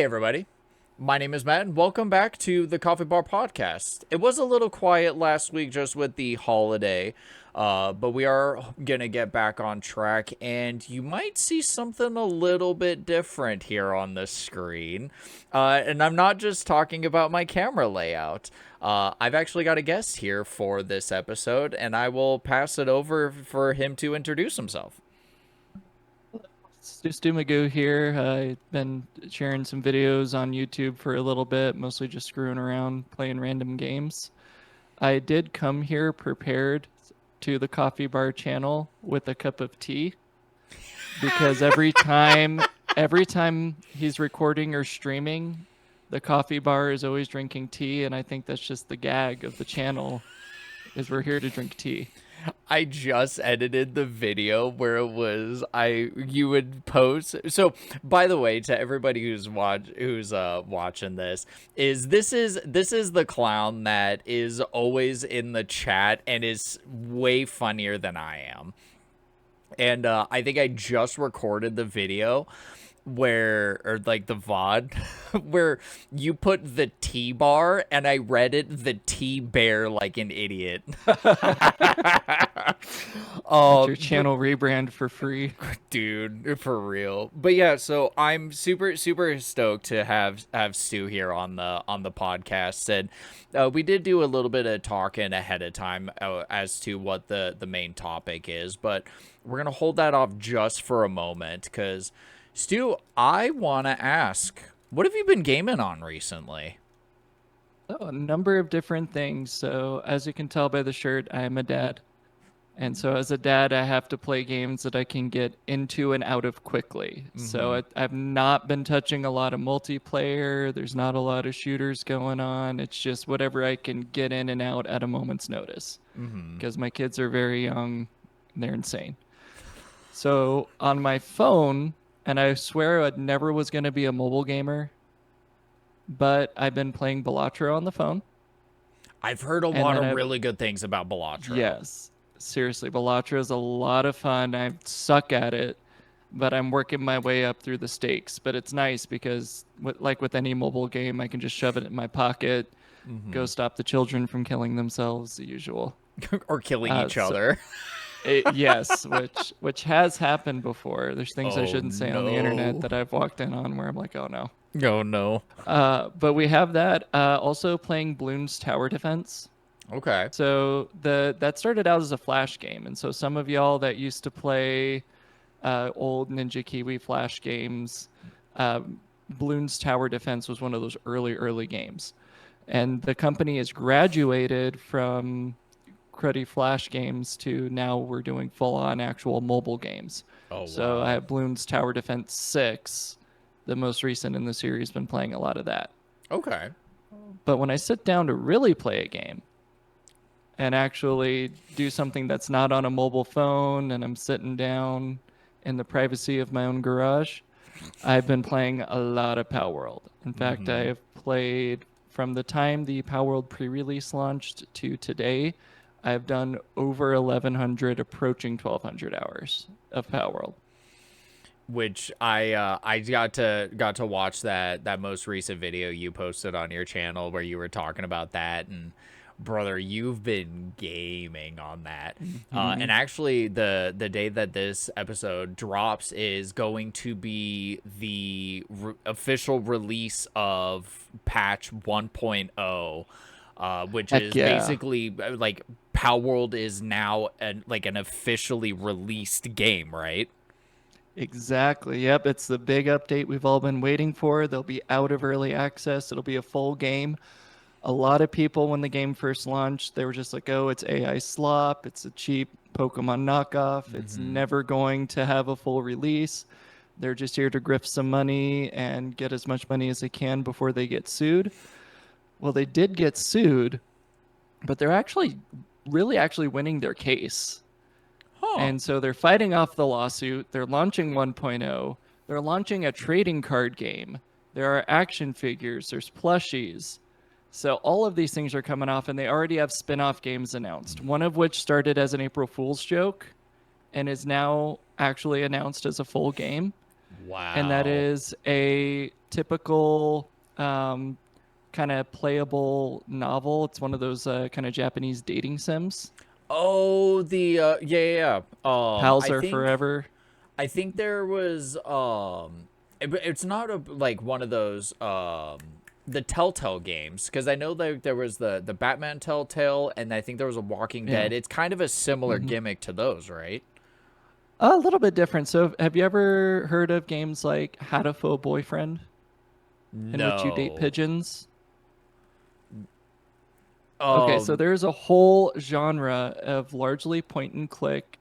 Hey, everybody. My name is Matt, and welcome back to the Coffee Bar Podcast. It was a little quiet last week just with the holiday, but we are going to get back on track, and you might see something a little bit different here on the screen. And I'm not just talking about my camera layout. I've actually got a guest here for this episode, and I will pass it over for him to introduce himself. StuStuMagoo here. I've been sharing some videos on YouTube for a little bit, mostly just screwing around, playing random games. I did come here prepared to the Coffee Bar channel with a cup of tea because every time he's recording or streaming, the Coffee Bar is always drinking tea, and I think that's just the gag of the channel is we're here to drink tea. I just edited the video where it was you would post. So, by the way, to everybody who's watching this is the clown that is always in the chat and is way funnier than I am. And I think I just recorded the video or like the VOD, where you put the T bar and I read it the T bear like an idiot. It's your channel rebrand for free. Dude, for real. But yeah, so I'm super stoked to have Stu here on the podcast. And we did do a little bit of talking ahead of time as to what the main topic is, but we're gonna hold that off just for a moment because Stu, I want to ask, what have you been gaming on recently? Oh, a number of different things. So, as you can tell by the shirt, I am a dad. And so, as a dad, I have to play games that I can get into and out of quickly. So, I've not been touching a lot of multiplayer. There's not a lot of shooters going on. It's just whatever I can get in and out at a moment's notice. Because my kids are very young, and they're insane. So, on my phone, and I swear I never was going to be a mobile gamer, but I've been playing Balatro on the phone. I've heard a lot of really good things about Balatro. Yes, seriously, Balatro is a lot of fun. I suck at it, but I'm working my way up through the stakes. But it's nice because, like with any mobile game, I can just shove it in my pocket, go stop the children from killing themselves, the usual. Or killing each other. Yes, which has happened before. There's things I shouldn't say on the internet that I've walked in on where I'm like, oh no. Oh no. But we have that. Also playing Bloons Tower Defense. Okay. So that started out as a Flash game, and so some of y'all that used to play old Ninja Kiwi Flash games, Bloons Tower Defense was one of those early games, and the company has graduated from cruddy Flash games to now we're doing full-on actual mobile games. Oh, so wow. I have Bloons Tower Defense 6, the most recent in the series, been playing a lot of that. Okay. But when I sit down to really play a game and actually do something that's not on a mobile phone and I'm sitting down in the privacy of my own garage, I've been playing a lot of Palworld. In fact, I have played from the time the Palworld pre-release launched to today. I've done over 1,100, approaching 1,200 hours of Palworld. Which I got to watch that most recent video you posted on your channel where you were talking about that, and brother, you've been gaming on that. And actually, the day that this episode drops is going to be the official release of patch 1.0. Which Heck is yeah. basically like Palworld is now an officially released game, right? Exactly. Yep. It's the big update we've all been waiting for. They'll be out of early access. It'll be a full game. A lot of people, when the game first launched, they were just like, oh, it's AI slop. It's a cheap Pokemon knockoff. It's never going to have a full release. They're just here to grift some money and get as much money as they can before they get sued. Well, they did get sued, but they're actually winning their case. And so they're fighting off the lawsuit. They're launching 1.0. They're launching a trading card game. There are action figures. There's plushies. So all of these things are coming off, and they already have spin-off games announced, one of which started as an April Fool's joke and is now actually announced as a full game. Wow. And that is a typical kind of playable novel. It's one of those kind of Japanese dating sims. Oh, the Pals I are think forever. there was it's not like one of those the Telltale games, because I know that there was the Batman Telltale, and I think there was a Walking Yeah. Dead. It's kind of a similar hmm gimmick to those, right? A little bit different. So, have you ever heard of games like How to Faux Boyfriend, in which you date No. pigeons? Okay, so Um, there's a whole genre of largely point and click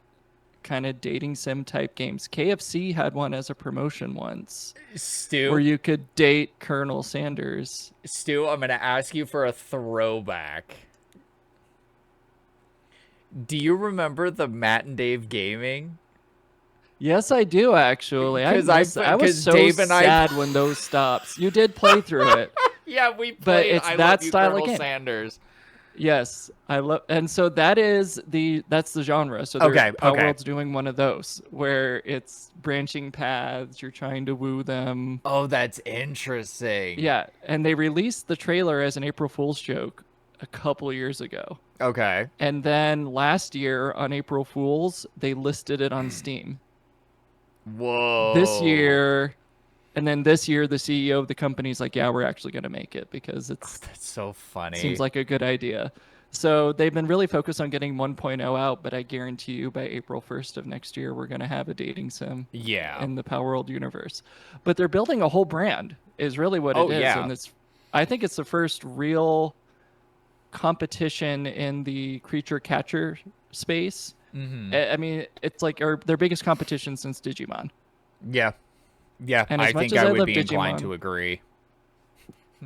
kind of dating sim type games. KFC had one as a promotion once where Stu, you could date Colonel Sanders. I'm gonna ask you for a throwback. Do you remember the Matt and Dave gaming? Yes, I do actually. I miss I was Because so Dave and I, sad when those stops. You did play through it, yeah, we but played it's I Love that You, style of Colonel game. Sanders. Yes, I love, and so that's the genre. So they're Okay, Power okay. World's doing one of those where it's branching paths. You're trying to woo them. Oh, that's interesting. Yeah, and they released the trailer as an April Fool's joke a couple years ago. Okay. And then last year on April Fool's, they listed it on Steam. This Whoa. year, and then this year, the CEO of the company's like, "Yeah, we're actually going to make it because Oh, it's that's so seems funny. like a good idea." So they've been really focused on getting 1.0 out, but I guarantee you by April 1st of next year, we're going to have a dating sim Yeah. in the Power World universe. But they're building a whole brand, is really what it Oh, is, yeah. and I think it's the first real competition in the creature catcher space. Mm-hmm. I mean, it's like their biggest competition since Digimon. Yeah. Yeah, And I as much think as I I would love be inclined Digimon, to agree.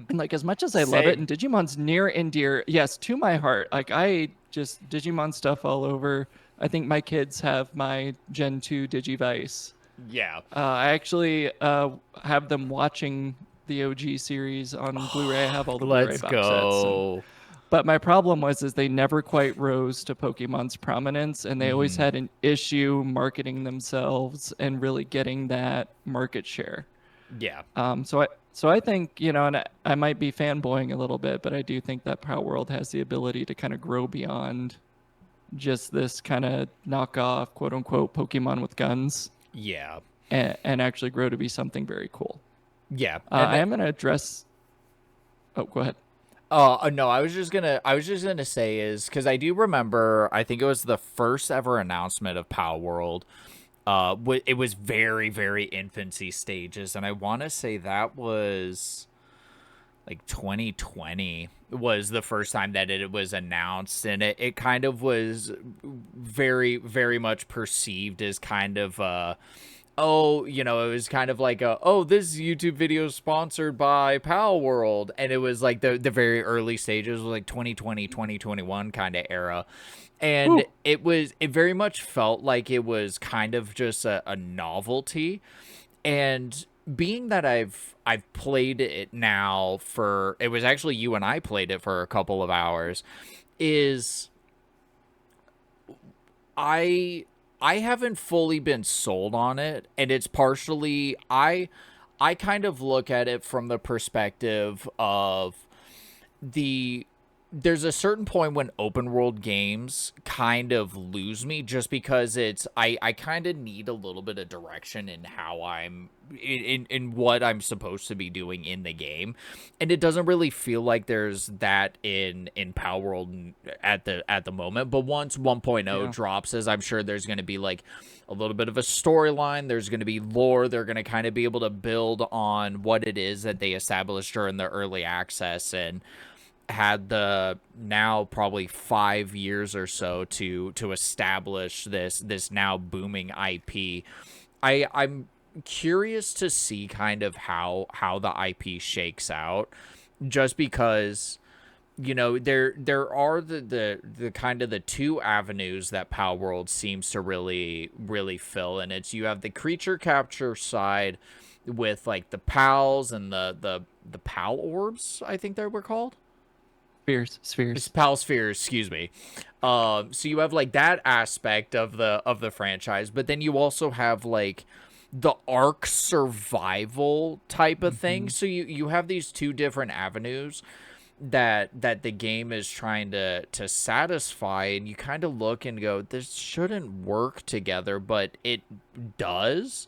and like as much as I love it, Same. and Digimon's near and dear, yes, to my heart. Like I just Digimon stuff all over. I think my kids have my Gen 2 Digivice. Yeah. I actually have them watching the OG series on Blu-ray. I have all the Blu-ray Let's box sets, go. but my problem was is they never quite rose to Pokemon's prominence, and they always Mm-hmm. had an issue marketing themselves and really getting that market share. Yeah. So I think, and I might be fanboying a little bit, but I do think that Power World has the ability to kind of grow beyond just this kind of knockoff, quote unquote, Pokemon with guns, Yeah. and actually grow to be something very cool. Yeah. I am going to address. Oh, go ahead. No, I was just gonna say is because I do remember, I think it was the first ever announcement of Power World. It was very, very infancy stages, and I want to say that was like 2020 was the first time that it was announced, and it kind of was very, very much perceived as kind of oh, it was kind of like oh, this YouTube video is sponsored by Palworld, and it was like the very early stages was like 2020, 2021 kind of era. And Whew. it very much felt like it was kind of just a novelty. And being that I've played it now for, it was actually you and I played it for a couple of hours, is I I haven't fully been sold on it, and it's partially I kind of look at it from the perspective of the there's a certain point when open world games kind of lose me, just because I kind of need a little bit of direction in how I'm in what I'm supposed to be doing in the game, and it doesn't really feel like there's that in Power World at the moment. But once 1.0 Yeah. drops, as I'm sure there's going to be like a little bit of a storyline, there's going to be lore, they're going to kind of be able to build on what it is that they established during the early access, and had the now probably 5 years or so to establish this now booming IP. I'm curious to see kind of how the IP shakes out, just because there are the kind of the two avenues that Power World seems to really fill, and it's you have the creature capture side with like the pals and the pal orbs, I think they were called. It's Spheres. Pal Spheres, excuse me. So you have like that aspect of the franchise, but then you also have like the arc survival type of thing. Hmm. So you have these two different avenues that the game is trying to satisfy, and you kind of look and go, this shouldn't work together, but it does.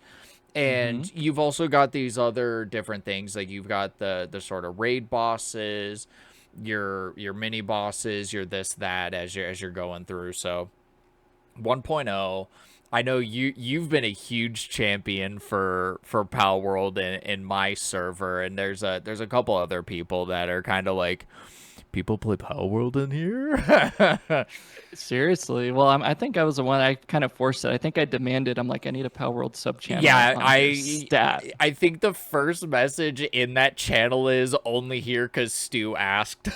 Hmm. And you've also got these other different things, like you've got the sort of raid bosses, your mini bosses, your this that as you're going through. So 1.0, I know you've been a huge champion for Palworld in my server, and there's a couple other people that are kind of like, people play Palworld in here. Seriously. Well, I think I was the one. I kind of forced it. I think I demanded. I'm like, I need a Power World sub channel Yeah, on here. Stat. I think the first message in that channel is only here because Stu asked.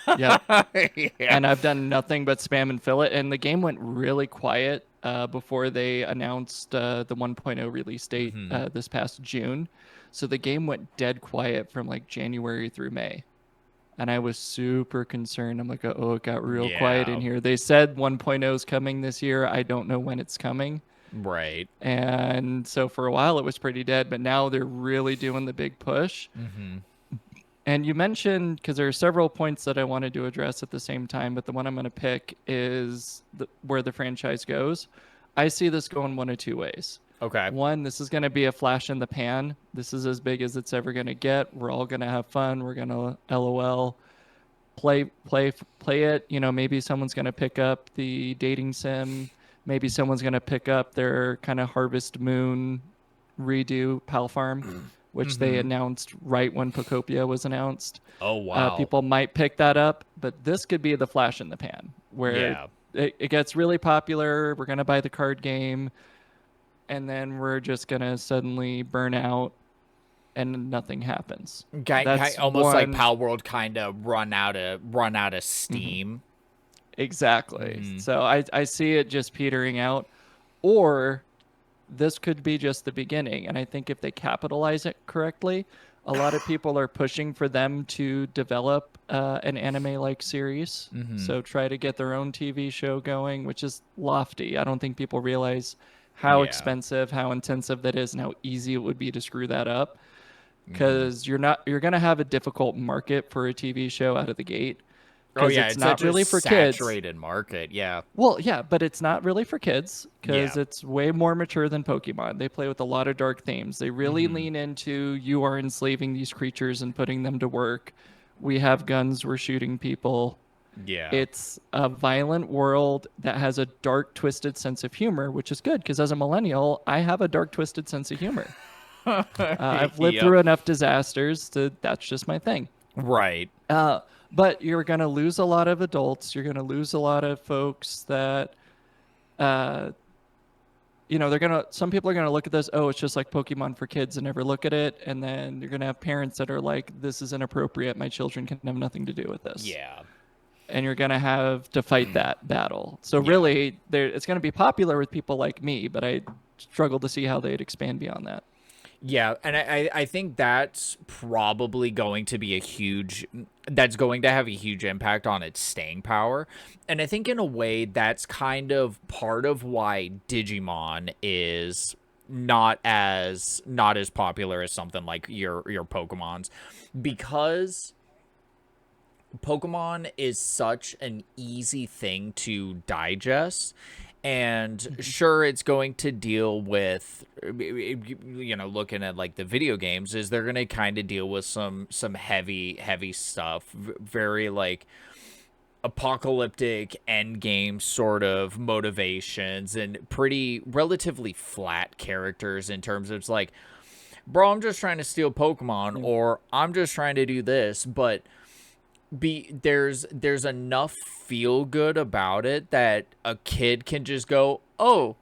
Yep. Yeah. And I've done nothing but spam and fill it. And the game went really quiet before they announced the 1.0 release date Hmm. this past June. So the game went dead quiet from like January through May. And I was super concerned. I'm like, oh, it got real quiet in Yeah. here. They said 1.0 is coming this year. I don't know when it's coming. Right. And so for a while it was pretty dead, but now they're really doing the big push. Hmm. And you mentioned, because there are several points that I wanted to address at the same time, but the one I'm going to pick is where the franchise goes. I see this going one of two ways. Okay. One, this is going to be a flash in the pan. This is as big as it's ever going to get. We're all going to have fun. We're going to LOL, play it. You know, maybe someone's going to pick up the dating sim. Maybe someone's going to pick up their kind of Harvest Moon redo Pal Farm, which they Hmm. announced right when Pocopia was announced. Oh wow. People might pick that up, but this could be the flash in the pan where Yeah. it gets really popular. We're going to buy the card game, and then we're just going to suddenly burn out and nothing happens. That's Almost like one. Palworld kind of run out of Mhm. steam. Exactly. Hmm. So I see it just petering out, or this could be just the beginning. And I think if they capitalize it correctly, a lot of people are pushing for them to develop an anime-like series. Hmm. So try to get their own TV show going, which is lofty. I don't think people realize how Yeah. expensive, how intensive that is, and how easy it would be to screw that up. Hmm. Because you're gonna have a difficult market for a TV show out of the gate. Oh Because yeah, it's it's such not a really for kids. saturated market. Yeah. Well, yeah, but it's not really for kids because Yeah. it's way more mature than Pokemon. They play with a lot of dark themes. They really Hmm. lean into you are enslaving these creatures and putting them to work. We have guns, we're shooting people. Yeah. It's a violent world that has a dark, twisted sense of humor, which is good because as a millennial, I have a dark, twisted sense of humor. I've lived Yep. through enough disasters to that's just my thing. Right. Uh, but you're going to lose a lot of adults. You're going to lose a lot of folks that uh, they're gonna. Some people are gonna look at this. Oh, it's just like Pokemon for kids, and never look at it. And then you're gonna have parents that are like, "This is inappropriate. My children can have nothing to do with this." Yeah. And you're gonna have to fight that battle. So Yeah. really, it's gonna be popular with people like me, but I struggle to see how they'd expand beyond that. Yeah, and I think that's probably going to be that's going to have a huge impact on its staying power. And I think in a way that's kind of part of why Digimon is not as popular as something like your Pokemon's, because Pokemon is such an easy thing to digest. And Mhm. sure, it's going to deal with, looking at like the video games, is they're going to kind of deal with some heavy stuff, very like apocalyptic end game sort of motivations, and pretty relatively flat characters in terms of, it's like, bro, I'm just trying to steal Pokemon, Yeah. or I'm just trying to do this, but there's enough feel good about it that a kid can just go, oh,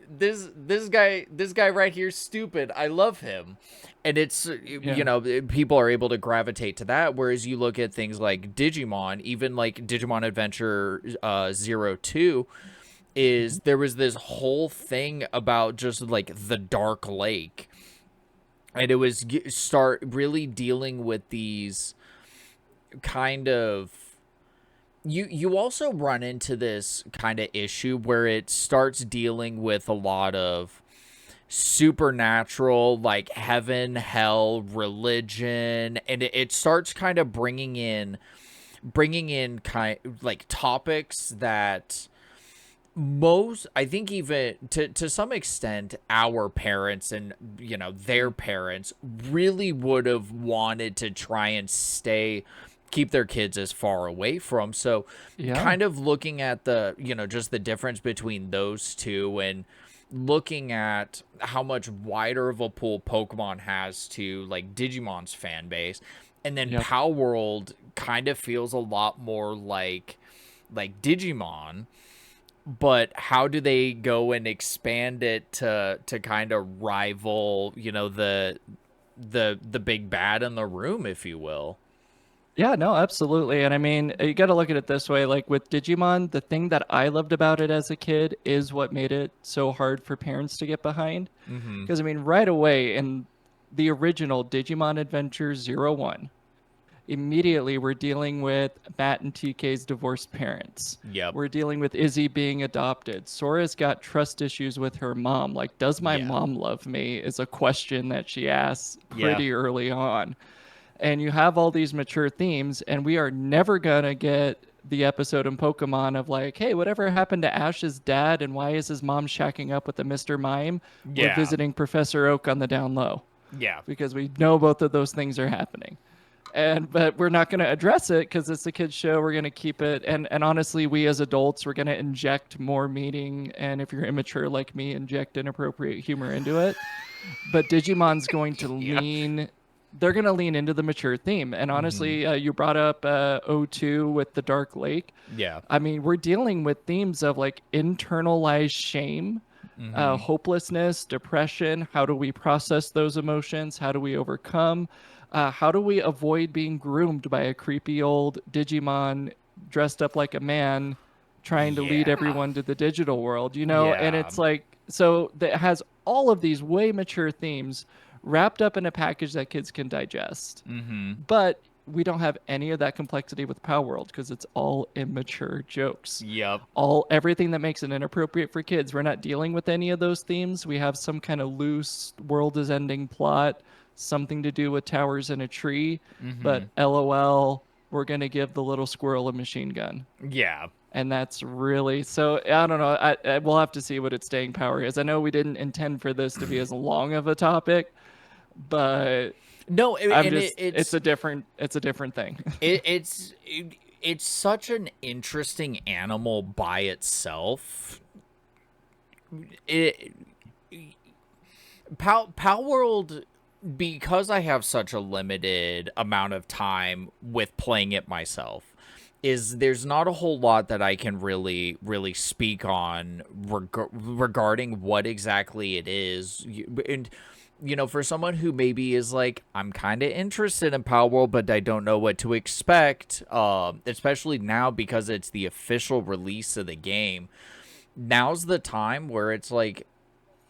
this guy right here is stupid, I love him. And it's, Yeah. people are able to gravitate to that, whereas you look at things like Digimon, even like Digimon Adventure 02, Mhm. is there was this whole thing about just like the Dark Lake, and it was start really dealing with these kind of, you also run into this kind of issue where it starts dealing with a lot of supernatural, like heaven, hell, religion, and it starts kind of bringing in kind like topics that most, I think, even to some extent, our parents and their parents really would have wanted to try and keep their kids as far away from. So Yeah. kind of looking at the just the difference between those two, and looking at how much wider of a pull Pokemon has to like Digimon's fan base, and then Yep. Palworld kind of feels a lot more like Digimon, but how do they go and expand it to kind of rival, the big bad in the room, if you will? Yeah, no, absolutely. And I mean, you got to look at it this way. Like with Digimon, the thing that I loved about it as a kid is what made it so hard for parents to get behind. Mm-hmm. Because I mean, right away in the original Digimon Adventure 01, immediately we're dealing with Matt and TK's divorced parents. Yep. We're dealing with Izzy being adopted. Sora's got trust issues with her mom. Like, does my Yeah. mom love me? Is a question that she asks Yeah. pretty early on. And you have all these mature themes, and we are never gonna get the episode in Pokemon of like, hey, whatever happened to Ash's dad, and why is his mom shacking up with the Mr. Mime? We're Yeah. visiting Professor Oak on the down low, Yeah. because we know both of those things are happening. But we're not going to address it because it's a kids show. We're going to keep it, and honestly, we as adults, we're going to inject more meaning, and if you're immature like me, inject inappropriate humor into it. But Digimon's going to Yeah. lean, they're going to lean into the mature theme. And Mm-hmm. honestly, you brought up O2 with the Dark Lake. Yeah. I mean, we're dealing with themes of like internalized shame, Mm-hmm. hopelessness, depression. How do we process those emotions? How do we overcome? How do we avoid being groomed by a creepy old Digimon dressed up like a man trying to lead Yeah. everyone to the digital world, you know? And Yeah. it's like, so that has all of these way mature themes wrapped up in a package that kids can digest. Mm-hmm. But we don't have any of that complexity with Palworld because it's all immature jokes. Yep. All everything that makes it inappropriate for kids. We're not dealing with any of those themes. We have some kind of loose world is ending plot, something to do with towers in a tree, but Mm-hmm. LOL, we're gonna give the little squirrel a machine gun. Yeah. And that's really so. I don't know. We'll have to see what its staying power is. I know we didn't intend for this to be as long of a topic, but No, I'm and just it's it's a different thing. it's such an interesting animal by itself. It Pal World, because I have such a limited amount of time with playing it myself, is there's not a whole lot that I can really speak on regarding what exactly it is. And for someone who maybe is like, I'm kind of interested in Power World, but I don't know what to expect, especially now because it's the official release of the game. Now's the time where it's like,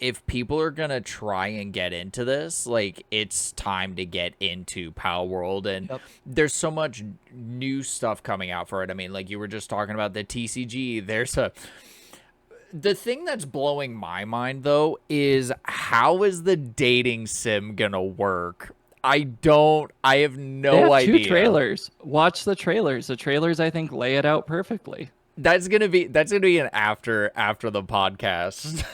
if people are gonna try and get into this, like, it's time to get into Power World. And Yep. there's so much new stuff coming out for it. I mean, like you were just talking about the TCG. The thing that's blowing my mind though is, how is the dating sim gonna work? I have They no have two idea. trailers. Watch the trailers. The trailers, I think, lay it out perfectly. That's gonna be an after the podcast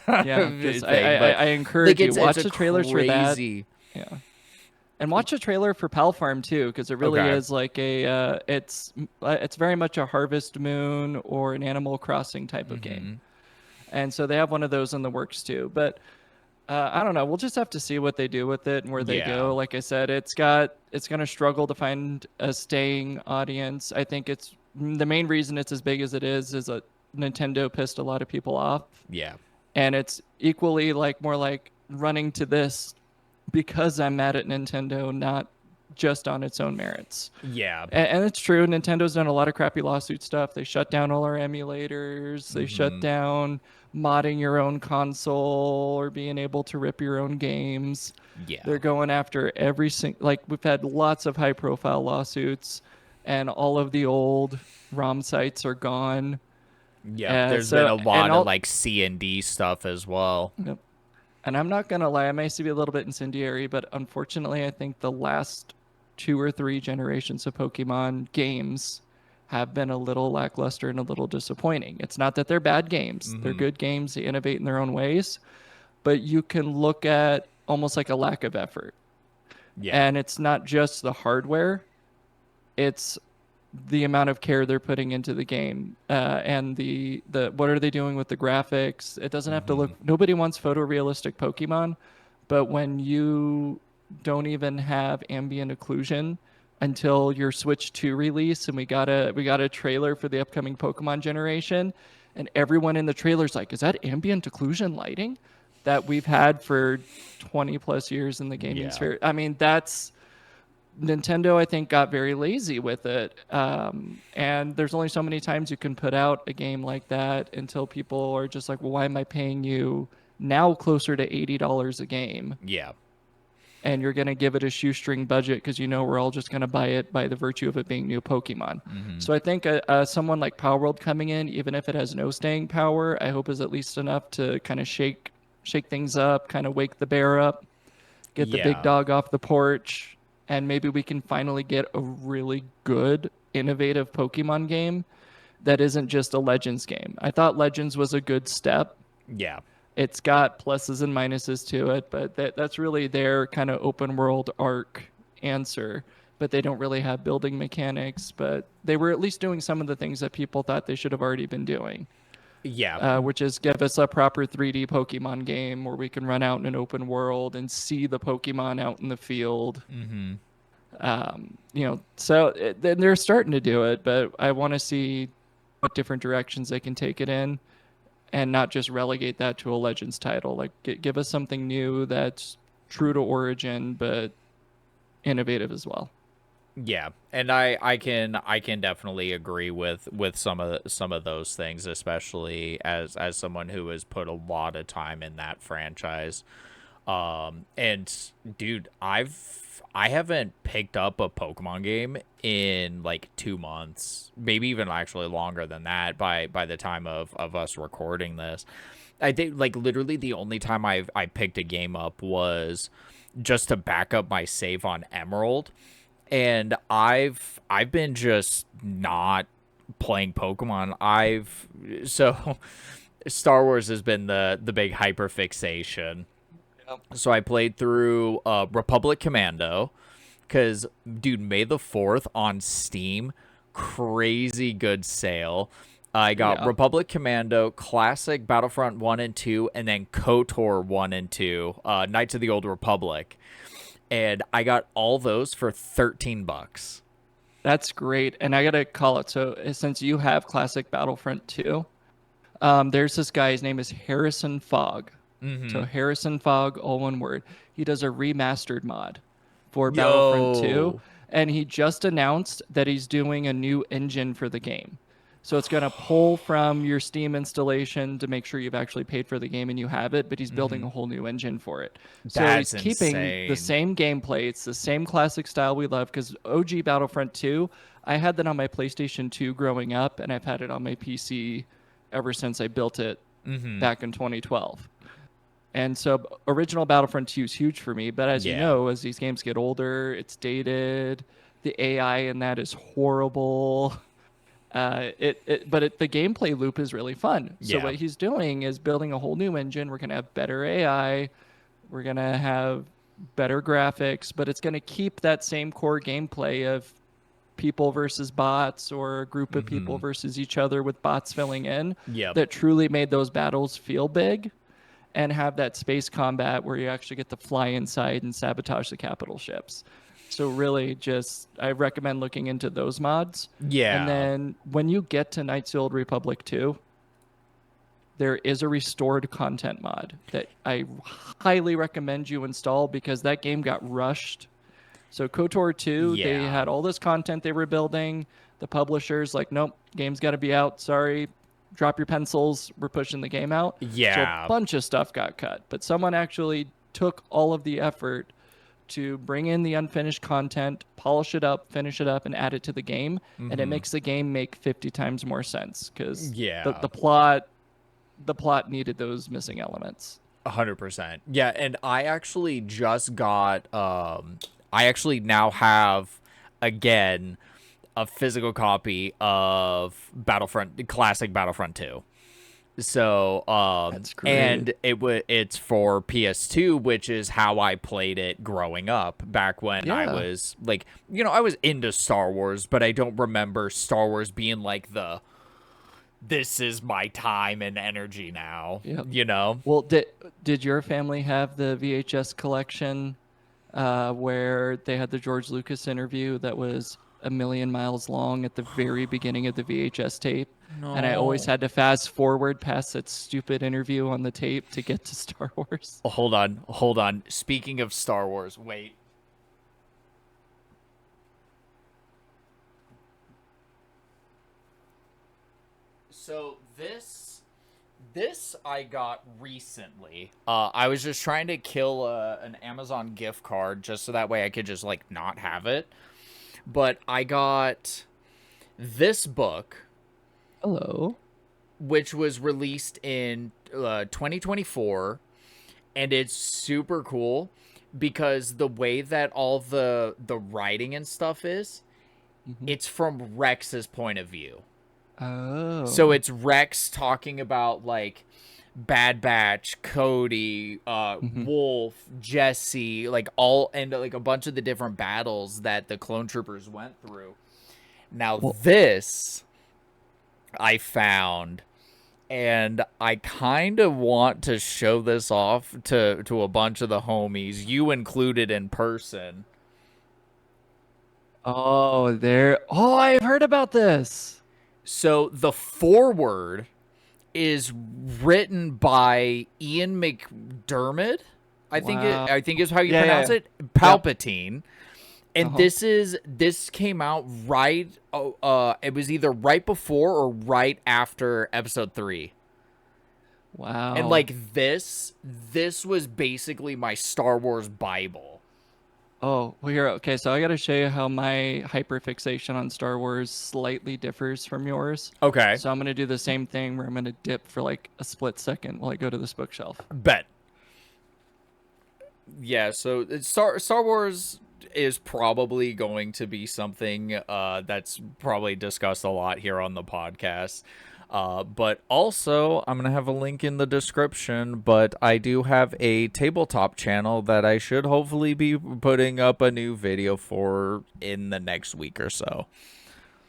Yeah, just thing, but I like encourage you it's watch a the trailers for that. crazy. Yeah, and watch the trailer for Pal Farm too, because it really Okay. is like a it's very much a Harvest Moon or an Animal Crossing type of game, Mm-hmm. and so they have one of those in the works too. But I don't know. We'll just have to see what they do with it and where they Yeah. go. Like I said, it's gonna struggle to find a staying audience. I think it's the main reason it's as big as it is that Nintendo pissed a lot of people off, Yeah. and it's equally like more like running to this because I'm mad at Nintendo, not just on its own merits. Yeah. And it's true. Nintendo's done a lot of crappy lawsuit stuff. They shut down all our emulators. They shut Mm-hmm. down modding your own console or being able to rip your own games. Yeah. They're going after every single, like, we've had lots of high profile lawsuits, and all of the old ROM sites are gone. Yep. There's been So, a and lot of all, like C and D stuff as well. yep. And I'm not gonna lie, I may be a little bit incendiary, but unfortunately, I think the last 2 or 3 generations of Pokemon games have been a little lackluster and a little disappointing. It's not that they're bad games; they're Mm-hmm. good games. They innovate in their own ways, but you can look at almost like a lack of effort. Yeah. And it's not just the hardware; it's the amount of care they're putting into the game, and the what are they doing with the graphics. It doesn't have to Mm-hmm. look, nobody wants photorealistic Pokemon, but when you don't even have ambient occlusion until your Switch 2 release, and we got a trailer for the upcoming Pokemon generation, and everyone in the trailer's like, is that ambient occlusion lighting that we've had for 20 plus years in the gaming Yeah. sphere? I mean, that's Nintendo, I think, got very lazy with it. And there's only so many times you can put out a game like that until people are just like, well, why am I paying you now closer to $80 a game? Yeah. And you're going to give it a shoestring budget because you know we're all just going to buy it by the virtue of it being new Pokemon. Mm-hmm. So I think someone like Palworld coming in, even if it has no staying power, I hope is at least enough to kind of shake things up, kind of wake the bear up, get the big Yeah. dog off the porch, and maybe we can finally get a really good, innovative Pokemon game that isn't just a Legends game. I thought Legends was a good step. Yeah. It's got pluses and minuses to it, but that's really their kind of open world arc answer. But they don't really have building mechanics, but they were at least doing some of the things that people thought they should have already been doing, Yeah. which is give us a proper 3D Pokemon game where we can run out in an open world and see the Pokemon out in the field. Mm-hmm. So they're starting to do it, but I want to see what different directions they can take it in and not just relegate that to a Legends title. Like, give us something new that's true to origin, but innovative as well. Yeah, and I can definitely agree with some of those things, especially as someone who has put a lot of time in that franchise. And dude, I haven't picked up a Pokemon game in like 2 months, maybe even actually longer than that by the time of us recording this. I think like literally the only time I picked a game up was just to back up my save on Emerald, and I've been just not playing Pokemon. I've so Star Wars has been the big hyper fixation. Yep. So I played through Republic Commando because dude, May the 4th on Steam, crazy good sale. I got Yeah, Republic Commando, Classic Battlefront 1 and 2, and then KOTOR 1 and 2, Knights of the Old Republic. And I got all those for $13. that's great. And I gotta call it. So since you have classic Battlefront 2, there's this guy. His name is Harrison Fogg. Mm-hmm. So Harrison Fogg, all one word. He does a remastered mod for Battlefront 2, Yo. and he just announced that he's doing a new engine for the game. So it's going to pull from your Steam installation to make sure you've actually paid for the game and you have it, but he's building Mm-hmm. a whole new engine for it. So he's That's keeping the insane. same gameplay. It's the same classic style we love because OG Battlefront 2, I had that on my PlayStation 2 growing up, and I've had it on my PC ever since I built it Mm-hmm. back in 2012. And so original Battlefront 2 is huge for me, but as you Yeah. know, as these games get older, it's dated. The AI in that is horrible. The gameplay loop is really fun. So Yeah. what he's doing is building a whole new engine. We're gonna have better AI. We're gonna have better graphics, but it's gonna keep that same core gameplay of people versus bots or a group of people Mm-hmm. versus each other with bots filling in Yep. that truly made those battles feel big and have that space combat where you actually get to fly inside and sabotage the capital ships. So really just I recommend looking into those mods. And Yeah. then when you get to Knights of the Old Republic 2, there is a restored content mod that I highly recommend you install because that game got rushed. So KOTOR 2, they Yeah. had all this content they were building. The publisher's like, nope, game's got to be out. Sorry, drop your pencils. We're pushing the game out. So a Yeah. bunch of stuff got cut. But someone actually took all of the effort to bring in the unfinished content, polish it up, finish it up, and add it to the game. And it Mm-hmm. makes the game make 50 times more sense because the, Yeah. the plot the plot needed those missing elements. 100%. Yeah, and I actually just got I actually now have again a physical copy of classic Battlefront 2. So, That's great. and it's for PS2, which is how I played it growing up back when I Yeah. was like, I was into Star Wars, but I don't remember Star Wars being like this is my time and energy now, Yep. you know? Well, did your family have the VHS collection where they had the George Lucas interview that was a million miles long at the very beginning of the VHS tape? And I always No. had to fast forward past that stupid interview on the tape to get to Star Wars. Oh, hold on, hold on. Speaking of Star Wars, wait. So this I got recently. I was just trying to kill an Amazon gift card just so that way I could just like not have it. But I got this book, Hello. which was released in 2024, and it's super cool because the way that all the writing and stuff is, Hmm. it's from Rex's point of view. So Oh. it's Rex talking about like Bad Batch, Cody, Hmm. Wolf, Jesse, like all and like a bunch of the different battles that the clone troopers went through. Now Well, this I found, and I kind of want to show this off to a bunch of the homies, you included in person. oh, there. Oh, I've heard about this. So the foreword is written by Ian McDermott. Wow. I think is how you Yeah, yeah, pronounce yeah. it. Yep. Palpatine. And Uh-huh. this came out right it was either right before or right after episode 3. And Wow. like this was basically my Star Wars Bible. Oh, well, here. Okay, so I got to show you how my hyperfixation on Star Wars slightly differs from yours. Okay. So I'm gonna do the same thing where I'm gonna dip for like a split second while I go to this bookshelf. Bet. Yeah, so Star Wars is probably going to be something that's probably discussed a lot here on the podcast. But also, I'm going to have a link in the description. But I do have a tabletop channel that I should hopefully be putting up a new video for in the next week or so.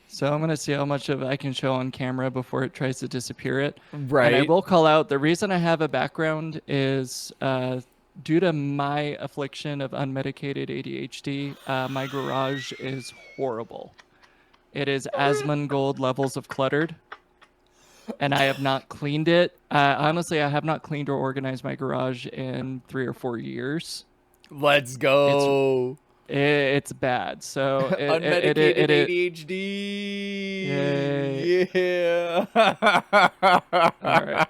So I'm gonna see how much of I can show on camera before it tries to disappear it. And I Right. will call out the reason I have a background is due to my affliction of unmedicated ADHD. My garage is horrible. It is Asmongold levels of cluttered, and I have not cleaned it. Honestly, I have not cleaned or organized my garage in 3 or 4 years. Let's It's go. it's bad. So Unmedicated it yay. ADHD. Yeah. All right.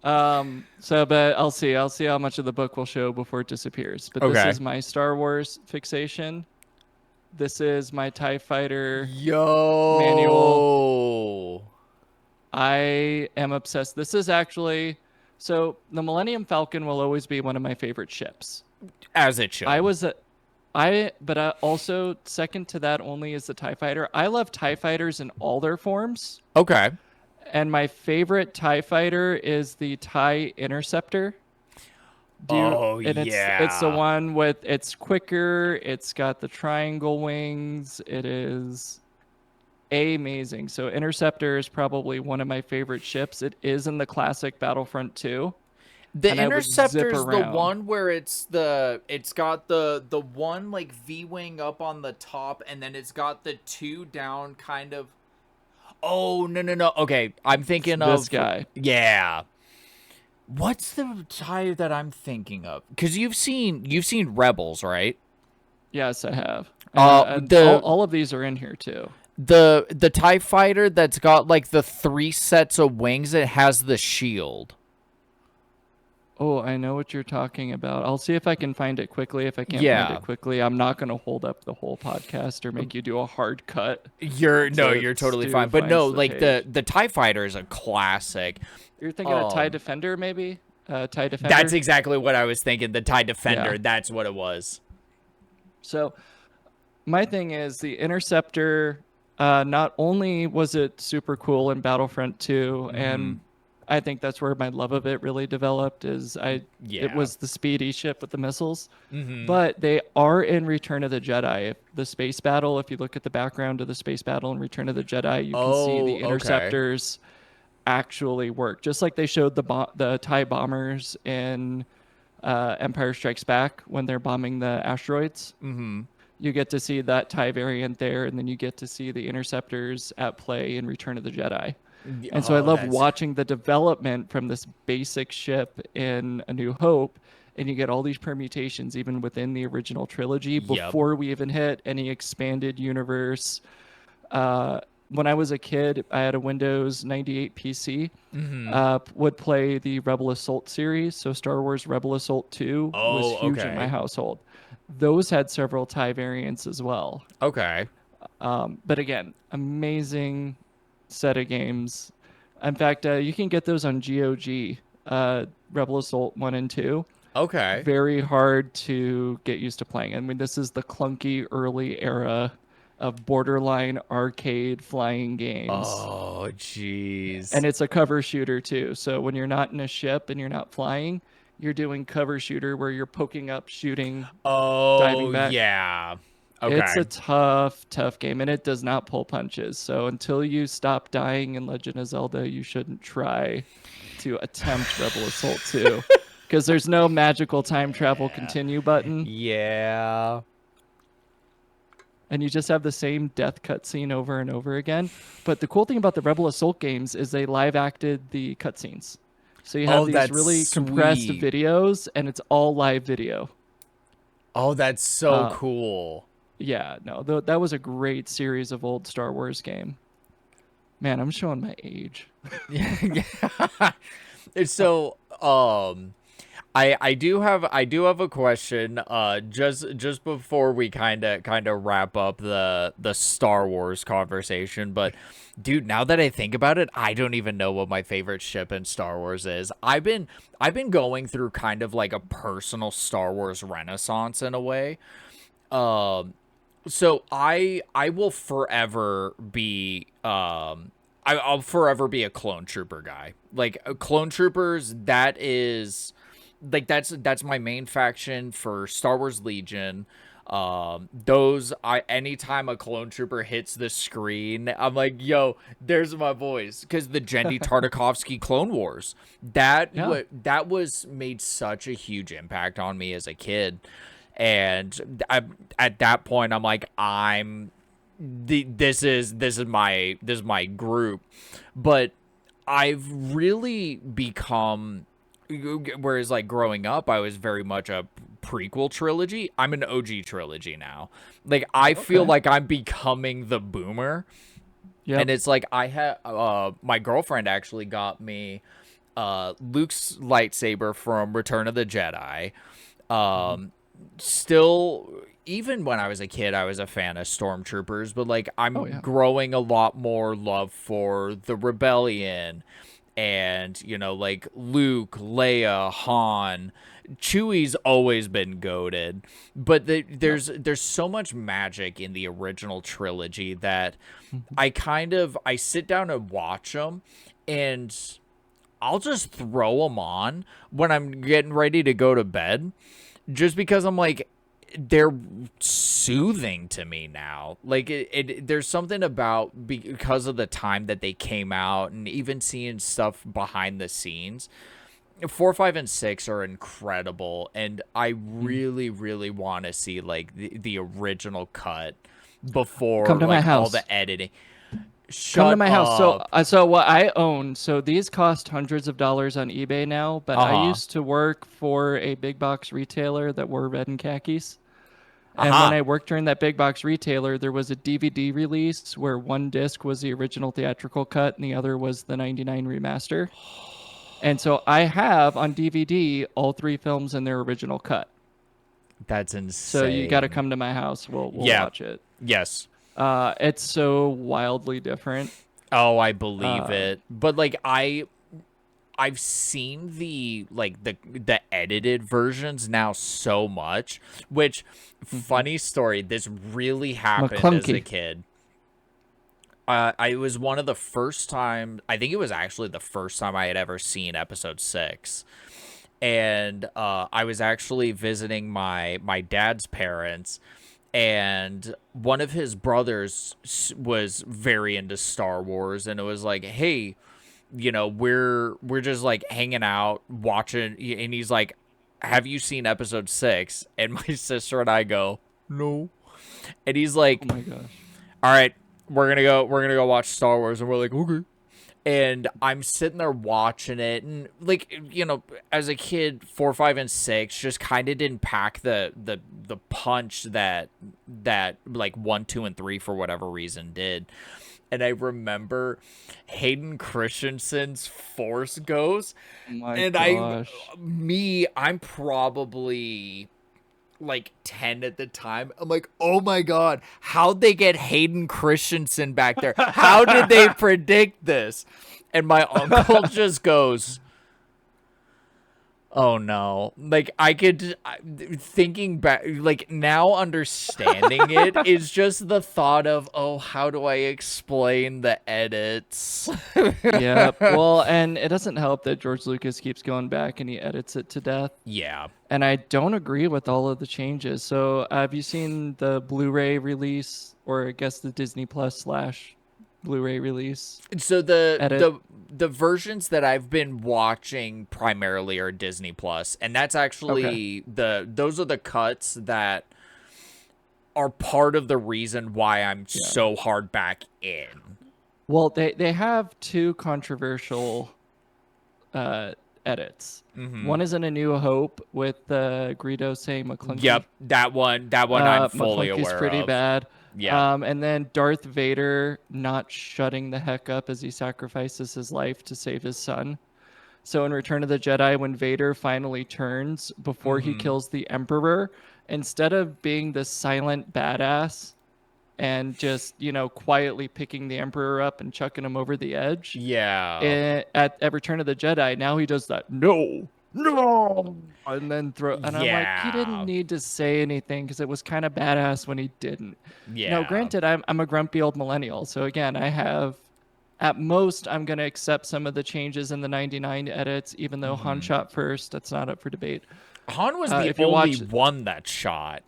But I'll see how much of the book will show before it disappears. But this Okay. is my Star Wars fixation. This is my TIE Fighter manual. Yo. I am obsessed. This is actually, so the Millennium Falcon will always be one of my favorite ships. As it I should. was a, but also second to that only is the TIE Fighter. I love TIE Fighters in all their forms. Okay. And my favorite TIE Fighter is the TIE Interceptor. Oh, And it's the yeah. one with it's quicker, it's got the triangle wings, it is amazing. So Interceptor is probably one of my favorite ships. It is in the classic Battlefront 2, The and I would zip Interceptor's the around. one where it's got the one like V-wing up on the top and then it's got the two down kind of. Oh, no, no, no. Okay, I'm It's thinking this of guy. yeah. What's the tire that I'm thinking of? Cuz you've seen Rebels, right? Yes, I have. And The all of these are in here too. the TIE fighter that's got like the 3 sets of wings, it has the shield. Oh, I know what you're talking about. I'll see if I can find it quickly. If I can't find Yeah. it quickly, I'm not going to hold up the whole podcast or make you do a hard cut You're to totally Stu fine. But no, finds the like the page. the TIE fighter is a classic. You're thinking of TIE Um Defender, maybe? TIE Defender. That's exactly what I was thinking. The TIE Defender. Yeah. That's what it was. So my thing is the Interceptor. Not only was it super cool in Battlefront 2, Mm-hmm. and I think that's where my love of it really developed. It Yeah. was the speedy ship with the missiles, Mm-hmm. but they are in Return of the Jedi. The space battle. If you look at the background of the space battle in Return of the Jedi, you can see Oh, the okay. interceptors actually work, just like they showed the TIE bombers in Empire Strikes Back when they're bombing the asteroids. Mm-hmm. You get to see that TIE variant there, and then you get to see the interceptors at play in Return of the Jedi. And so I Oh, love that's watching the development from this basic ship in A New Hope, and you get all these permutations even within the original trilogy yep. before we even hit any expanded universe. When I was a kid, I had a Windows 98 PC. Mm-hmm. Would play the Rebel Assault series. So Star Wars Rebel Assault 2 was Oh, huge in my okay. household. Those had several TIE variants as well. Okay. But again, amazing set of games. In fact, you can get those on GOG, Rebel Assault 1 and 2. Okay. Very hard to get used to playing. I mean, this is the clunky early era of borderline arcade flying games. Oh, jeez. And it's a cover shooter too. So when you're not in a ship and you're not flying, you're doing cover shooter where you're poking up, shooting, diving Oh, back. yeah. It's Okay. a tough game, and it does not pull punches. So until you stop dying in Legend of Zelda, you shouldn't try to attempt Rebel Assault 2, because there's no magical time travel Yeah. continue button, Yeah. and you just have the same death cutscene over and over again. But the cool thing about the Rebel Assault games is they live acted the cutscenes. So you have Oh, these that's really compressed sweet. videos, and it's all live video. Oh, that's so Uh, cool. yeah, no, that was a great series of old Star Wars game. Man, I'm showing my age. Yeah. So, I do have a question just before we kind of wrap up the Star Wars conversation, but dude, now that I think about it, I don't even know what my favorite ship in Star Wars is. I've been going through kind of like a personal Star Wars renaissance in a way. So I will forever be I'll forever be a clone trooper guy. Like clone troopers, that is like that's my main faction for Star Wars Legion. Those I anytime a clone trooper hits the screen, I'm like, yo, there's my boys. Because the Jendi Tartakovsky Clone Wars, Yeah. that was made such a huge impact on me as a kid, and at that point, I'm like, this is my group, but I've really become, whereas like growing up I was very much a prequel trilogy. I'm an OG trilogy now. Like I feel Okay. like I'm becoming the boomer, and Yep. it's like I had my girlfriend actually got me Luke's lightsaber from Return of the Jedi. Mhm. Um, Still, even when I was a kid, I was a fan of stormtroopers, but like Oh I'm yeah. growing a lot more love for the rebellion, and like Luke, Leia, Han. Chewie's always been goated, but Yep. there's so much magic in the original trilogy that Mhm. I sit down and watch them, and I'll just throw them on when I'm getting ready to go to bed, just because I'm like, they're soothing to me now. Like there's something about, because of the time that they came out, and even seeing stuff behind the scenes. 4, 5, and 6 are incredible, and I Mhm. really, really want to see like the original cut before Come to my like all house. the editing. Come to Shut my house. So, up. so what I own. So these cost hundreds of dollars on eBay now. But Uh I huh. used to work for a big box retailer that wore red and khakis. Uh And when huh. I worked during that big box retailer, there was a DVD release where one disc was the original theatrical cut and the other was the '99 remaster. And so I have on DVD all three films in their original cut. That's So you got to insane. come to my house. We'll Yeah. watch it. Yes. It's so wildly different. Oh, I believe Uh, it. But like I've seen the edited versions now so much, which Hmm. funny story, this really happened as a McClunky. kid. I was one of the first time, I think it was actually the first time I had ever seen episode 6. And I was actually visiting my dad's parents, and one of his brothers was very into Star Wars, and it was like, hey, we're just like hanging out watching, and he's like, have you seen episode 6? And my sister and I go, no. And he's Oh like, my gosh. all right, we're gonna go watch Star Wars. And we're like, okay. And I'm sitting there watching it, and like, as a kid, 4, 5, and 6 just kind of didn't pack the punch that like 1, 2, and 3 for whatever reason did. And I remember Hayden Christensen's Force Ghost, Oh my and gosh. I'm probably like 10 at the time. I'm like, oh my god, how'd they get Hayden Christensen back there? How did they predict this? And my uncle just goes, oh no. Like, thinking back, like, now understanding it is just the thought of, oh, how do I explain the edits? Yep. Well, and it doesn't help that George Lucas keeps going back and he edits it to death. Yeah. And I don't agree with all of the changes. So, have you seen the Blu-ray release, or I guess the Disney Plus slash Blu-ray release So the edit? the the versions that I've been watching primarily are Disney Plus, and that's Okay. actually those are the cuts that are part of the reason why I'm Yeah. so hard back in. Well, they have two controversial uh, edits. Hmm. One is in A New Hope with Greedo saying McClunky. Yep, that one I'm fully McClunky's aware pretty of. bad. Yeah. And then Darth Vader not shutting the heck up as he sacrifices his life to save his son. So in Return of the Jedi, when Vader finally turns before he Hmm. kills the Emperor, instead of being this silent badass and just, quietly picking the Emperor up and chucking him over the edge, Yeah. at Return of the Jedi, now he does that, no, no, and then and I'm like, he didn't Yeah. need to say anything because it was kind of badass when he didn't. Now, Yeah. granted, I'm a grumpy old millennial, so again, at most, I'm going to accept some of the changes in the 99 edits, even though Han Hmm. shot first. That's not up for debate. Han was the If you only watch, one that shot.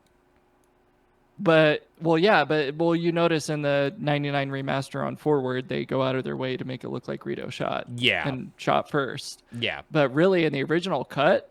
but, well, yeah, well, you notice in the 99 remaster on Forward, they go out of their way to make it look like Greedo shot Yeah. and shot first. Yeah. But really, in the original cut,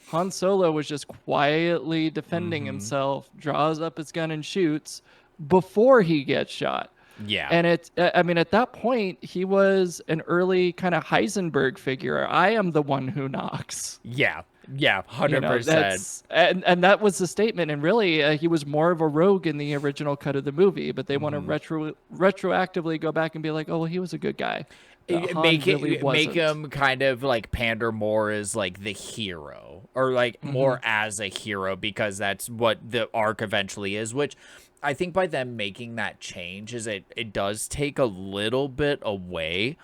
Han Solo was just quietly defending Hmm. himself, draws up his gun and shoots before he gets shot. Yeah. And I mean, at that point, he was an early kind of Heisenberg figure. I am the one who knocks. Yeah. Yeah. 100%. That's and that was the statement. And really, he was more of a rogue in the original cut of the movie. But they want to retroactively go back and be like, oh, well, he was a good guy. But Han really Make wasn't. him kind of like pander more as like the hero, or like Hmm. more as a hero, because that's what the arc eventually is, which I think by them making that change is it does take a little bit away.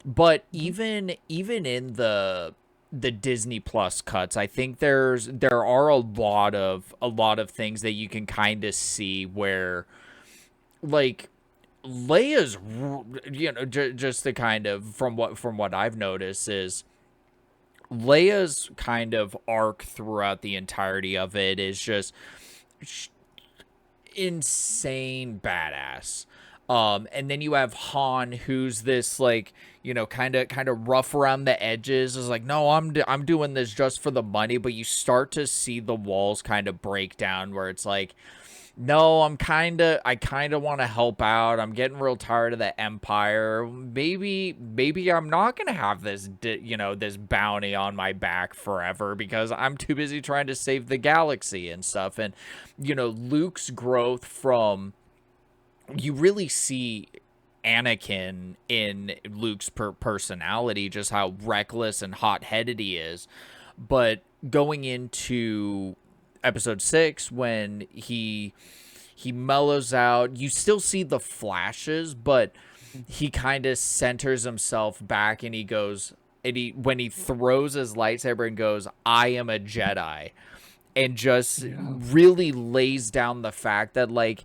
But Hmm. even in the Disney Plus cuts, I think there are a lot of things that you can kind of see where, like, Leia's, just the kind of, from what I've noticed, is Leia's kind of arc throughout the entirety of it is just insane badass. And then you have Han, who's this, like, kind of rough around the edges. Is like, no, I'm doing this just for the money. But you start to see the walls kind of break down, where it's like, no, I kind of want to help out. I'm getting real tired of the Empire. Maybe I'm not gonna have this bounty on my back forever, because I'm too busy trying to save the galaxy and stuff. And Luke's growth from, you really see Anakin in Luke's personality, just how reckless and hot-headed he is. But going into episode 6, when he mellows out, you still see the flashes, but he kind of centers himself back, and he goes, when he throws his lightsaber and goes, "I am a Jedi," and just Yeah. really lays down the fact that, like,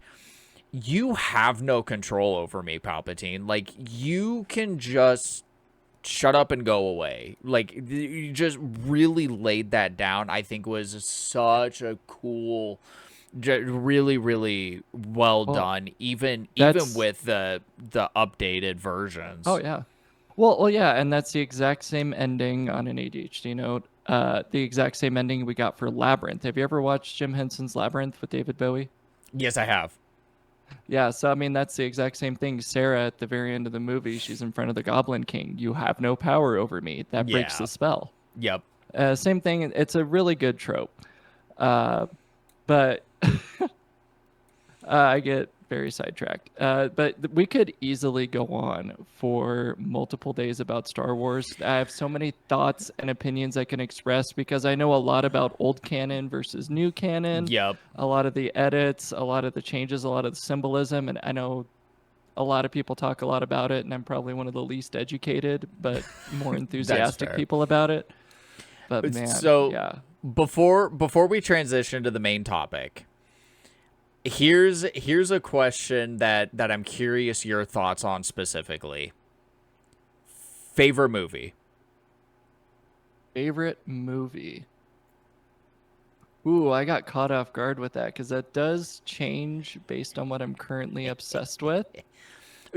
you have no control over me, Palpatine. Like, you can just shut up and go away. Like, you just really laid that down. I think was such a cool, really, really well Well, done. Even that's with the updated versions. oh yeah. Well, yeah, and that's the exact same ending on an ADHD note. The exact same ending we got for Labyrinth. Have you ever watched Jim Henson's Labyrinth with David Bowie? Yes, I have. Yeah, so I mean that's the exact same thing. Sarah at the very end of the movie, she's in front of the Goblin King. You have no power over me. That breaks the Yeah. spell. Yep. Same thing. It's a really good trope. But I get very sidetracked. But we could easily go on for multiple days about Star Wars. I have so many thoughts and opinions I can express because I know a lot about old canon versus new canon, Yep. a lot of the edits, a lot of the changes, a lot of the symbolism. And I know a lot of people talk a lot about it, and I'm probably one of the least educated, but more That's enthusiastic fair. people about it. But man, So yeah. before we transition to the main topic, here's a question that I'm curious your thoughts on specifically. Favorite movie? Favorite movie. Ooh, I got caught off guard with that because that does change based on what I'm currently obsessed with.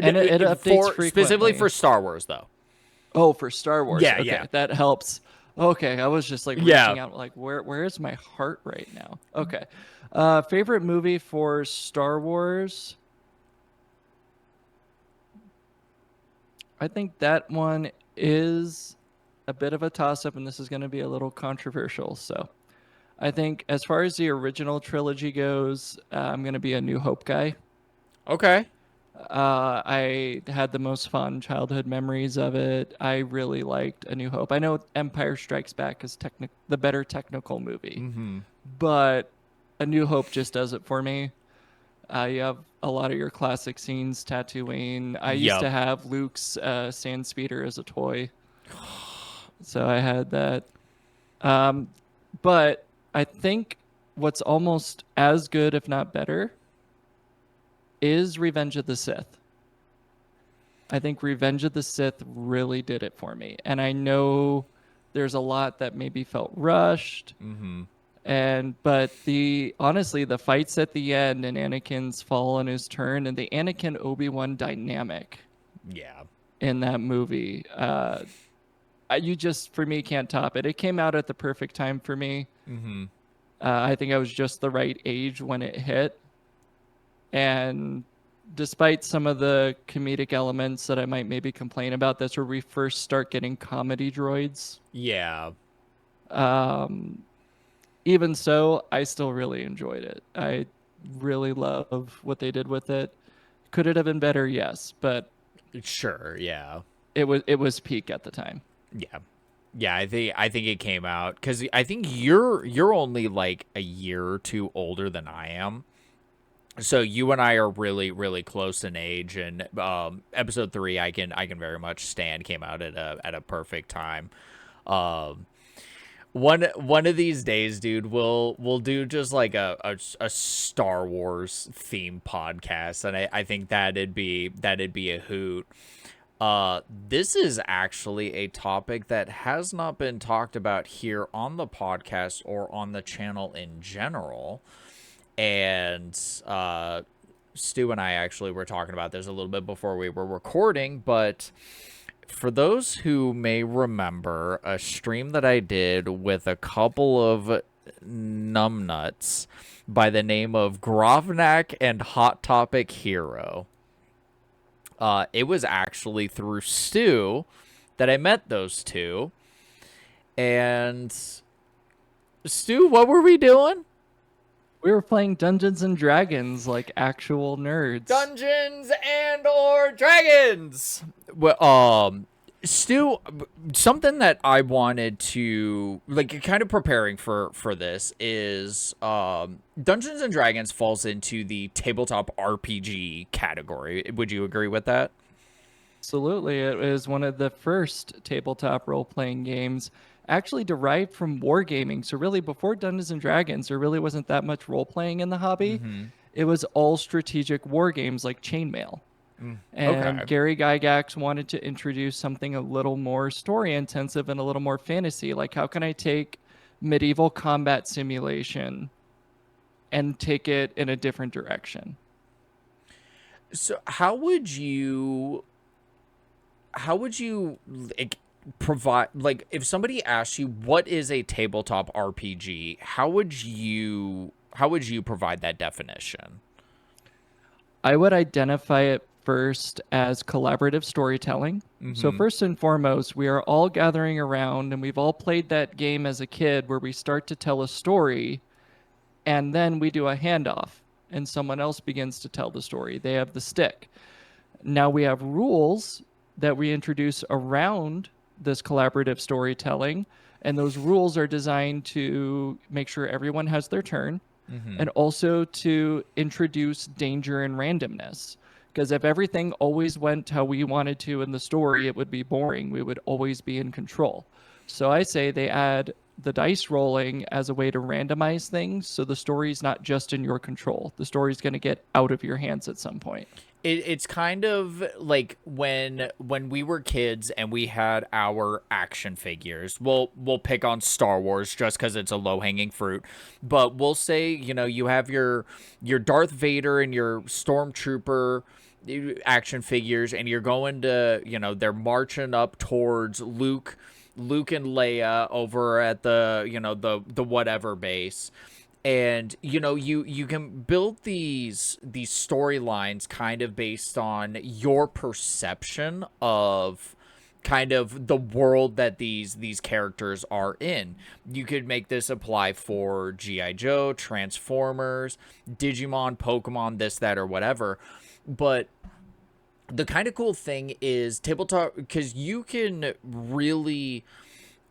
And it updates For specifically frequently. for Star Wars though. Oh, for Star Wars. Yeah, yeah. Okay, that helps. Okay, I was just like Yeah. reaching out, like where is my heart right now? Okay. Favorite movie for Star Wars? I think that one is a bit of a toss up, and this is going to be a little controversial. So I think as far as the original trilogy goes, I'm going to be a New Hope guy. Okay. I had the most fun childhood memories of it. I really liked A New Hope. I know Empire Strikes Back is the better technical movie, Mm-hmm. but A New Hope just does it for me. You have a lot of your classic scenes, Tatooine. I used Yep. to have Luke's sand speeder as a toy, so I had that. Um, but I think what's almost as good, if not better, is Revenge of the Sith. I think Revenge of the Sith really did it for me. And I know there's a lot that maybe felt rushed. Mm-hmm. But the honestly, the fights at the end and Anakin's fall on his turn and the Anakin Obi-Wan dynamic Yeah. in that movie, you just for me can't top it. It came out at the perfect time for me. Mm-hmm. I think I was just the right age when it hit. And despite some of the comedic elements that I might maybe complain about, that's where we first start getting comedy droids. Yeah. Even so, I still really enjoyed it. I really love what they did with it. Could it have been better? Yes, but Sure. Yeah. it was peak at the time. Yeah. Yeah, I think it came out because I think you're only like a year or two older than I am. So you and I are really, really close in age, and episode 3, I can very much stand, came out at a perfect time. Um, one of these days, dude, we'll do just like a Star Wars theme podcast, and I think that'd be a hoot. This is actually a topic that has not been talked about here on the podcast or on the channel in general. And Stu and I actually were talking about this a little bit before we were recording, but for those who may remember a stream that I did with a couple of numbnuts by the name of Grovnak and Hot Topic Hero, it was actually through Stu that I met those two. And Stu, what were we doing? We were playing Dungeons and Dragons like actual nerds. Dungeons and or Dragons. Well, Stu, something that I wanted to like, kind of preparing for this is Dungeons and Dragons falls into the tabletop RPG category. Would you agree with that? Absolutely. It was one of the first tabletop role-playing games actually derived from wargaming. So really before Dungeons and Dragons, there really wasn't that much role-playing in the hobby. Mm-hmm. It was all strategic war games like Chainmail. And Okay. Gary Gygax wanted to introduce something a little more story intensive and a little more fantasy. Like, how can I take medieval combat simulation and take it in a different direction? So how would you like provide, like, if somebody asks you what is a tabletop RPG, how would you provide that definition? I would identify it first as collaborative storytelling. So, Mm-hmm. first and foremost, we are all gathering around and we've all played that game as a kid where we start to tell a story and then we do a handoff and someone else begins to tell the story. They have the stick. Now we have rules that we introduce around this collaborative storytelling, and those rules are designed to make sure everyone has their turn Mm-hmm. and also to introduce danger and randomness. Because if everything always went how we wanted to in the story, it would be boring. We would always be in control. So I say they add the dice rolling as a way to randomize things so the story's not just in your control. The story's going to get out of your hands at some point. It's kind of like when we were kids and we had our action figures. We'll pick on Star Wars just because it's a low hanging fruit, but we'll say, you have your Darth Vader and your Stormtrooper action figures, and you're going to, they're marching up towards Luke and Leia over at the whatever base. And you can build these storylines kind of based on your perception of kind of the world that these characters are in. You could make this apply for GI Joe, Transformers, Digimon, Pokemon, this, that, or whatever. But the kind of cool thing is tabletop, because you can really,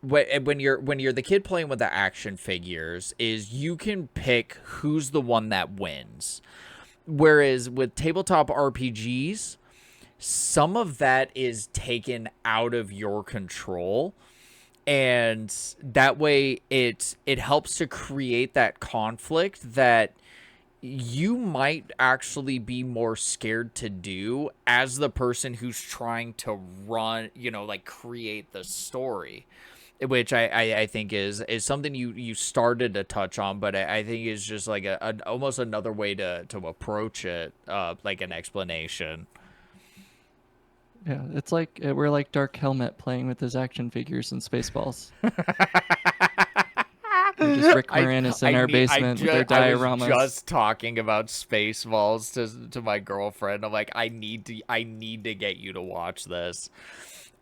when you're the kid playing with the action figures, is you can pick who's the one that wins. Whereas with tabletop RPGs, some of that is taken out of your control, and that way it helps to create that conflict that you might actually be more scared to do as the person who's trying to run, like create the story, which I think is something you started to touch on, but I think is just like a almost another way to approach it, like an explanation. Yeah, it's like we're like Dark Helmet playing with his action figures and Spaceballs. We're just Rick I Moranis in I our need I basement with our just I was dioramas. just talking about Spaceballs to my girlfriend. I'm like, I need to get you to watch this.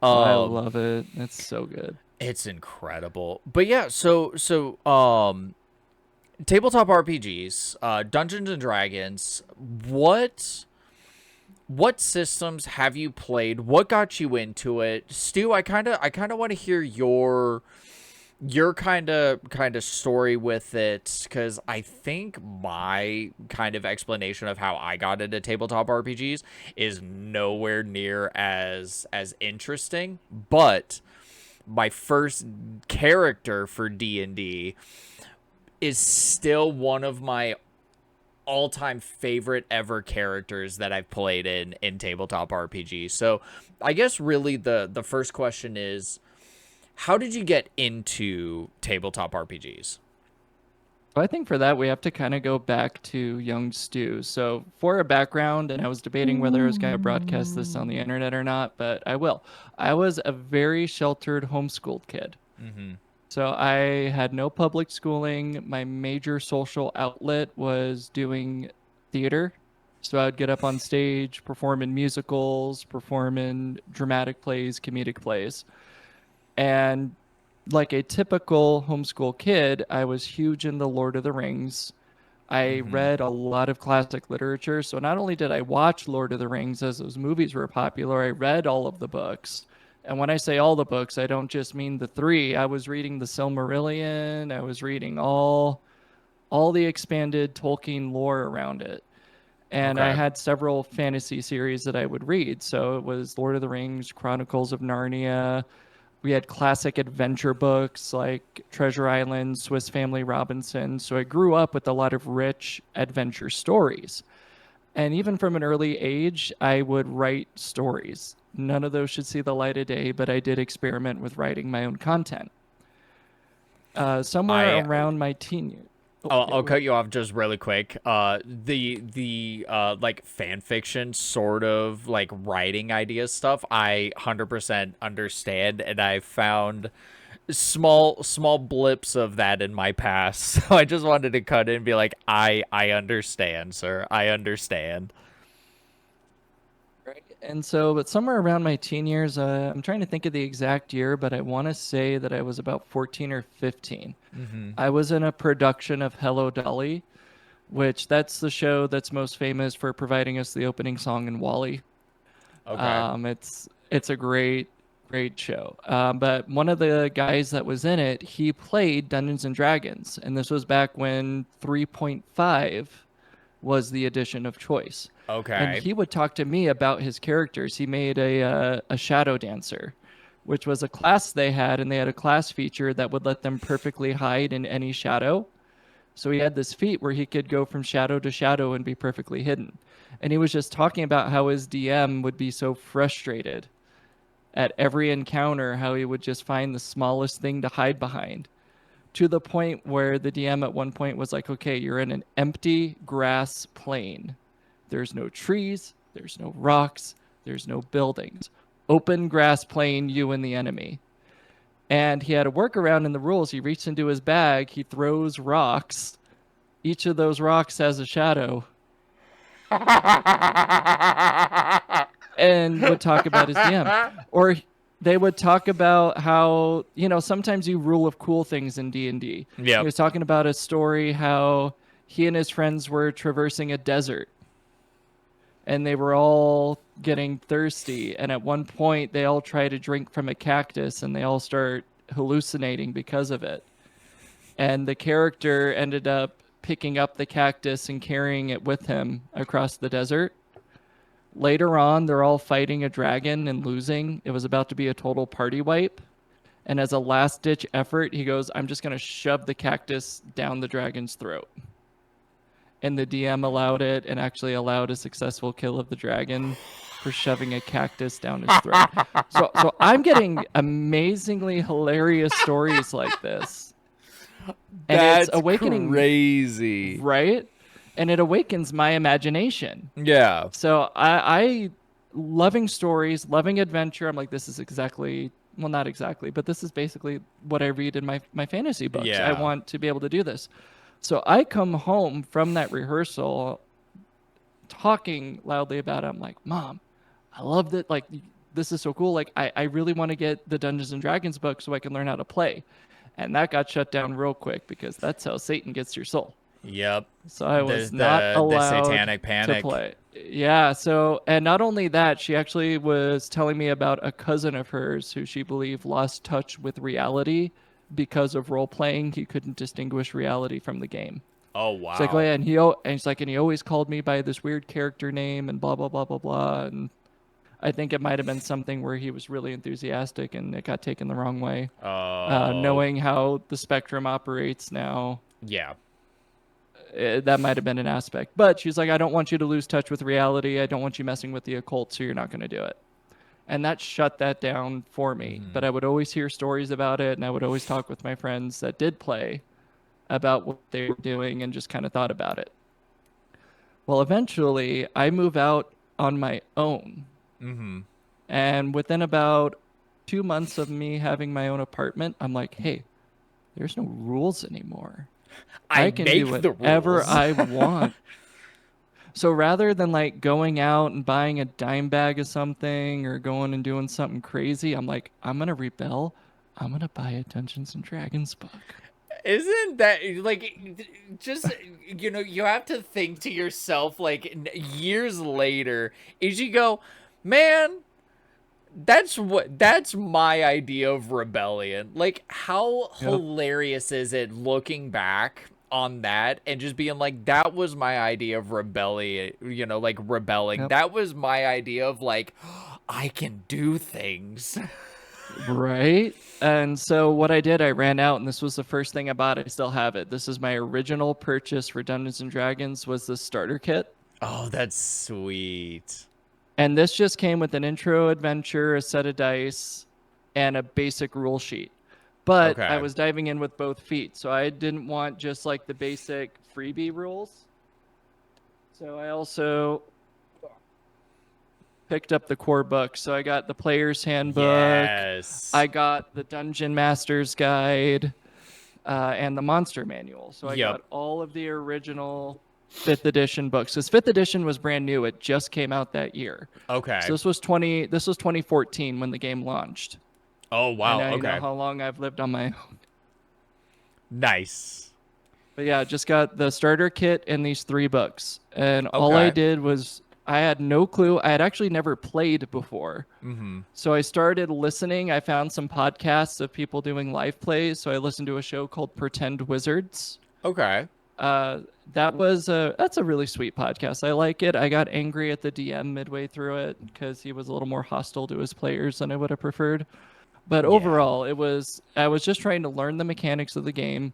I Um, love it. It's so good. it's incredible. But yeah, so tabletop RPGs, Dungeons and Dragons. What systems have you played? What got you into it, Stu? I kind of want to hear your kind of story with it, because I think my kind of explanation of how I got into tabletop RPGs is nowhere near as interesting. But my first character for D&D is still one of my all-time favorite ever characters that I've played in tabletop RPG. So I guess really the first question is, how did you get into tabletop RPGs? So I think for that we have to kind of go back to young Stu. So for a background, and I was debating whether I was going to broadcast this on the internet or not, but I will. I was a very sheltered homeschooled kid. Mm-hmm. So I had no public schooling. My major social outlet was doing theater. So I'd get up on stage, perform in musicals, perform in dramatic plays, comedic plays. And like a typical homeschool kid, I was huge in the Lord of the Rings. I Mm-hmm. read a lot of classic literature. So not only did I watch Lord of the Rings as those movies were popular, I read all of the books. And when I say all the books, I don't just mean the three. I was reading the Silmarillion. I was reading all the expanded Tolkien lore around it. And I Okay. had several fantasy series that I would read. So it was Lord of the Rings, Chronicles of Narnia. We had classic adventure books like Treasure Island, Swiss Family Robinson. So I grew up with a lot of rich adventure stories. And even from an early age, I would write stories. None of those should see the light of day, but I did experiment with writing my own content. Somewhere I around my teen years. Oh, yeah, I'll go ahead. cut you off just really quick. The like fan fiction sort of like writing idea stuff, I 100% understand, and I found small blips of that in my past. So I just wanted to cut in and be like, I understand, sir. I understand. Right. And so, but somewhere around my teen years, I'm trying to think of the exact year, but I want to say that I was about 14 or 15. Mm-hmm. I was in a production of Hello Dolly, which that's the show that's most famous for providing us the opening song in Wally. Okay. It's a great show. But one of the guys that was in it, he played Dungeons and Dragons, and this was back when 3.5 was the edition of choice. And Okay. he would talk to me about his characters. He made a shadow dancer, which was a class they had, and they had a class feature that would let them perfectly hide in any shadow. So he had this feat where he could go from shadow to shadow and be perfectly hidden. And he was just talking about how his DM would be so frustrated at every encounter, how he would just find the smallest thing to hide behind, to the point where the DM at one point was like, okay, you're in an empty grass plain. There's no trees, there's no rocks, there's no buildings. Open grass plain, you and the enemy. And he had a workaround in the rules. He reached into his bag, he throws rocks. Each of those rocks has a shadow, and would talk about his DM. Or they would talk about how, sometimes you rule of cool things in D&D. He Yep. was talking about a story how he and his friends were traversing a desert and they were all getting thirsty, and at one point they all try to drink from a cactus and they all start hallucinating because of it. And the character ended up picking up the cactus and carrying it with him across the desert. Later on, they're all fighting a dragon and losing. It was about to be a total party wipe. And as a last ditch effort, he goes, I'm just going to shove the cactus down the dragon's throat. And the DM allowed it and actually allowed a successful kill of the dragon for shoving a cactus down his throat. So I'm getting amazingly hilarious stories like this. And it's That's awakening, crazy. right? And it awakens my imagination. Yeah. So I loving stories, loving adventure. I'm like, this is exactly, well, not exactly, but this is basically what I read in my fantasy books. I Yeah. want to be able to do this. So I come home from that rehearsal talking loudly about it. I'm like, Mom, I love that. Like, this is so cool. Like, I really want to get the Dungeons and Dragons book so I can learn how to play. And that got shut down real quick because that's how Satan gets your soul. Yep. So I The was not the allowed satanic to panic. play. Yeah. So, and not only that, she actually was telling me about a cousin of hers who she believed lost touch with reality because of role playing. He couldn't distinguish reality from the game. Oh She's like, oh wow. yeah, and he's like, and he always called me by this weird character name and blah blah blah blah blah. And I think it might have been something where he was really enthusiastic and it got taken the wrong way. Oh Knowing how the spectrum operates now, yeah. that might have been an aspect. But she's like, I don't want you to lose touch with reality. I don't want you messing with the occult, so you're not going to do it. And that shut that down for me. Mm-hmm. But I would always hear stories about it, and I would always talk with my friends that did play about what they were doing and just kind of thought about it. Well, eventually, I move out on my own. Mm-hmm. And within about 2 months of me having my own apartment, I'm like, hey, there's no rules anymore. I I can do make the whatever rules. I want. So rather than like going out and buying a dime bag of something or going and doing something crazy, I'm like, I'm gonna rebel. I'm gonna buy a Dungeons and Dragons book. Isn't that like just you have to think to yourself like years later is you go, man, that's my idea of rebellion. Like how Yep. hilarious is it looking back on that and just being like, that was my idea of rebellion, like rebelling. Yep. That was my idea of like, I can do things. Right. And so what I did, I ran out, and this was the first thing I bought. I still have it. This is my original purchase for Dungeons and Dragons, was the starter kit. Oh, that's sweet. And this just came with an intro adventure, a set of dice, and a basic rule sheet. But I Okay. was diving in with both feet, so I didn't want just like the basic freebie rules. So I also picked up the core book. So I got the player's handbook, Yes. I got the Dungeon Master's Guide, and the Monster Manual. So I Yep. got all of the original 5th edition books. This 5th edition was brand new. It just came out that year. Okay. So this was 2014 when the game launched. Oh, And wow. now you know Okay. how long I've lived on my own. Nice. But yeah, just got the starter kit and these 3 books. And all I Okay. did was, I had no clue. I had actually never played before. Mm-hmm. So I started listening. I found some podcasts of people doing live plays. So I listened to a show called Pretend Wizards. Okay. That's a really sweet podcast. I like it. I got angry at the DM midway through it because he was a little more hostile to his players than I would have preferred. But Yeah. overall, I was just trying to learn the mechanics of the game.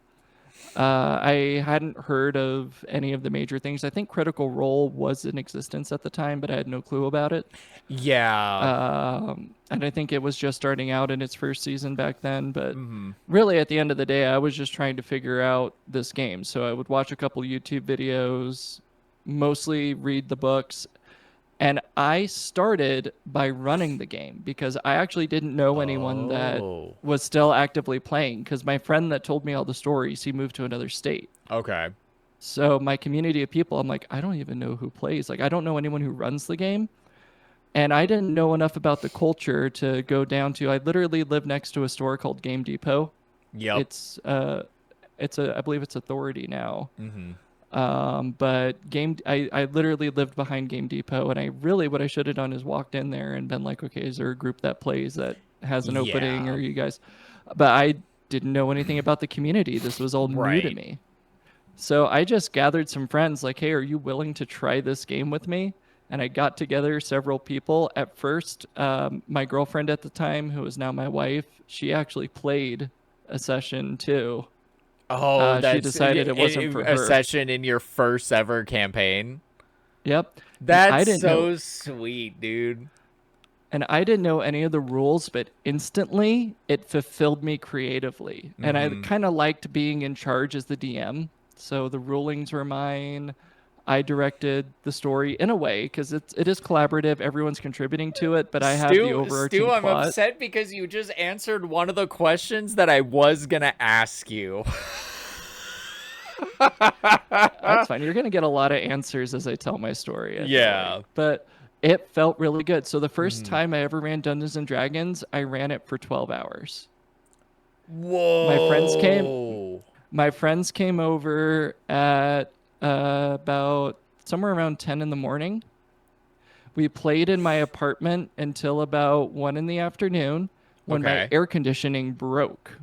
I hadn't heard of any of the major things. I think Critical Role was in existence at the time, but I had no clue about it. Yeah. And I think it was just starting out in its first season back then. But Mm-hmm. really, at the end of the day, I was just trying to figure out this game. So I would watch a couple YouTube videos, mostly read the books. And I started by running the game because I actually didn't know anyone that Oh. was still actively playing. Because my friend that told me all the stories, he moved to another state. Okay. So my community of people, I'm like, I don't even know who plays. Like, I don't know anyone who runs the game. And I didn't know enough about the culture to go down to. I literally live next to a store called Game Depot. Yep. I believe it's Authority now. Mm-hmm. But I literally lived behind Game Depot, and what I should have done is walked in there and been like, okay, is there a group that plays that has an opening, Yeah. or you guys? But I didn't know anything about the community. This was all new to Right. me. So I just gathered some friends, like, hey, are you willing to try this game with me? And I got together several people. At first, my girlfriend at the time, who is now my wife, she actually played a session too. Oh, She that's decided it wasn't for a her. session in your first ever campaign. Yep. And I That's didn't know so sweet, dude. and I didn't know any of the rules, but instantly it fulfilled me creatively. And I Mm-hmm. kind of liked being in charge as the DM. So the rulings were mine. I directed the story in a way because it is collaborative. Everyone's contributing to it, but I have the Stu, overarching I'm plot. upset because you just answered one of the questions that I was gonna ask you. That's fine. You're gonna get a lot of answers as I tell my story, I feel Yeah. like. But it felt really good. So the first Mhm. time I ever ran Dungeons and Dragons, I ran it for 12 hours. My friends came Whoa. My friends came over at about somewhere around 10 in the morning. We played in my apartment until about 1 in the afternoon when my Okay. air conditioning broke.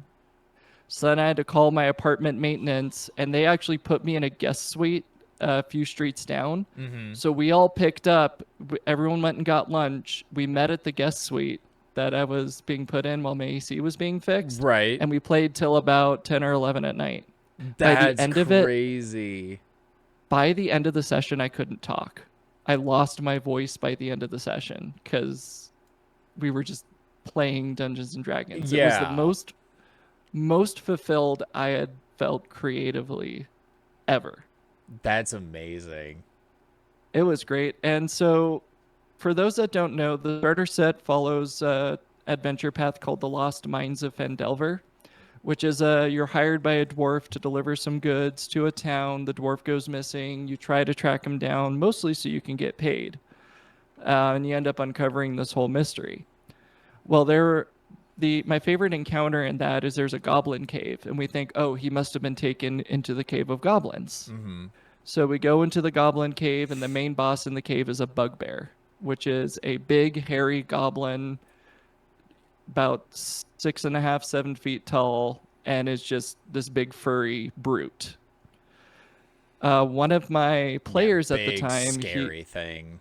So then I had to call my apartment maintenance, and they actually put me in a guest suite a few streets down. Mm-hmm. So we all picked up, everyone went and got lunch. We met at the guest suite that I was being put in while my AC was being fixed, Right. and we played till about 10 or 11 at night. By the That's end of it, crazy. by the end of the session, I couldn't talk. I lost my voice by the end of the session because we were just playing Dungeons and Dragons. It was the Yeah. most fulfilled I had felt creatively ever. That's amazing. It was great. And so, for those that don't know, the starter set follows a adventure path called the Lost Mines of Fendelver, which is you're hired by a dwarf to deliver some goods to a town. The dwarf goes missing. You try to track him down, mostly so you can get paid, and you end up uncovering this whole mystery. Well, my favorite encounter in that is there's a goblin cave, and we think, oh, he must have been taken into the cave of goblins. Mm-hmm. So we go into the goblin cave, and the main boss in the cave is a bugbear, which is a big, hairy goblin, about 6.5, 7 feet tall, and is just this big, furry brute. One of my Yeah, players at the big time, scary thing.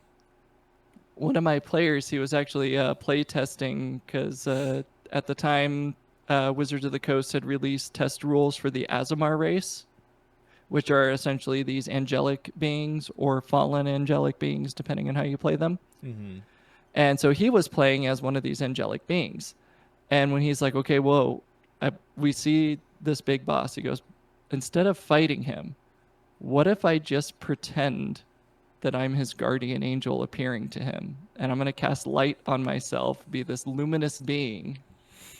he was actually play testing because at the time, Wizards of the Coast had released test rules for the Azamar race, which are essentially these angelic beings or fallen angelic beings, depending on how you play them. Hmm. And so he was playing as one of these angelic beings. And when he's like, okay, whoa, we see this big boss, he goes, instead of fighting him, what if I just pretend that I'm his guardian angel appearing to him? And I'm going to cast light on myself, be this luminous being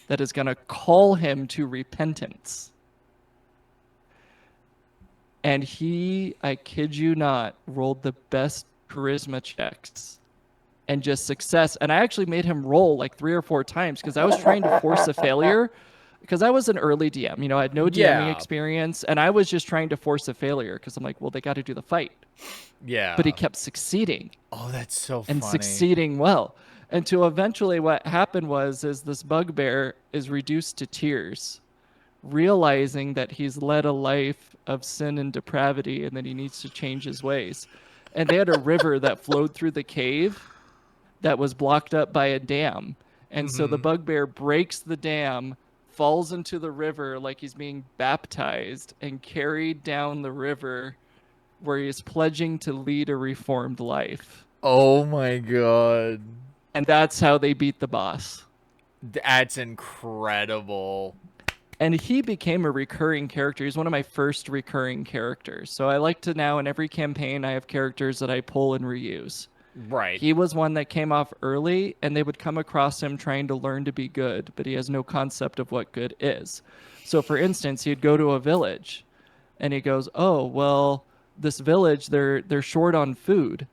that is going to call him to repentance. And he, I kid you not, rolled the best charisma checks and just success. And I actually made him roll like 3 or 4 times because I was trying to force a failure because I was an early DM. You know, I had no DMing Yeah. experience, and I was just trying to force a failure because I'm like, well, they got to do the fight. But he Yeah. kept succeeding Oh, that's so and funny. succeeding well. Until eventually what happened was is this bugbear is reduced to tears, realizing that he's led a life of sin and depravity and that he needs to change his ways. And they had a river that flowed through the cave that was blocked up by a dam. And so the Hmm. bugbear breaks the dam, falls into the river like he's being baptized, and carried down the river where he is pledging to lead a reformed life. Oh my god. And that's how they beat the boss. That's incredible. And he became a recurring character. He's one of my first recurring characters. So I like to now, in every campaign, I have characters that I pull and reuse. Right. He was one that came off early, and they would come across him trying to learn to be good, but he has no concept of what good is. So, for instance, he'd go to a village, and he goes, "Oh, well, this village they're short on food,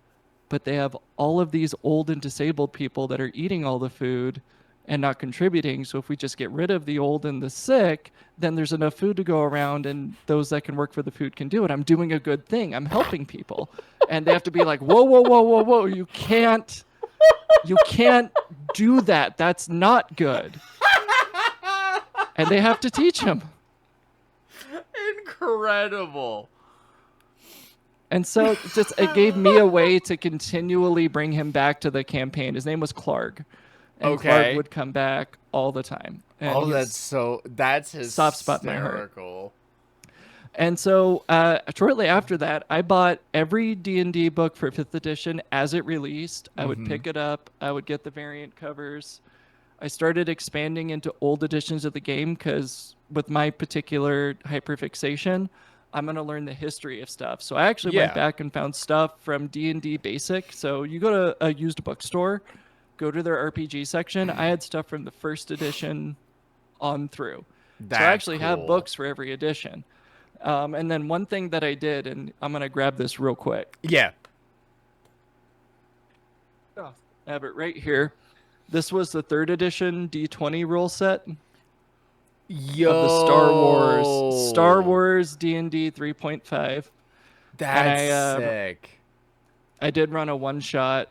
but they have all of these old and disabled people that are eating all the food and not contributing. So if we just get rid of the old and the sick, then there's enough food to go around, and those that can work for the food can do it. I'm doing a good thing. I'm helping people." And they have to be like, "Whoa, whoa, whoa, whoa, whoa. You can't do that. That's not good." And they have to teach him. Incredible. And so just it gave me a way to continually bring him back to the campaign. His name was Clark. And Clark Okay. would come back all the time. And Oh, he's that's soft spot in my heart. hysterical. And so shortly after that, I bought every D&D book for 5th edition as it released. I would Hmm. pick it up. I would get the variant covers. I started expanding into old editions of the game because with my particular hyperfixation, I'm going to learn the history of stuff. So I actually went Yeah. back and found stuff from D&D Basic. So you go to a used bookstore, go to their RPG section. I had stuff from the first edition on through. So I That's actually have cool. books for every edition. And then one thing that I did, and I'm going to grab this real quick. Yeah. Oh, I have it right here. This was the 3rd edition D20 rule set of the Star Yo. Wars D&D 3.5. And That's sick. I did run a one shot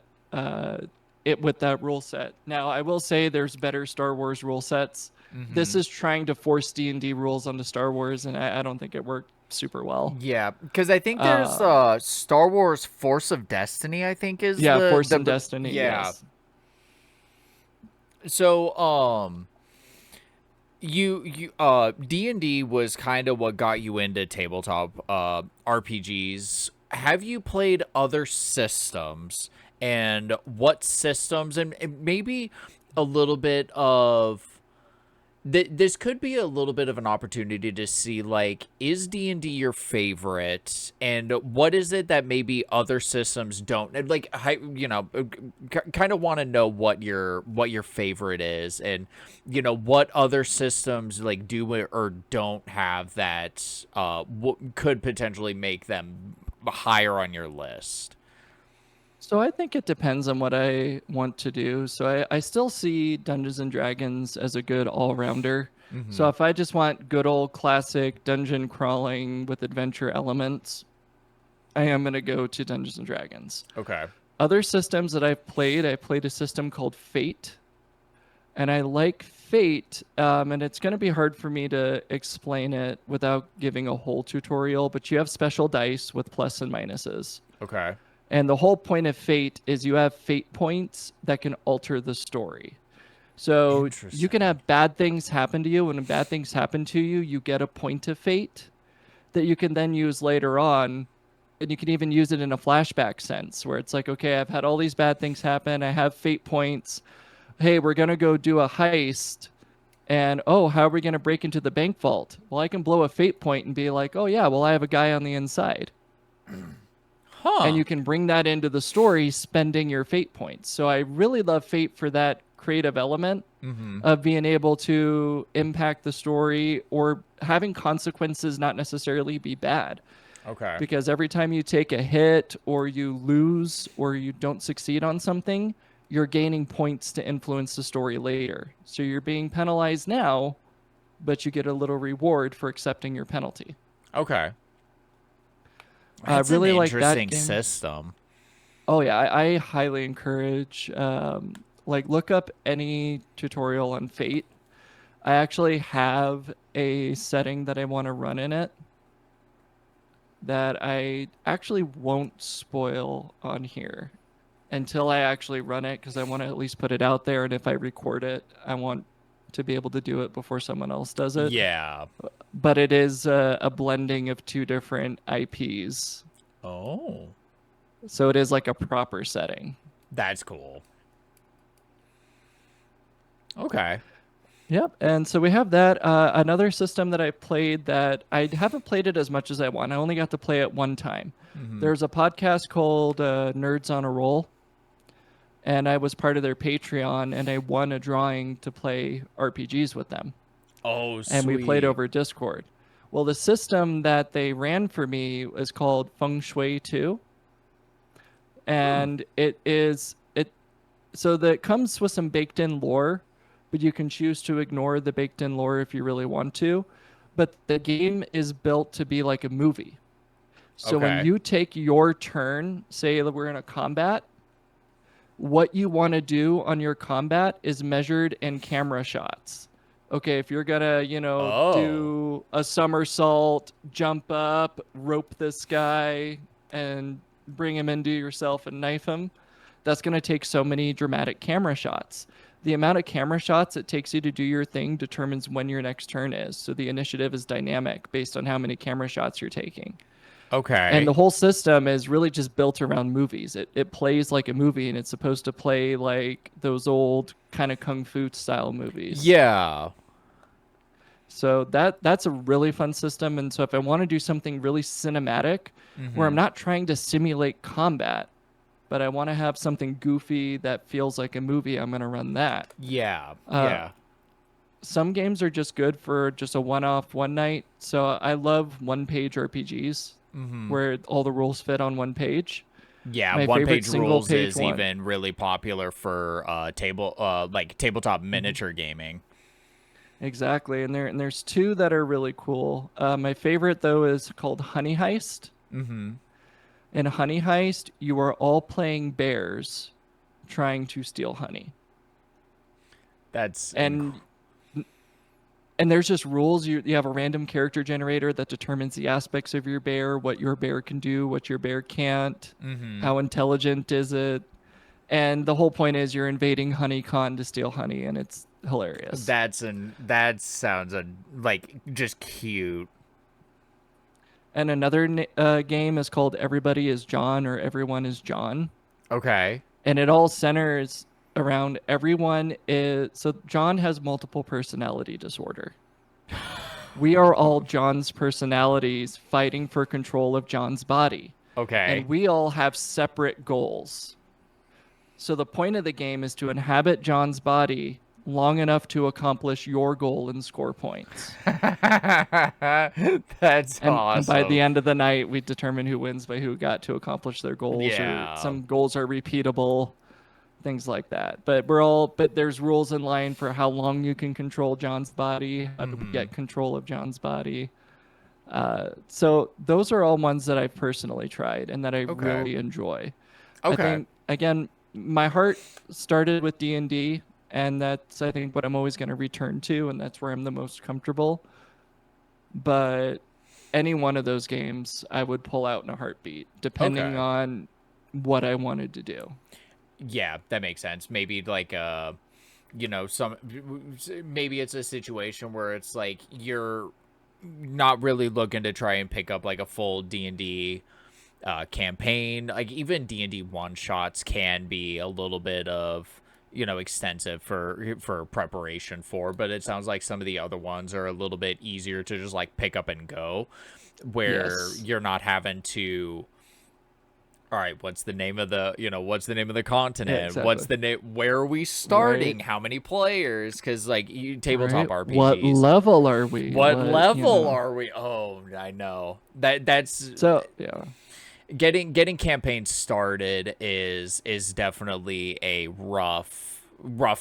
it with that rule set. Now I will say there's better Star Wars rule sets. This Hmm. is trying to force D&D rules onto Star Wars, and I don't think it worked super well. Yeah, because I think there's Uh, Star Wars Force of Destiny, I think is yeah, Force the and Destiny, yeah. yes. So you D&D was kind of what got you into tabletop RPGs. Have you played other systems, and what systems, and maybe a little bit of this could be a little bit of an opportunity to see, like, is D&D your favorite, and what is it that maybe other systems don't, and, like, kind of want to know what your favorite is, and what other systems like do or don't have that could potentially make them higher on your list. So I think it depends on what I want to do. So I still see Dungeons and Dragons as a good all-rounder. Hmm. So if I just want good old classic dungeon crawling with adventure elements, I am going to go to Dungeons and Dragons. Okay. Other systems that I played a system called Fate. And I like Fate, and it's going to be hard for me to explain it without giving a whole tutorial, but you have special dice with plus and minuses. Okay. And the whole point of Fate is you have fate points that can alter the story. So you can Interesting. have bad things happen to you, and when bad things happen to you, you get a point of fate that you can then use later on. And you can even use it in a flashback sense where it's like, okay, I've had all these bad things happen. I have fate points. Hey, we're going to go do a heist. And oh, how are we going to break into the bank vault? Well, I can blow a fate point and be like, oh, yeah, well, I have a guy on the inside. And Huh. you can bring that into the story spending your fate points. So I really love Fate for that creative element Mm-hmm. of being able to impact the story or having consequences not necessarily be bad. Okay. Because every time you take a hit or you lose or you don't succeed on something, you're gaining points to influence the story later. So you're being penalized now, but you get a little reward for accepting your penalty. Okay. I That's an really like that interesting game. system. Oh yeah, I highly encourage like look up any tutorial on Fate. I actually have a setting that I want to run in it that I actually won't spoil on here until I actually run it because I want to at least put it out there, and if I record it, I want to be able to do it before someone else does it. Yeah. But it is a blending of two different IPs. Oh. So it is like a proper setting. That's cool. Okay. Yep. And so we have that. Another system that I played that I haven't played it as much as I want. I only got to play it one time. Mm-hmm. There's a podcast called Nerds on a Roll, and I was part of their Patreon, and I won a drawing to play RPGs with them. Oh, And we played sweet. over Discord. Well, the system that they ran for me is called Feng Shui 2, Hmm. and it so that comes with some baked in lore, but you can choose to ignore the baked in lore if you really want to. But the game is built to be like a movie. So when Okay. you take your turn, say that we're in a combat, what you want to do on your combat is measured in camera shots. Okay, if you're gonna, Oh. do a somersault, jump up, rope this guy, and bring him into yourself and knife him, that's gonna take so many dramatic camera shots. The amount of camera shots it takes you to do your thing determines when your next turn is. So the initiative is dynamic based on how many camera shots you're taking. And the Okay. whole system is really just built around movies. It plays like a movie, and it's supposed to play like those old kind of kung fu style movies. Yeah. So that's a really fun system. And so if I want to do something really cinematic, where I'm Mm-hmm. not trying to simulate combat, but I want to have something goofy that feels like a movie, I'm gonna run that. Yeah. Uh, Yeah. some games are just good for just a one-off, one night. So I love one-page RPGs Mm-hmm. where all the rules fit on one page. Yeah, My one favorite page single rules page is one. even really popular for tabletop Mhm. miniature gaming. Exactly, and there's two that are really cool. My favorite though is called Honey Heist. Mm-hmm. In Honey Heist, you are all playing bears trying to steal honey, That's and and there's just rules. You have a random character generator that determines the aspects of your bear, what your bear can do, what your bear can't, mm-hmm. how intelligent is it, and the whole point is you're invading HoneyCon to steal honey, and it's hilarious. That sounds like just cute. And another game is called Everybody is John or Everyone is John. Okay. And it all centers around everyone is. So John has multiple personality disorder. We are all John's personalities fighting for control of John's body. Okay. And we all have separate goals. So the point of the game is to inhabit John's body long enough to accomplish your goal and score points. That's And by the awesome. end of the night, we determine who wins by who got to accomplish their goals, or Yeah. some goals are repeatable, things like that. But there's rules in line for how long you can control John's body, how to Mm-hmm. get control of John's body. So those are all ones that I've personally tried and that I Okay. really enjoy. I Okay. think again, my heart started with D&D. and that's I think what I'm always going to return to, and that's where I'm the most comfortable. But any one of those games I would pull out in a heartbeat, depending Okay. on what I wanted to do. Yeah, that makes sense. Maybe like some maybe it's a situation where it's like you're not really looking to try and pick up like a full D&D campaign. Like even D&D one shots can be a little bit of extensive for preparation for, but it sounds like some of the other ones are a little bit easier to just like pick up and go, where Yes. you're not having to, all right, what's the name of the Yeah, continent, what's exactly. the name, where are we Right. starting, how many players, because like tabletop Right. What RPGs, level are we? what What, you level know? are we? Oh, I know that's So, yeah. getting campaigns started is definitely a rough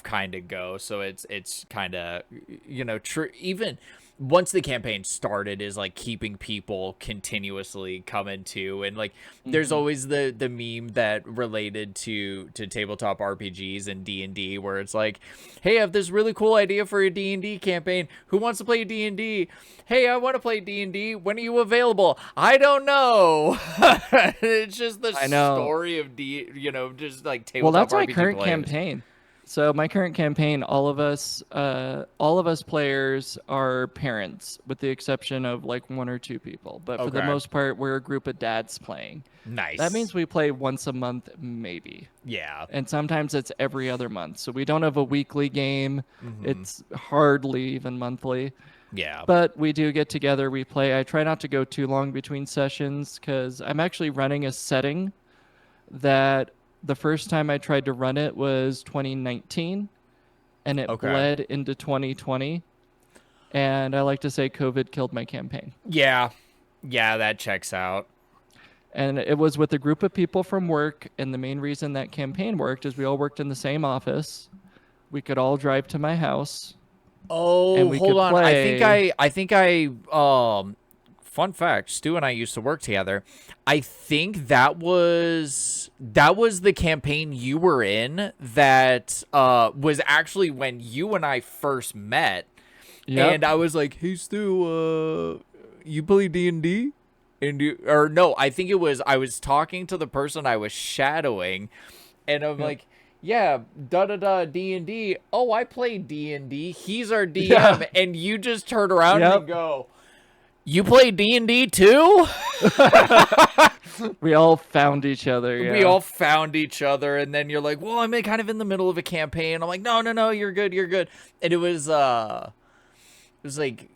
kind of go. So it's kind of even once the campaign started is like keeping people continuously coming to, and like there's Hmm. always the meme that related to tabletop RPGs and D&D where it's like, hey, I have this really cool idea for a D&D campaign, who wants to play D&D? Hey, I want to play D&D, when are you available? I don't know. It's just the I know. story of just like Well, tabletop that's my RPG current players. campaign. So my current campaign, all of us players are parents, with the exception of like one or two people. But for the Okay. most part, we're a group of dads playing. That Nice. means we play once a month, maybe. Yeah. And sometimes it's every other month. So we don't have a weekly game. Mm-hmm. It's hardly even monthly. Yeah. But we do get together, we play. I try not to go too long between sessions because I'm actually running a setting that the first time I tried to run it was 2019 and it Okay. bled into 2020. And I like to say COVID killed my campaign. Yeah. Yeah, that checks out. And it was with a group of people from work. And the main reason that campaign worked is we all worked in the same office. We could all drive to my house and Oh, we hold could on. play. I think I fun fact, Stu and I used to work together. I think that was the campaign you were in that was actually when you and I first met, and Yep. I was like, "Hey Stu, you play D&D?" And you, or no, I think it was I was talking to the person I was shadowing, and I'm Yep. like, yeah, da da da D&D. Oh, I play D&D. He's our Yeah. DM, and you just turn around and Yep. go, "You play D&D too?" We all found each other. We Yeah. all found each other, and then you're like, "Well, I'm kind of in the middle of a campaign." I'm like, "No, no, no, you're good, you're good." And it was like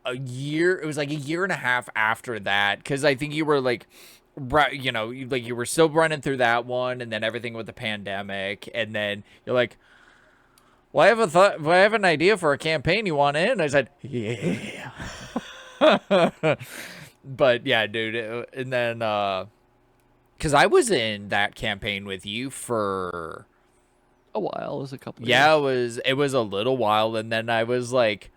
a year. It was like a year and a half after that, because I think you were like, like you were still running through that one, and then everything with the pandemic, and then you're like, well, I have a thought. Well, I have an idea for a campaign you want in. I said, yeah. But yeah, dude. And then, because I was in that campaign with you for, A while. It was a couple of yeah, years. it was a little while, and then I was like,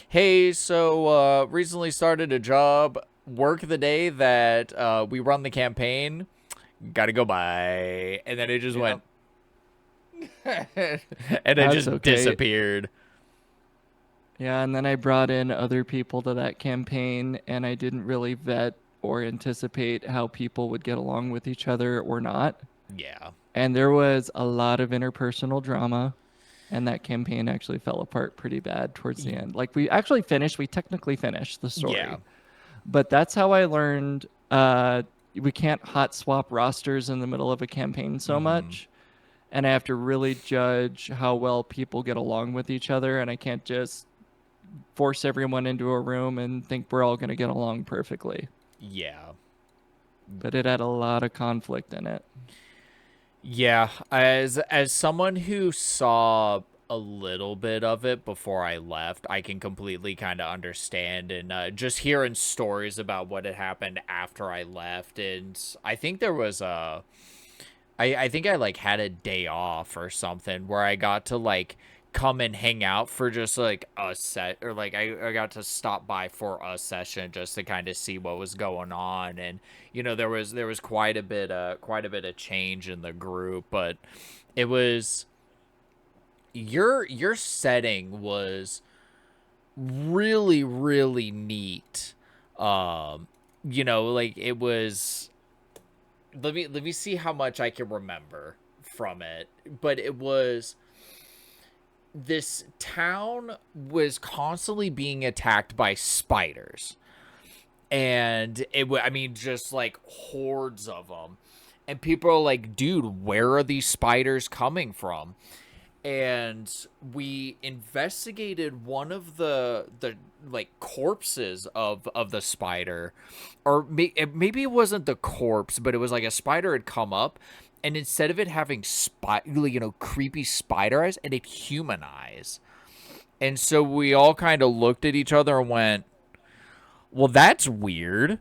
hey, so recently started a job. Work the day that we run the campaign. Gotta go by, and then it just Yep. went, and it That's just okay. disappeared. Yeah, and then I brought in other people to that campaign, and I didn't really vet or anticipate how people would get along with each other or not. Yeah. And there was a lot of interpersonal drama, and that campaign actually fell apart pretty bad towards the end. Like, we technically finished the Yeah. story, but that's how I learned we can't hot swap rosters in the middle of a campaign so Mm-hmm. much. And I have to really judge how well people get along with each other, and I can't just force everyone into a room and think we're all going to get along perfectly. Yeah. But it had a lot of conflict in it. Yeah. As someone who saw a little bit of it before I left, I can completely kind of understand, and just hearing stories about what had happened after I left, and I think there was I think I like had a day off or something where I got to like come and hang out for just like a set, or like I got to stop by for a session just to kind of see what was going on. And there was quite a bit of change in the group, but it was your setting was really, really neat. You know, like it was. Let me see how much I can remember from it, but it was, this town was constantly being attacked by spiders, and I mean, just like hordes of them, and people are like, dude, where are these spiders coming from? And we investigated one of the like corpses of the spider, or maybe it wasn't the corpse, but it was like a spider had come up, and instead of it having creepy spider eyes, it had human eyes. And so we all kind of looked at each other and went, well, that's weird.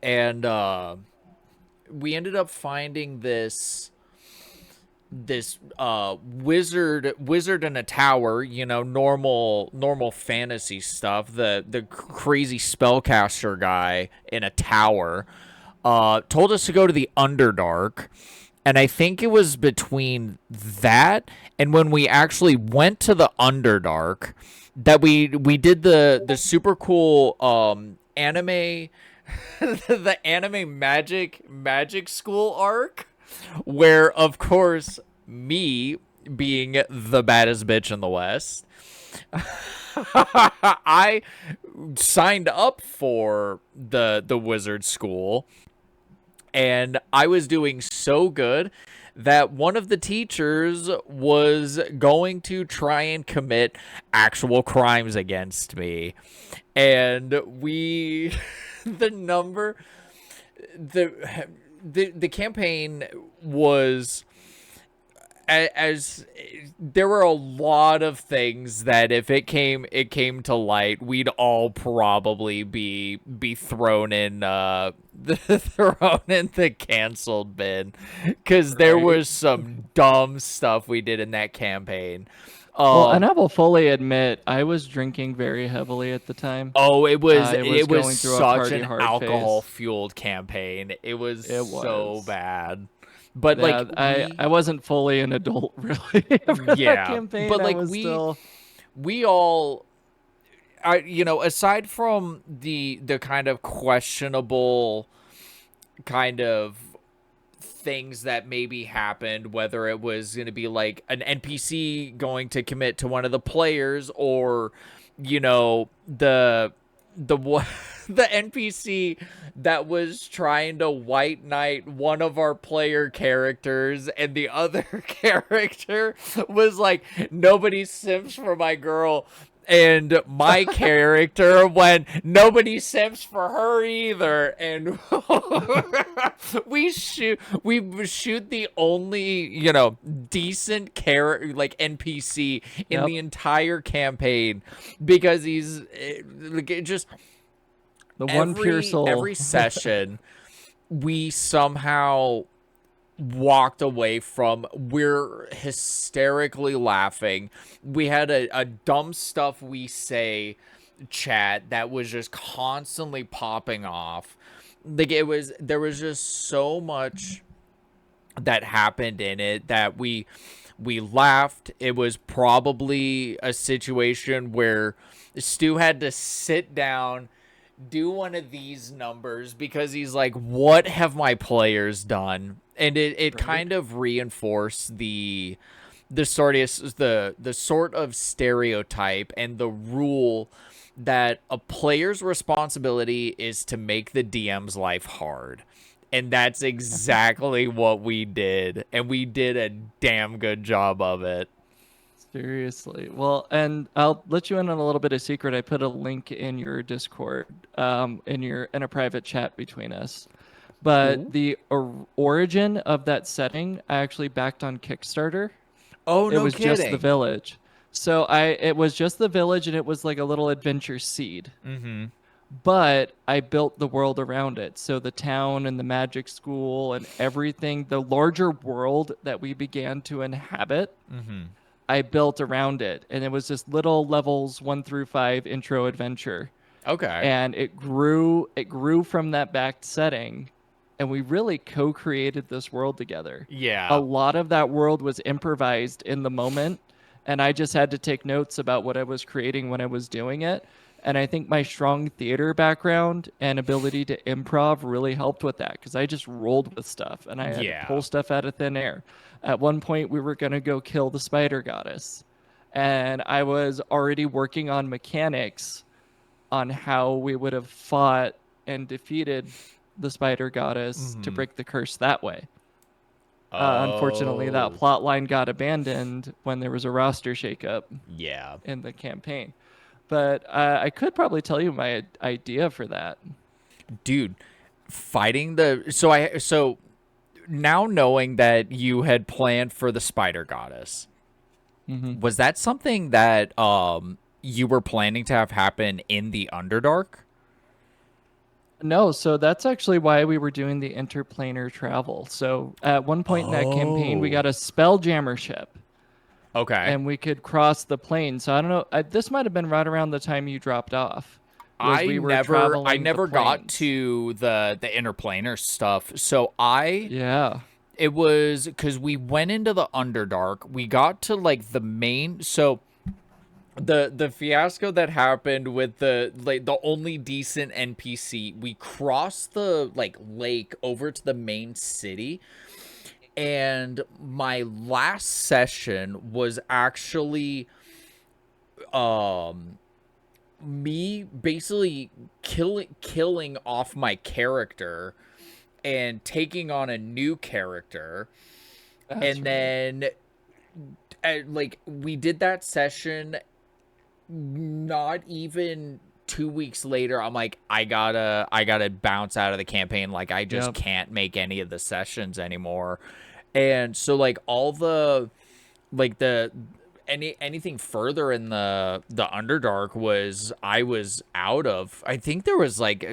And we ended up finding this wizard in a tower, you know, normal fantasy stuff. The crazy spellcaster guy in a tower told us to go to the Underdark. And I think it was between that and when we actually went to the Underdark that we did the super cool anime the anime magic school arc, where of course me, being the baddest bitch in the West, I signed up for the wizard school, and I was doing so good that one of the teachers was going to try and commit actual crimes against me. And we the number the campaign was, as there were a lot of things that if it came to light, we'd all probably be thrown in thrown in the canceled bin, because there was some dumb stuff we did in that campaign. Well, and I will fully admit I was drinking very heavily at the time. Oh, it was Going through a such party an hard alcohol phase. fueled campaign. It was It so was. bad. But like Yeah, I wasn't fully an adult really for that yeah, campaign. but I like was still. we all, aside from the kind of questionable kind of things that maybe happened, whether it was going to be like an NPC going to commit to one of the players, or the the NPC that was trying to white knight one of our player characters, and the other character was like, nobody simps for my girl, and my character went, nobody simps for her either, and we shoot the only decent character, like NPC, in Yep. the entire campaign, because he's like, just The one pure every soul. session we somehow walked away from, we're hysterically laughing. We had a dumb stuff we say chat that was just constantly popping off. Like, there was just so much that happened in it that we laughed. It was probably a situation where Stu had to sit down, do one of these numbers, because he's like, what have my players done? And it Right. kind of reinforced the sort of stereotype and the rule that a player's responsibility is to make the DM's life hard. And that's exactly what we did. And we did a damn good job of it. Seriously. Well, and I'll let you in on a little bit of secret. I put a link in your Discord, in a private chat between us. But Ooh. the origin of that setting, I actually backed on Kickstarter. Oh, It no was just the kidding. village. So it was just the village, and it was like a little adventure seed. Mm-hmm. But I built the world around it. So the town and the magic school and everything, the larger world that we began to inhabit, Mm-hmm. I built around it. And it was just little levels 1 through 5 intro adventure. Okay. And it grew from that back setting, and we really co-created this world together. A Yeah. lot of that world was improvised in the moment, and I just had to take notes about what I was creating when I was doing it. And I think my strong theater background and ability to improv really helped with that because I just rolled with stuff and I had to pull Yeah. stuff out of thin air. At one point, we were going to go kill the spider goddess, and I was already working on mechanics on how we would have fought and defeated the spider goddess to Hmm. break the curse that way. Unfortunately, that Oh. plot line got abandoned when there was a roster shakeup Yeah. in the campaign. But I could probably tell you my idea for that. Dude, fighting the so now knowing that you had planned for the spider goddess, Hmm. was that something that you were planning to have happen in the Underdark? No, so that's actually why we were doing the interplanar travel. So at one point in that campaign, we Oh. got a spelljammer ship Okay. and we could cross the plane. So I don't know. This might have been right around the time you dropped off, was we were I traveling the never got planes. to the interplanar stuff. So I Yeah. it was because we went into the Underdark. We got to like the main. So the fiasco that happened with the only decent NPC, we crossed the like lake over to the main city, and my last session was actually um me basically killing off my character and taking on a new character, That's and right. then like we did that session. Not even 2 weeks later, I'm like, I gotta bounce out of the campaign. Like, I just Yep. can't make any of the sessions anymore. And so like all the like the anything further in the Underdark was I was out of. I think there was like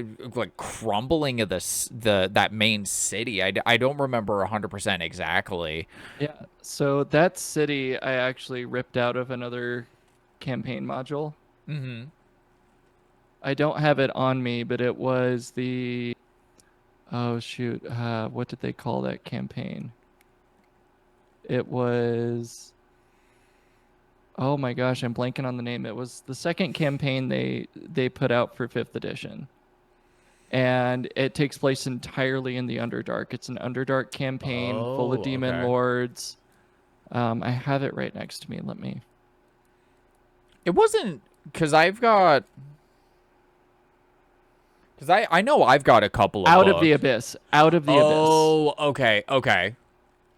crumbling of the that main city. I don't remember 100% exactly. Yeah. So that city I actually ripped out of another campaign module. Mm-hmm. I don't have it on me, but it was the oh shoot, what did they call that campaign? It was oh my gosh, I'm blanking on the name. It was the second campaign they put out for 5th edition. And it takes place entirely in the Underdark. It's an Underdark campaign full of Oh, demon okay. lords. I have it right next to me. Let me. It wasn't because I know I've got a couple of Out of the books. Abyss. Out of the Abyss. Oh, okay, okay.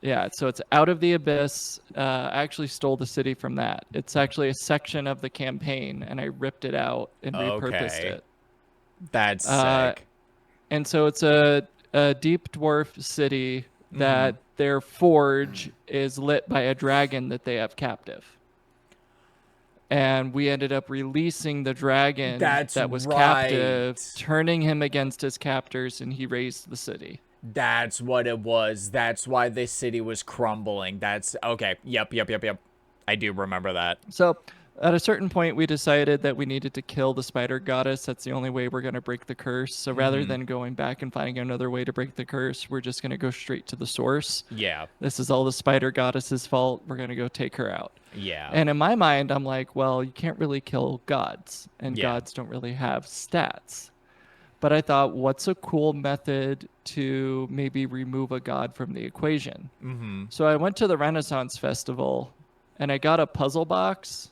Yeah, so it's Out of the Abyss. I actually stole the city from that. It's actually a section of the campaign, and I ripped it out and repurposed Okay. it. That's Uh, sick. and so it's a deep dwarf city Mm-hmm. that their forge is lit by a dragon that they have captive. And we ended up releasing the dragon That's that was right. captive, turning him against his captors, and he raised the city. That's what it was. That's why this city was crumbling. That's okay. Yep, yep, yep, yep. I do remember that. So at a certain point, we decided that we needed to kill the spider goddess. That's the only way we're going to break the curse. So rather Mm-hmm. than going back and finding another way to break the curse, we're just going to go straight to the source. Yeah. This is all the spider goddess's fault. We're going to go take her out. Yeah. And in my mind, I'm like, well, you can't really kill gods, and Yeah. gods don't really have stats. But I thought, what's a cool method to maybe remove a god from the equation? Mm-hmm. So I went to the Renaissance Festival and I got a puzzle box.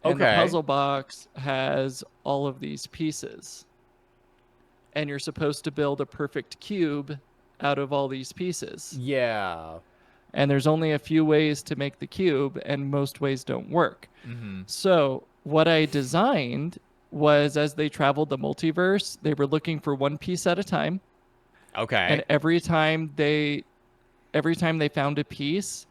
And the Okay. puzzle box has all of these pieces. And you're supposed to build a perfect cube out of all these pieces. Yeah. And there's only a few ways to make the cube, and most ways don't work. Mm-hmm. So, what I designed was as they traveled the multiverse, they were looking for one piece at a time. And Okay. every time they found a piece,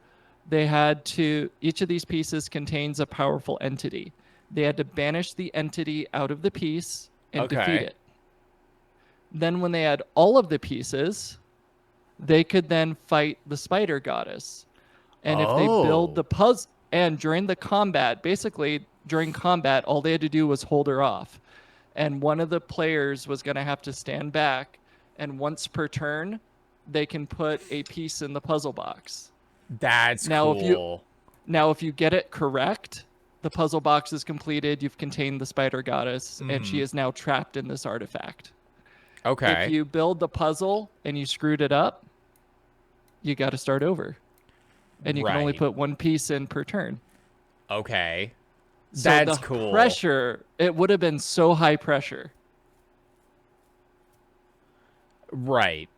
they had to each of these pieces contains a powerful entity. They had to banish the entity out of the piece and defeat Okay. it. Then when they had all of the pieces, they could then fight the spider goddess. And if they build Oh. the puzzle and during the combat, basically during combat, all they had to do was hold her off. And one of the players was going to have to stand back, and once per turn, they can put a piece in the puzzle box. That's Now, if you cool. Now, if you get it correct, the puzzle box is completed. You've contained the spider goddess, and she is now trapped in this artifact. If Okay. you build the puzzle and you screwed it up, you got to start over. And you can only Right. put one piece in per turn. Okay. So That's the cool. pressure, it would have been so high pressure. Right.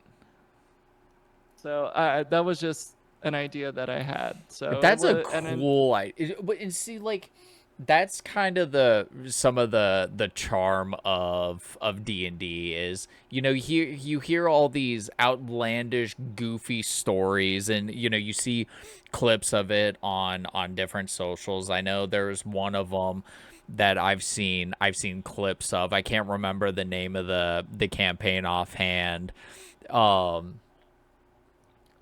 So that was just an idea that I had. So it That's a was, and then cool idea. But and see, like, that's kind of the some of the charm of D&D is, you hear all these outlandish, goofy stories, and you see clips of it on different socials. I know there's one of them that I've seen clips of. I can't remember the name of the campaign offhand. Um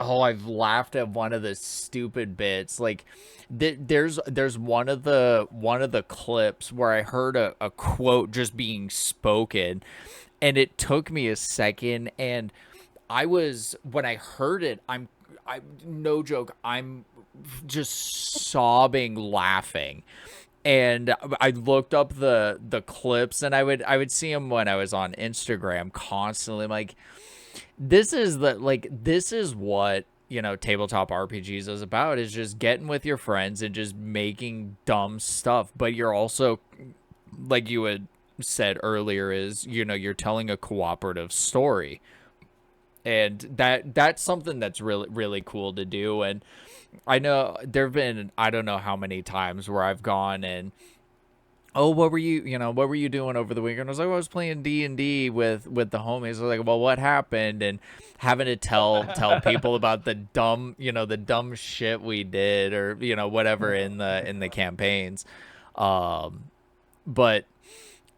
Oh, I've laughed at one of the stupid bits. Like, there's one of the clips where I heard a quote just being spoken, and it took me a second. And when I heard it, I no joke, I'm just sobbing laughing. And I looked up the clips, and I would see them when I was on Instagram constantly. I'm like, this is what tabletop RPGs is about, is just getting with your friends and just making dumb stuff, but you're also, like you had said earlier, is you're telling a cooperative story, and that's something that's really really cool to do. And I know there've been, I don't know how many times where I've gone and, oh, what were you doing over the weekend? I was like, well, I was playing D&D with the homies. I was like, well, what happened? And having to tell people about the dumb shit we did, or whatever in the campaigns. Um, but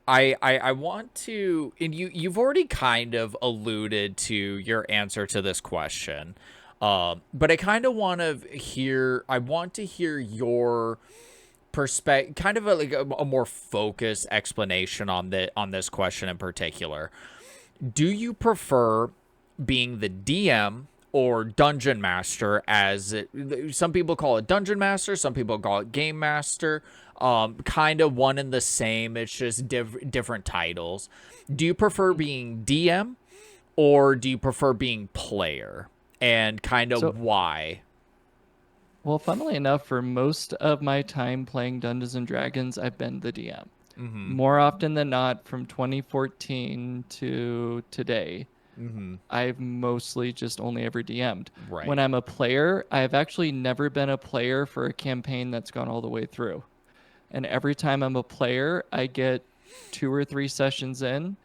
I want to, and you've already kind of alluded to your answer to this question. But I want to hear your perspective, kind of a more focused explanation on this question in particular. Do you prefer being the DM or dungeon master? Some people call it dungeon master, some people call it game master. Kind of one and the same. It's just different titles. Do you prefer being DM, or do you prefer being player? And kind so of why? well, funnily enough, for most of my time playing Dungeons and Dragons, I've been the DM. Mm-hmm. More often than not, from 2014 to today, Mm-hmm. I've mostly just only ever DM'd. When Right. I'm a player, I've actually never been a player for a campaign that's gone all the way through. And every time I'm a player, I get 2 or 3 sessions in,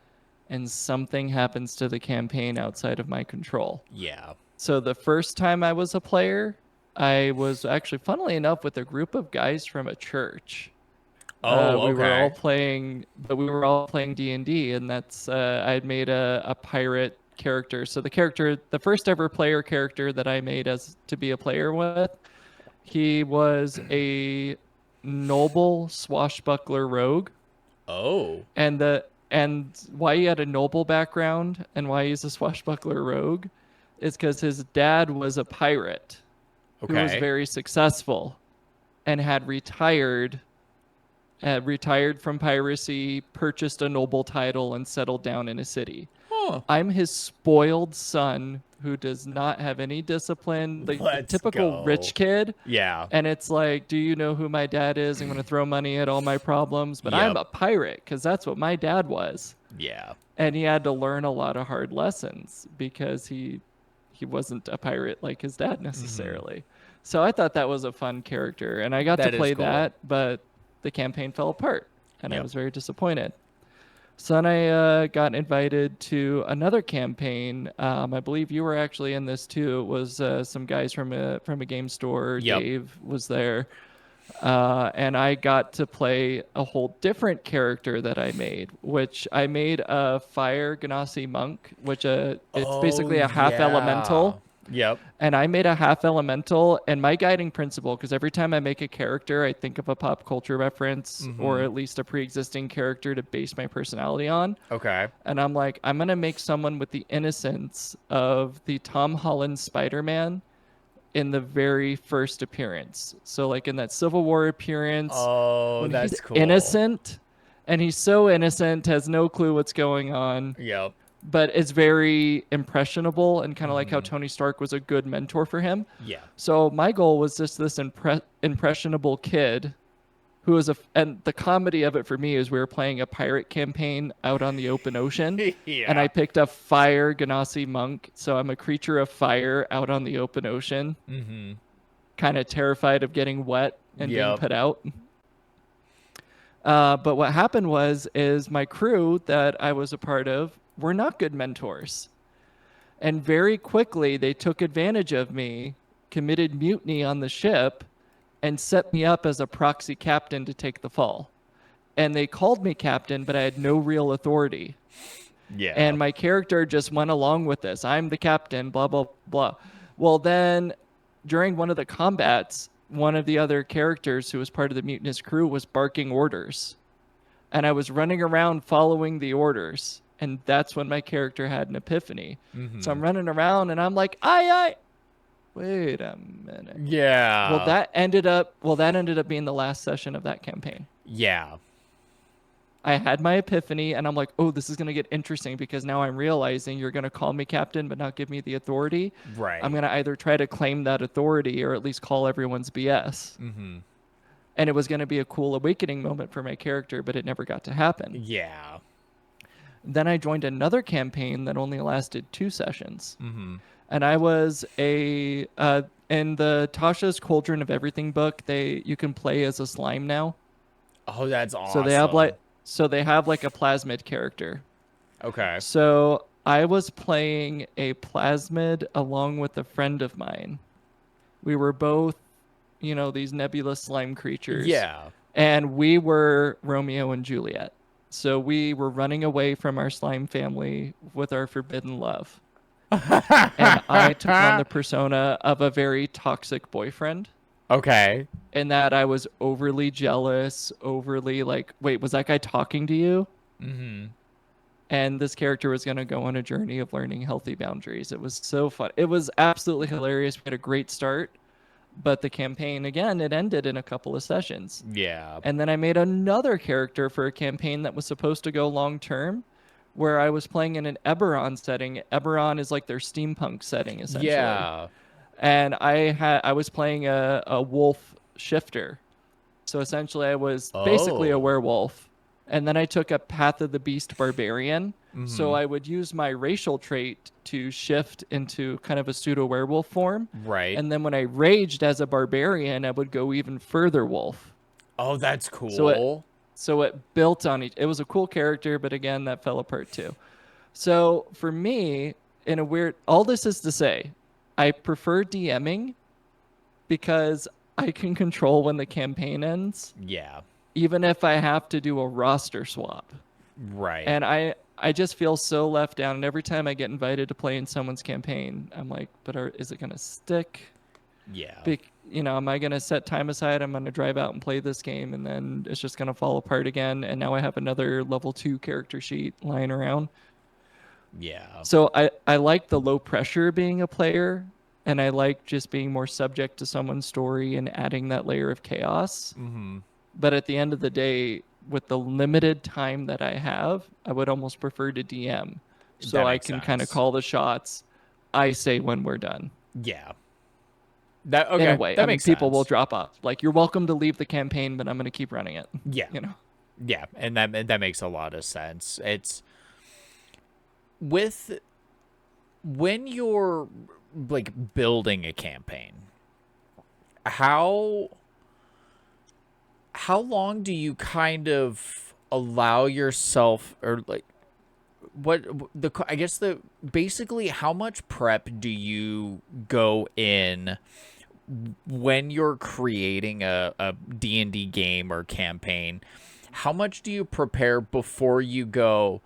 and something happens to the campaign outside of my control. Yeah. So the first time I was a player, I was actually, funnily enough, with a group of guys from a church. Oh, We were all okay. playing, but we were all playing D&D, and that's I had made a pirate character. So the first ever player character that I made as to be a player with, he was a noble swashbuckler rogue, Oh, and why he had a noble background and why he's a swashbuckler rogue is because his dad was a pirate who was okay. very successful and had retired from piracy, purchased a noble title, and settled down in a city. Huh. I'm his spoiled son who does not have any discipline, the Let's typical go. rich kid. Yeah. And it's like, do you know who my dad is? I'm going to throw money at all my problems, but I'm Yep. a pirate because that's what my dad was. Yeah. And he had to learn a lot of hard lessons because he wasn't a pirate like his dad Hmm. necessarily. So I thought that was a fun character, and I got to That is play cool. that, but the campaign fell apart, and I Yep. was very disappointed. So then I got invited to another campaign. I believe you were actually in this too. It was some guys from a game store. Yep. Dave was there, and I got to play a whole different character that I made, which I made a fire Ganassi monk, which it's Oh, basically a half yeah. elemental. Yep. And I made a half elemental, and my guiding principle, because every time I make a character, I think of a pop culture reference or Hmm. at least a pre-existing character to base my personality on. Okay. And I'm like, I'm gonna make someone with the innocence of the Tom Holland Spider-Man in the very first appearance. So like in that Civil War appearance Oh, when he's that's cool. innocent, and he's so innocent, has no clue what's going on, Yep. but is very impressionable and kind of like how Hmm. Tony Stark was a good mentor for him. Yeah. So my goal was just this impressionable kid who was and the comedy of it for me is we were playing a pirate campaign out on the open ocean, and I Yeah. picked up Fire Ganassi Monk. So I'm a creature of fire out on the open ocean, Hmm. kind of terrified of getting wet and being Yep. put out. But what happened is my crew that I was a part of were not good mentors. And very quickly, they took advantage of me, committed mutiny on the ship, and set me up as a proxy captain to take the fall. And they called me captain, but I had no real authority. Yeah. And my character just went along with this. I'm the captain, blah, blah, blah. Well, then during one of the combats, one of the other characters who was part of the mutinous crew was barking orders. And I was running around following the orders. And that's when my character had an epiphany. So Hmm. I'm running around and I'm like, aye, aye. Wait a minute. Yeah. That ended up being the last session of that campaign. Yeah. I had my epiphany and I'm like, oh, this is going to get interesting because now I'm realizing you're going to call me captain but not give me the authority. I'm Right. going to either try to claim that authority or at least call everyone's BS. Hmm. And it was going to be a cool awakening moment for my character, but it never got to happen. Yeah. Then I joined another campaign that only lasted 2 sessions. Hmm. And I was in the Tasha's Cauldron of Everything book, you can play as a slime now. Oh, that's So they have awesome. like so they have like a plasmid character. Okay. So I was playing a plasmid along with a friend of mine. We were both, these nebulous slime creatures, Yeah. and we were Romeo and Juliet. So we were running away from our slime family with our forbidden love. And I took on the persona of a very toxic boyfriend, Okay. in that I was overly jealous, overly like, wait, was that guy talking to you? Hmm. And this character was going to go on a journey of learning healthy boundaries. It was so fun. It was absolutely hilarious. We had a great start, but the campaign, again, it ended in a couple of sessions. Yeah. And then I made another character for a campaign that was supposed to go long term, where I was playing in an Eberron setting. Eberron is like their steampunk setting, essentially. Yeah. And I was playing a wolf shifter. So essentially, I was basically a Oh. werewolf. And then I took a Path of the Beast barbarian. So Hmm. I would use my racial trait to shift into kind of a pseudo werewolf form. Right. And then when I raged as a barbarian, I would go even further wolf. Oh, that's So it cool. so it built on each. It was a cool character, but again, that fell apart too. So for me, all this is to say, I prefer DMing because I can control when the campaign ends, Yeah. even if I have to do a roster swap. Right. And I just feel so left down. And every time I get invited to play in someone's campaign, I'm like, is it going to stick? Yeah. Am I going to set time aside? I'm going to drive out and play this game, and then it's just going to fall apart again. And now I have another level 2 character sheet lying around. Yeah. So I like the low pressure being a player, and I like just being more subject to someone's story and adding that layer of chaos. Hmm. But at the end of the day, with the limited time that I have, I would almost prefer to DM. So That I makes can kind of sense. call the shots. I say when we're done. Yeah. That In a okay. way. That I mean, makes people will sense. drop off. Like, you're welcome to leave the campaign, but I'm going to keep running it. Yeah. You know? Yeah, and that makes a lot of sense. It's with when you're like building a campaign, how how long do you kind of allow yourself or like what the I guess the basically how much prep do you go in when you're creating a D&D game or campaign? How much do you prepare before you go,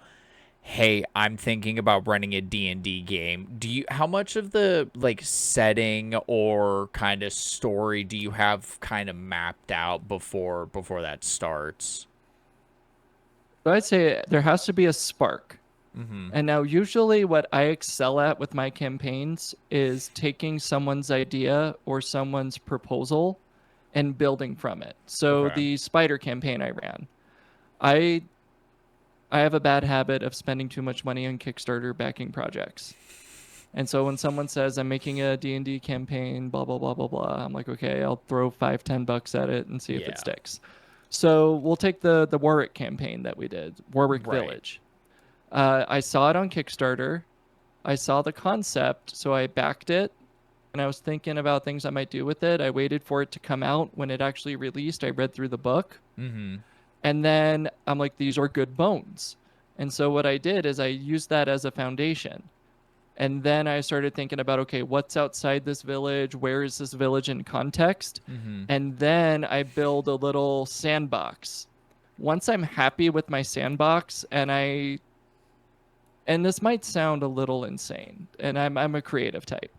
hey, I'm thinking about running a D&D game? How much of the like setting or kind of story do you have kind of mapped out before that starts? So I'd say there has to be a spark. And now usually what I excel at with my campaigns is taking someone's idea or someone's proposal and building from it. So Okay. the spider campaign I ran, I I have a bad habit of spending too much money on Kickstarter backing projects. And so when someone says I'm making a D&D campaign, blah blah blah blah blah, I'm like, okay, I'll throw $5-10 at it and see if it Yeah. sticks. So we'll take the Warwick campaign that we did, Warwick Right. Village. I saw it on Kickstarter. I saw the concept, so I backed it, and I was thinking about things I might do with it. I waited for it to come out. When it actually released, I read through the book, and then I'm like, these are good bones. And so what I did is I used that as a foundation. And then I started thinking about, okay, what's outside this village? Where is this village in context? And then I build a little sandbox. Once I'm happy with my sandbox, and this might sound a little insane, and I'm a creative type.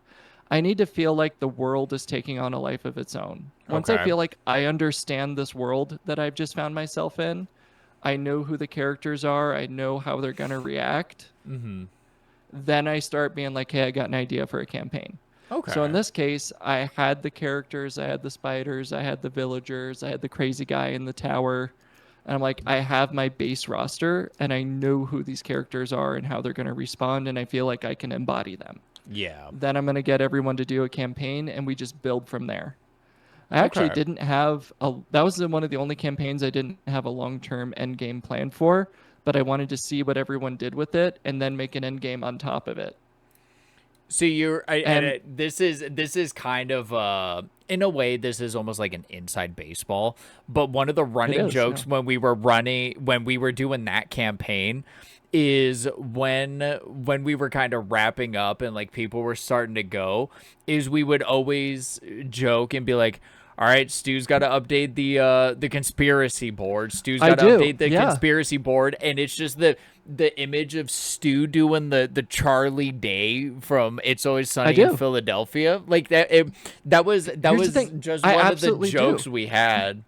I need to feel like the world is taking on a life of its own. Once I Okay. feel like I understand this world that I've just found myself in, I know who the characters are, I know how they're going to react, then I start being like, hey, I got an idea for a campaign. So in Okay. this case, I had the characters, I had the spiders, I had the villagers, I had the crazy guy in the tower. And I'm like, I have my base roster and I know who these characters are and how they're going to respond. And I feel like I can embody them. Yeah. Then I'm going to get everyone to do a campaign and we just build from there. I actually Okay. didn't have that was one of the only campaigns I didn't have a long-term end game plan for, but I wanted to see what everyone did with it and then make an end game on top of it. So And this is kind of in a way this is almost like an inside baseball. But one of the it running is, yeah. jokes when we were doing that campaign is when we were kind of wrapping up and like people were starting to go, is we would always joke and be like, all right, Stu's got to update the conspiracy board. Stu's I got to do. update the Yeah. conspiracy board, and it's just the image of Stu doing the Charlie Day from It's Always I Sunny in do. Philadelphia. Like that Here's the was thing. just I one of the absolutely do. jokes we had.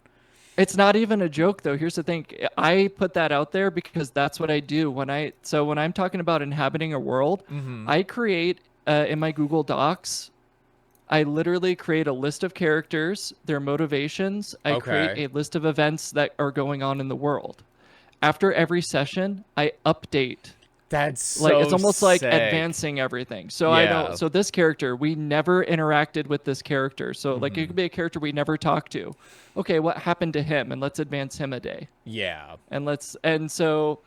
It's not even a joke though. Here's the thing. I put that out there because that's what I do when I'm talking about inhabiting a world, I create in my Google Docs, I literally create a list of characters, their motivations. I create Okay, a list of events that are going on in the world. After every session, I update, that's like it's so almost like sick. advancing everything. So I know, Yeah. so this character, we never interacted with this character. So like it could be a character we never talked to. Okay, what happened to him? And let's advance him a day. Yeah. And so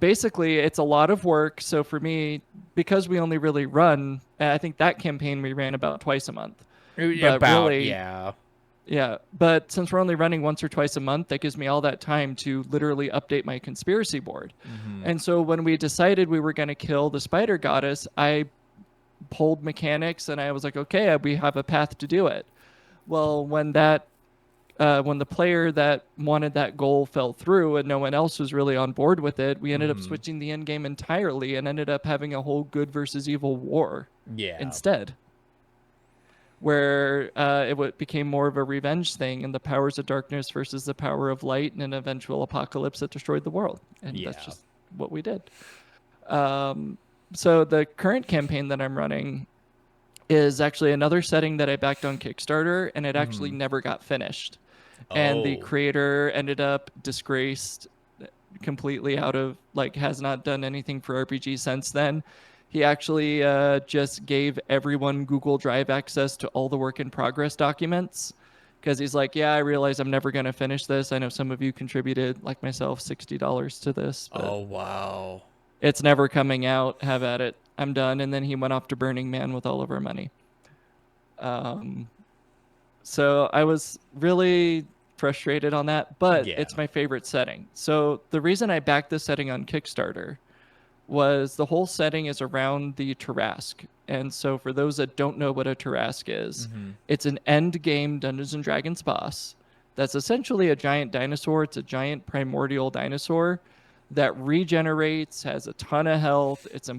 basically it's a lot of work. So for me, because we only really run, I think that campaign we ran about twice a month. But About, really, yeah. yeah. But since we're only running once or twice a month, that gives me all that time to literally update my conspiracy board. And so when we decided we were going to kill the spider goddess, I pulled mechanics and I was like, okay, we have a path to do it. Well, when the player that wanted that goal fell through and no one else was really on board with it, we ended up switching the end game entirely and ended up having a whole good versus evil war Yeah. instead, where became more of a revenge thing and the powers of darkness versus the power of light and an eventual apocalypse that destroyed the world. And that's Yeah. just what we did. So the current campaign that I'm running is actually another setting that I backed on Kickstarter, and it actually never got finished. And the Oh. creator ended up disgraced, completely out of, like, has not done anything for RPG since then. He actually just gave everyone Google Drive access to all the work in progress documents because he's like, yeah, I realize I'm never going to finish this. I know some of you contributed, like myself, $60 to this, but Oh, wow. it's never coming out. Have at it. I'm done. And then he went off to Burning Man with all of our money. So I was really frustrated on that, but Yeah. it's my favorite setting. So the reason I backed this setting on Kickstarter was the whole setting is around the Tarrasque. And so for those that don't know what a Tarrasque is, it's an end game Dungeons and Dragons boss that's essentially a giant dinosaur. It's a giant primordial dinosaur that regenerates, has a ton of health. It's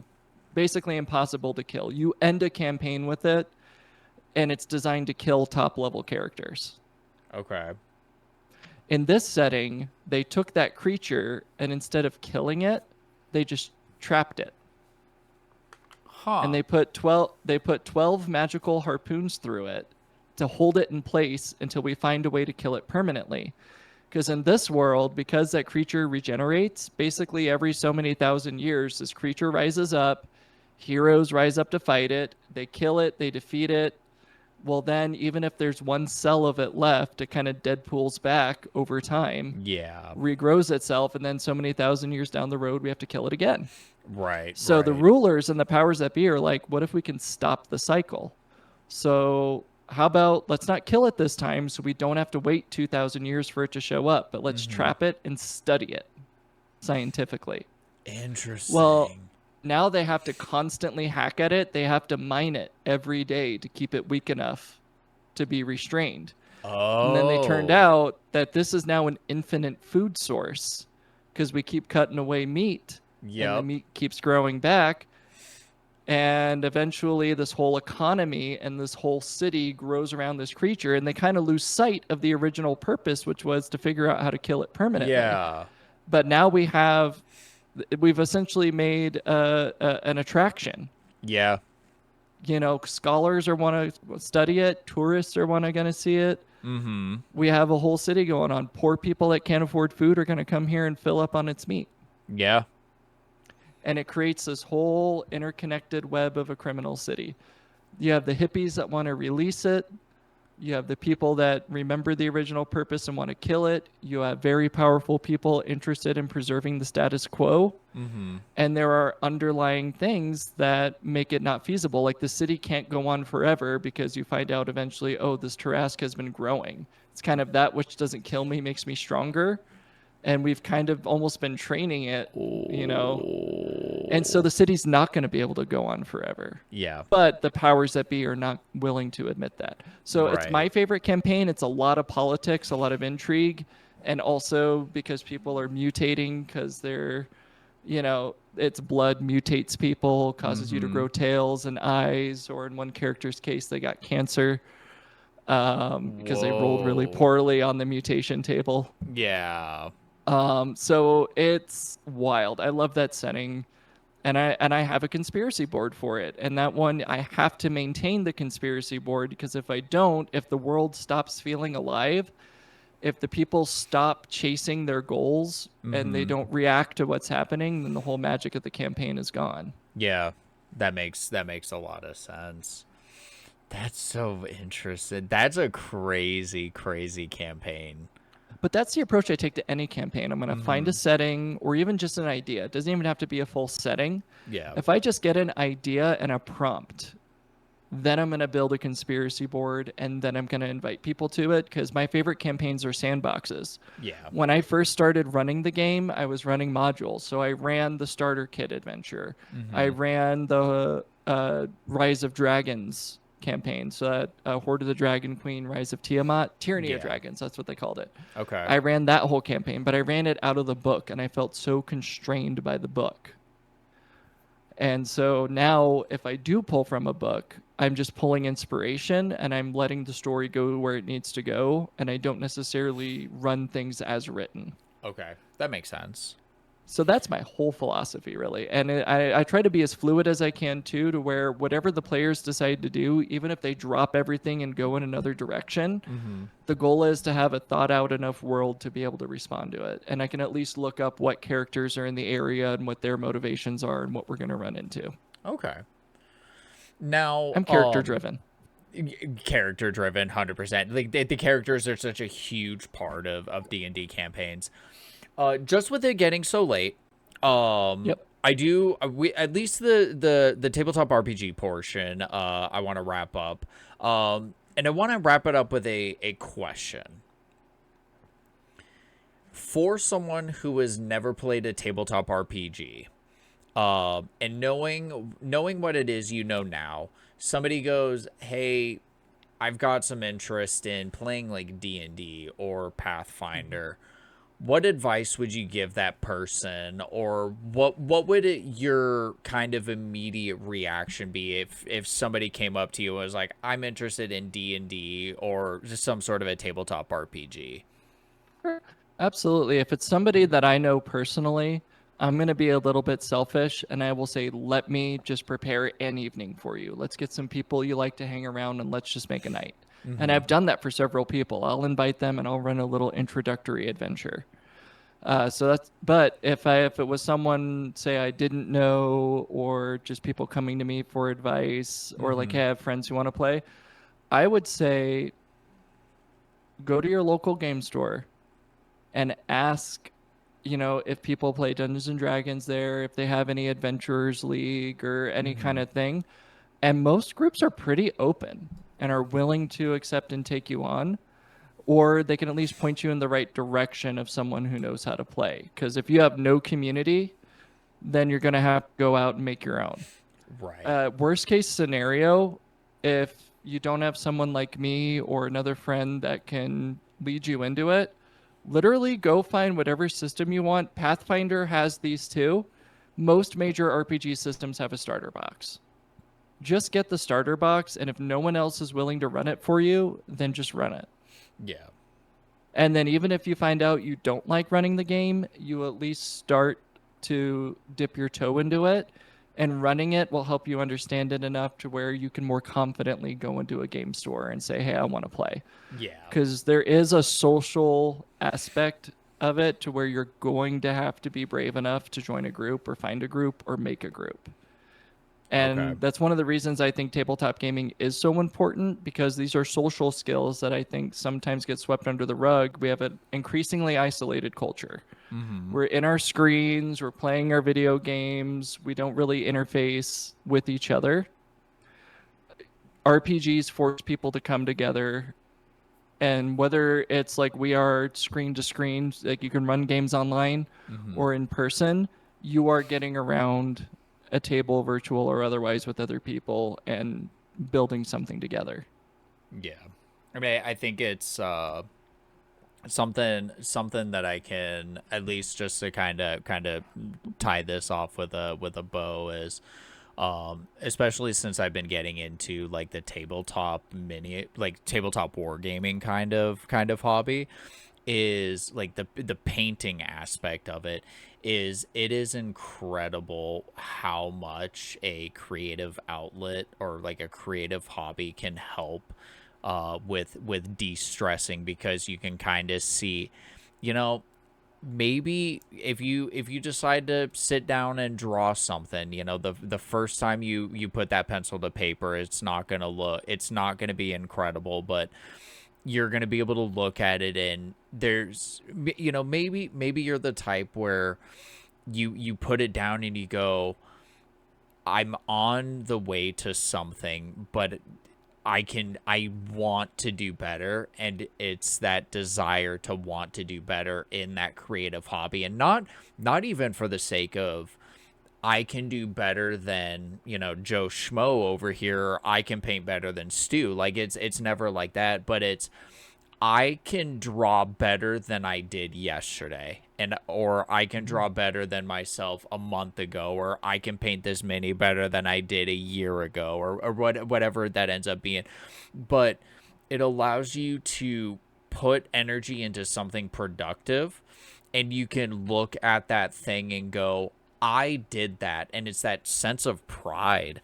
basically impossible to kill. You end a campaign with it, and it's designed to kill top level characters. Okay. In this setting, they took that creature and instead of killing it, they just trapped it. And Huh. they put 12 magical harpoons through it to hold it in place until we find a way to kill it permanently. Because in this world, because that creature regenerates, basically every so many thousand years, this creature rises up, heroes rise up to fight it, they kill it, they defeat it. Well, then, even if there's one cell of it left, it kind of Deadpools back over time, Yeah. regrows itself, and then so many thousand years down the road, we have to kill it again. Right. So the Right. rulers and the powers that be are like, what if we can stop the cycle? So how about let's not kill it this time so we don't have to wait 2,000 years for it to show up, but let's trap it and study it scientifically. Well, Interesting. now they have to constantly hack at it. They have to mine it every day to keep it weak enough to be restrained. And then they turned Oh. out that this is now an infinite food source because we keep cutting away meat and the Yep. meat keeps growing back. And eventually, this whole economy and this whole city grows around this creature, and they kind of lose sight of the original purpose, which was to figure out how to kill it permanently. Yeah. But now we've essentially made an attraction. Yeah. You know, scholars are want to study it, tourists are want to going to see it. Mm-hmm. We have a whole city going on. Poor people that can't afford food are going to come here and fill up on its meat. Yeah. And it creates this whole interconnected web of a criminal city. You have the hippies that want to release it. You have the people that remember the original purpose and want to kill it. You have very powerful people interested in preserving the status quo. Mm-hmm. And there are underlying things that make it not feasible. Like the city can't go on forever because you find out eventually, oh, this Tarrasque has been growing. It's kind of that which doesn't kill me makes me stronger. And we've kind of almost been training it, you know. And so the city's not going to be able to go on forever. Yeah. But the powers that be are not willing to admit that. So it's Right. my favorite campaign. It's a lot of politics, a lot of intrigue, and also because people are mutating because they're, you know, its blood mutates people, causes you to grow tails and eyes, or in one character's case, they got cancer because they rolled really Whoa. poorly on the mutation table. Yeah. So it's wild. I love that setting. And I have a conspiracy board for it. And that one I have to maintain the conspiracy board because if I don't, if the world stops feeling alive, if the people stop chasing their goals and they don't react to what's happening, then the whole magic of the campaign is gone. Yeah. That makes a lot of sense. That's so interesting. That's a crazy, crazy campaign. But that's the approach I take to any campaign. I'm going to find a setting or even just an idea. It doesn't even have to be a full setting. Yeah. If I just get an idea and a prompt, then I'm going to build a conspiracy board and then I'm going to invite people to it because my favorite campaigns are sandboxes. Yeah. When I first started running the game, I was running modules. So I ran the starter kit adventure. I ran the Rise of Dragons campaign. So that Horde of the Dragon Queen, Rise of Tiamat, Tyranny of Yeah. Dragons. That's what they called it. Okay. I ran that whole campaign, but I ran it out of the book and I felt so constrained by the book. And so now if I do pull from a book, I'm just pulling inspiration and I'm letting the story go where it needs to go. And I don't necessarily run things as written. Okay. That makes sense. So that's my whole philosophy, really. And I try to be as fluid as I can, too, to where whatever the players decide to do, even if they drop everything and go in another direction, the goal is to have a thought out enough world to be able to respond to it. And I can at least look up what characters are in the area and what their motivations are and what we're going to run into. Okay. Now, I'm character driven. Character driven, 100%. Like the characters are such a huge part of D&D campaigns. Just with it getting so late, Yep. I do we at least the tabletop RPG portion. I want to wrap up, and I want to wrap it up with a question for someone who has never played a tabletop RPG, and knowing what it is you know now. Somebody goes, "Hey, I've got some interest in playing like D&D or Pathfinder." What advice would you give that person, or what would your kind of immediate reaction be if somebody came up to you and was like, I'm interested in D&D or just some sort of a tabletop RPG? Absolutely. If it's somebody that I know personally, I'm going to be a little bit selfish and I will say, let me just prepare an evening for you. Let's get some people you like to hang around and let's just make a night. And Mm-hmm. I've done that for several people. I'll invite them and I'll run a little introductory adventure. But if it was someone, say, I didn't know, or just people coming to me for advice, or like, Mm-hmm. hey, I have friends who want to play, I would say go to your local game store and ask, if people play Dungeons and Dragons there, if they have any Adventurers League or any kind Mm-hmm. of thing. And most groups are pretty open and are willing to accept and take you on, or they can at least point you in the right direction of someone who knows how to play. Because if you have no community, then you're going to have to go out and make your own. Right. Worst case scenario, if you don't have someone like me or another friend that can lead you into it, literally go find whatever system you want. Pathfinder has these too. Most major RPG systems have a starter box. Just get the starter box, and if no one else is willing to run it for you, then just run it. Yeah. And then even if you find out you don't like running the game, you at least start to dip your toe into it. And running it will help you understand it enough to where you can more confidently go into a game store and say, hey, I want to play. Yeah. Because there is a social aspect of it to where you're going to have to be brave enough to join a group or find a group or make a group. Okay. And that's one of the reasons I think tabletop gaming is so important, because these are social skills that I think sometimes get swept under the rug. We have an increasingly isolated culture. Mm-hmm. We're in our screens, we're playing our video games, we don't really interface with each other. RPGs force people to come together, and whether it's like we are screen to screen, like you can run games online, Mm-hmm. or in person, you are getting around a table, virtual or otherwise, with other people and building something together. Yeah. I mean, I think it's something that I can at least just to kind of tie this off with a bow is especially since I've been getting into like the tabletop wargaming kind of hobby is like the painting aspect of it is it is incredible how much a creative outlet or like a creative hobby can help with de-stressing because you can kind of see, you know, maybe if you decide to sit down and draw something, you know, the first time you put that pencil to paper, it's not gonna be incredible, but you're gonna be able to look at it and there's, you know, maybe you're the type where you put it down and you go, I'm on the way to something, but I want to do better, and it's that desire to want to do better in that creative hobby, and not even for the sake of I can do better than, you know, Joe Schmo over here, or I can paint better than Stu. Like it's never like that, but it's I can draw better than I did yesterday, and or I can Mhm. draw better than myself a month ago, or I can paint this mini better than I did a year ago, or whatever that ends up being. But it allows you to put energy into something productive, and you can look at that thing and go, I did that, and it's that sense of pride.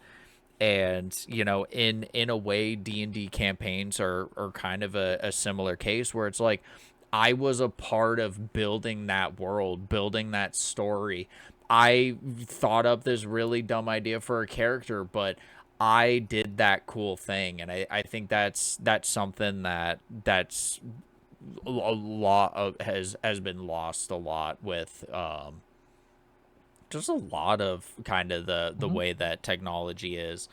And you know, in a way, D&D campaigns are kind of a similar case where it's like I was a part of building that world, building that story. I thought up this really dumb idea for a character, but I did that cool thing. And I think that's something that's a lot of has been lost a lot with just a lot of kind of the Mhm. way that technology is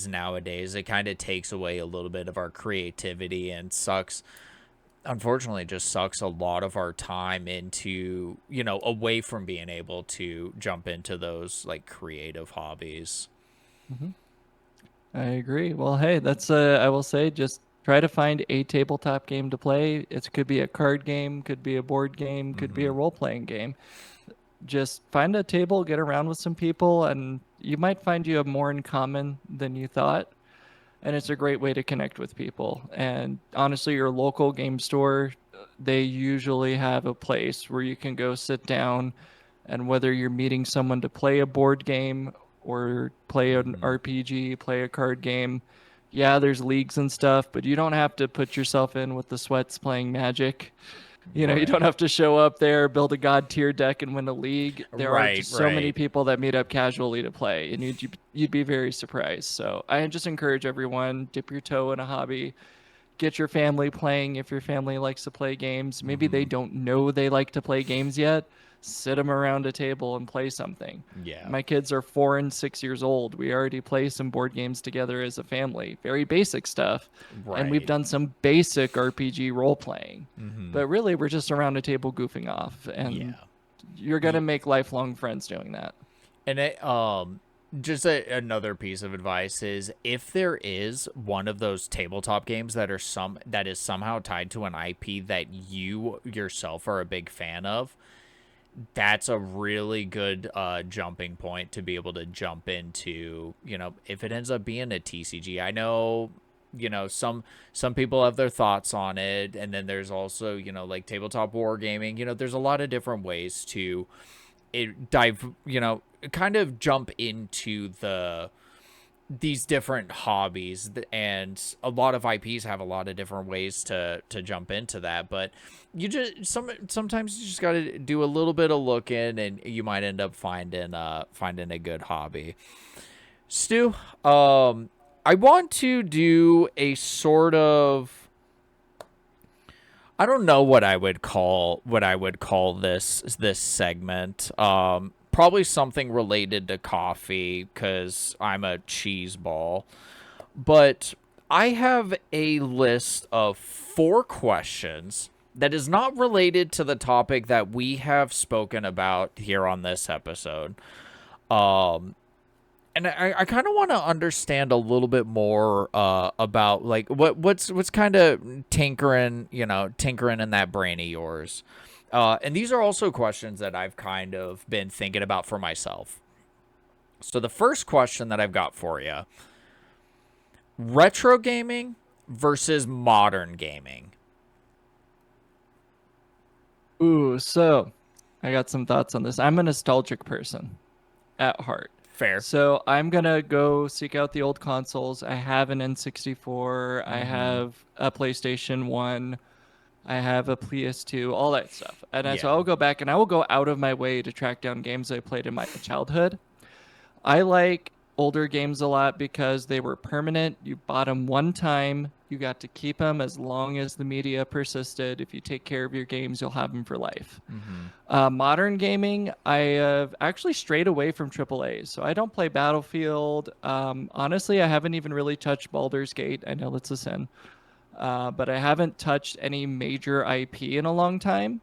nowadays. It kind of takes away a little bit of our creativity and sucks, unfortunately, just sucks a lot of our time into, you know, away from being able to jump into those like creative hobbies. Mhm. I agree. Well, hey, that's I will say, just try to find a tabletop game to play. It could be a card game, could be a board game, could be a Mm-hmm. role-playing game. Just find a table, get around with some people, and you might find you have more in common than you thought. And it's a great way to connect with people. And honestly, your local game store, they usually have a place where you can go sit down, And whether you're meeting someone to play a board game or play an Mhm. RPG, play a card game, yeah, there's leagues and stuff, but you don't have to put yourself in with the sweats playing Magic. You don't Right. have to show up there, build a god tier deck, and win a league. There are Right, just so many right. people that meet up casually to play, and you'd be very surprised. So I just encourage everyone, dip your toe in a hobby, get your family playing if your family likes to play games. Maybe they Mhm. don't know they like to play games yet. Sit them around a table and play something. Yeah. My kids are 4 and 6 years old. We already play some board games together as a family. Very basic stuff. And we've Right. done some basic RPG role playing. Mhm. But really, we're just around a table goofing off. And Yeah. you're going to make lifelong friends doing that. And just another piece of advice is if there is one of those tabletop games that is somehow tied to an IP that you yourself are a big fan of, that's a really good jumping point to be able to jump into. If it ends up being a TCG, I know some people have their thoughts on it, and then there's also like tabletop wargaming. There's a lot of different ways to kind of jump into these different hobbies, and a lot of IPs have a lot of different ways to jump into that. But sometimes you just got to do a little bit of looking, and you might end up finding a good hobby. Stu, I want to do a sort of, I don't know what I would call this segment. Probably something related to coffee because I'm a cheese ball. But I have a list of 4 questions that is not related to the topic that we have spoken about here on this episode. Um, and I kind of want to understand a little bit more about like what's kind of tinkering in that brain of yours. And these are also questions that I've kind of been thinking about for myself. So the first question that I've got for you: retro gaming versus modern gaming. Ooh, so I got some thoughts on this. I'm a nostalgic person at heart. Fair. So I'm gonna go seek out the old consoles. I have an N64, I Mm-hmm. have a PlayStation 1, I have a PS2, all that stuff. So Yeah. I'll go back and I will go out of my way to track down games I played in my childhood. I like older games a lot because they were permanent. You bought them one time, you got to keep them as long as the media persisted. If you take care of your games, you'll have them for life. Mm-hmm. Modern gaming, I have actually strayed away from AAA. So I don't play Battlefield. Honestly, I haven't even really touched Baldur's Gate. I know that's a sin. But I haven't touched any major IP in a long time.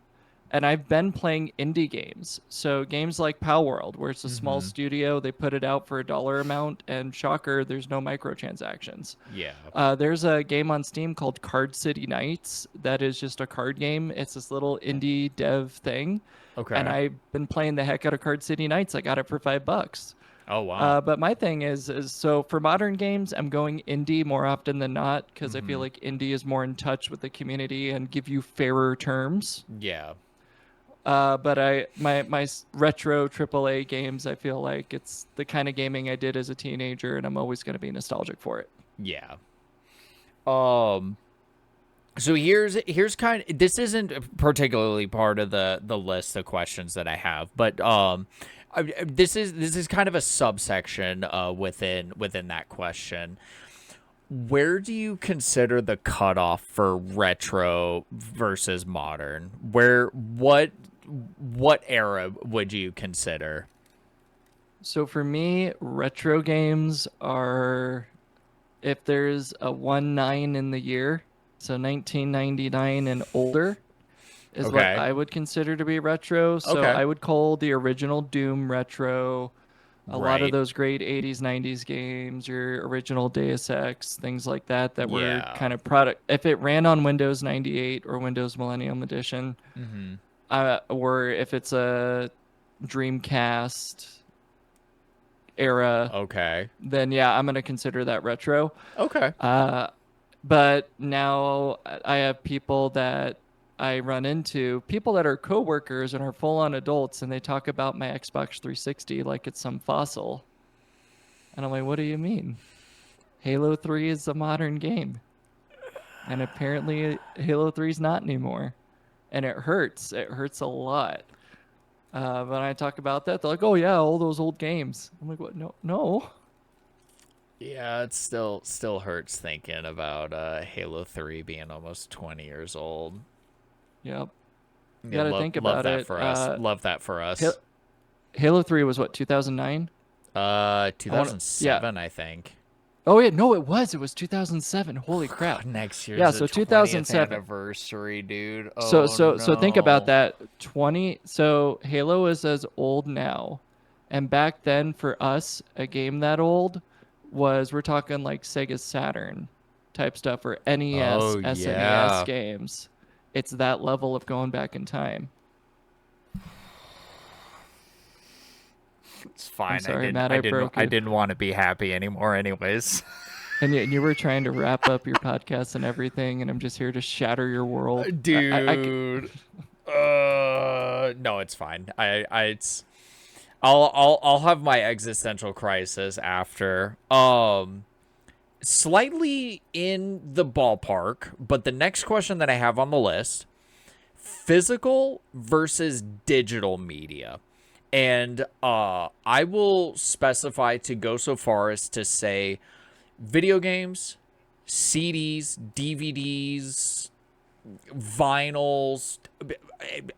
And I've been playing indie games. So games like Palworld, where it's a small Mm-hmm. studio, they put it out for a dollar amount, and shocker, there's no microtransactions. Yeah. There's a game on Steam called Card City Nights that is just a card game. It's this little indie dev thing, and Okay. I've been playing the heck out of Card City Nights. I got it for $5. Oh wow. But my thing is so for modern games, I'm going indie more often than not because I feel Mm-hmm. like indie is more in touch with the community and give you fairer terms. Yeah. But my retro AAA games, I feel like it's the kind of gaming I did as a teenager, and I'm always going to be nostalgic for it. Yeah. Um. So here's kind of, this isn't particularly part of the list of questions that I have, but this is kind of a subsection within that question. Where do you consider the cutoff for retro versus modern? What era would you consider? So for me, retro games are if there's a 1-9 in the year, so 1999 and older is what Okay. I would consider to be retro. So Okay. I would call the original Doom retro. A lot of Right. those great 80s, 90s games, your original Deus Ex, things like that, that were Yeah. kind of product. If it ran on Windows 98 or Windows Millennium Edition, Mm-hmm. or if it's a Dreamcast era, Okay. then yeah, I'm going to consider that retro. Okay. Uh, but now I have people that I run into people that are coworkers and are full-on adults, and they talk about my Xbox 360 like it's some fossil. And I'm like, what do you mean? Halo 3 is a modern game. And apparently Halo 3 is not anymore. And it hurts. It hurts a lot. When I talk about that, they're like, oh yeah, all those old games. I'm like, what? No, no. Yeah, it still hurts thinking about Halo 3 being almost 20 years old. Yep. You Yeah, got to think love about that it. for us. Love that for us. Halo 3 was what, 2009? I want to, yeah. 2007, I think. Oh, yeah. No, it was. It was 2007. Holy crap. Next Yeah, year's the so 20th 2007. anniversary, dude. So Oh so so think about no. that. 20 so Halo is as old now. And back then for us, a game that old was we're talking like Sega Saturn type stuff or NES, Oh SNES yeah. games. It's that level of going back in time. It's I'm fine. sorry, Matt, I broke I you. didn't want to be happy anymore anyways. And you were trying to wrap up your podcast and everything, and I'm just here to shatter your world. Dude. No, it's fine. I'll have my existential crisis after. Slightly in the ballpark, but the next question that I have on the list, physical versus digital media. And I will specify to go so far as to say video games, CDs, DVDs, vinyls,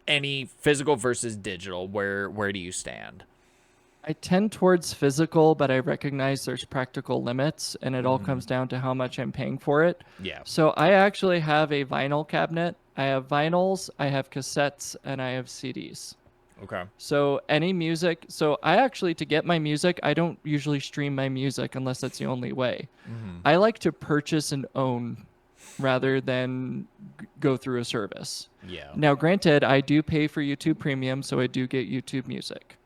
any physical versus digital. Where do you stand? I tend towards physical, but I recognize there's practical limits, and it all comes down to how much I'm paying for it. Yeah. So I actually have a vinyl cabinet. I have vinyls, I have cassettes, and I have CDs. Okay. So any music, so I actually, to get my music, I don't usually stream my music unless that's the only way. I like to purchase and own rather than go through a service. Yeah. Now, granted, I do pay for YouTube Premium, so I do get YouTube Music.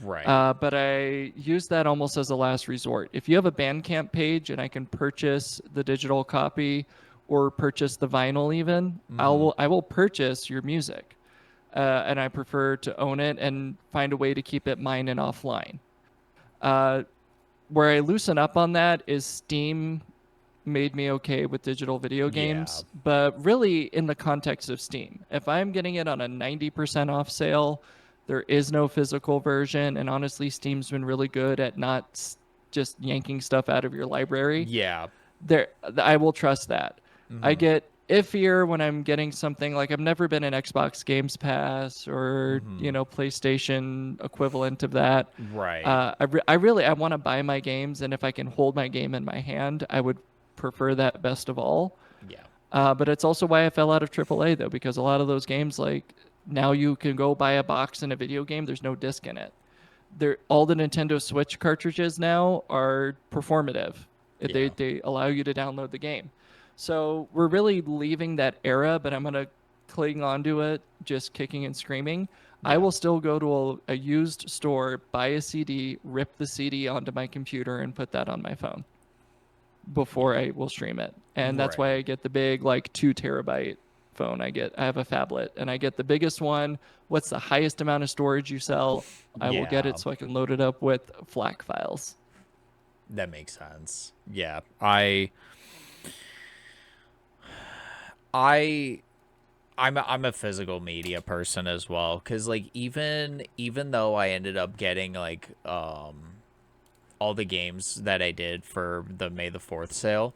Right. But I use that almost as a last resort. If you have a Bandcamp page and I can purchase the digital copy or purchase the vinyl even, I will purchase your music. And I prefer to own it and find a way to keep it mine and offline. Where I loosen up on that is Steam made me okay with digital video games, but really in the context of Steam. If I'm getting it on a 90% off sale, there is no physical version, and honestly, Steam's been really good at not just yanking stuff out of your library. Yeah. I will trust that. I get iffier when I'm getting something like I've never been an Xbox Games Pass or PlayStation equivalent of that. Right. I want to buy my games, and if I can hold my game in my hand, I would prefer that best of all. Yeah. But it's also why I fell out of AAA though, because a lot of those games, like now you can go buy a box in a video game, there's no disc in it. All the Nintendo Switch cartridges now are performative. They allow you to download the game. So we're really leaving that era, but I'm going to cling onto it, just kicking and screaming. I will still go to a used store, buy a CD, rip the CD onto my computer, and put that on my phone before I will stream it. And that's why I get the big, like, 2 terabyte phone. I have a phablet, and I get the biggest one. What's the highest amount of storage you sell? I will get it so I can load it up with FLAC files. That makes sense. Yeah. I'm a physical media person as well, because like even though I ended up getting like all the games that I did for the May the 4th sale,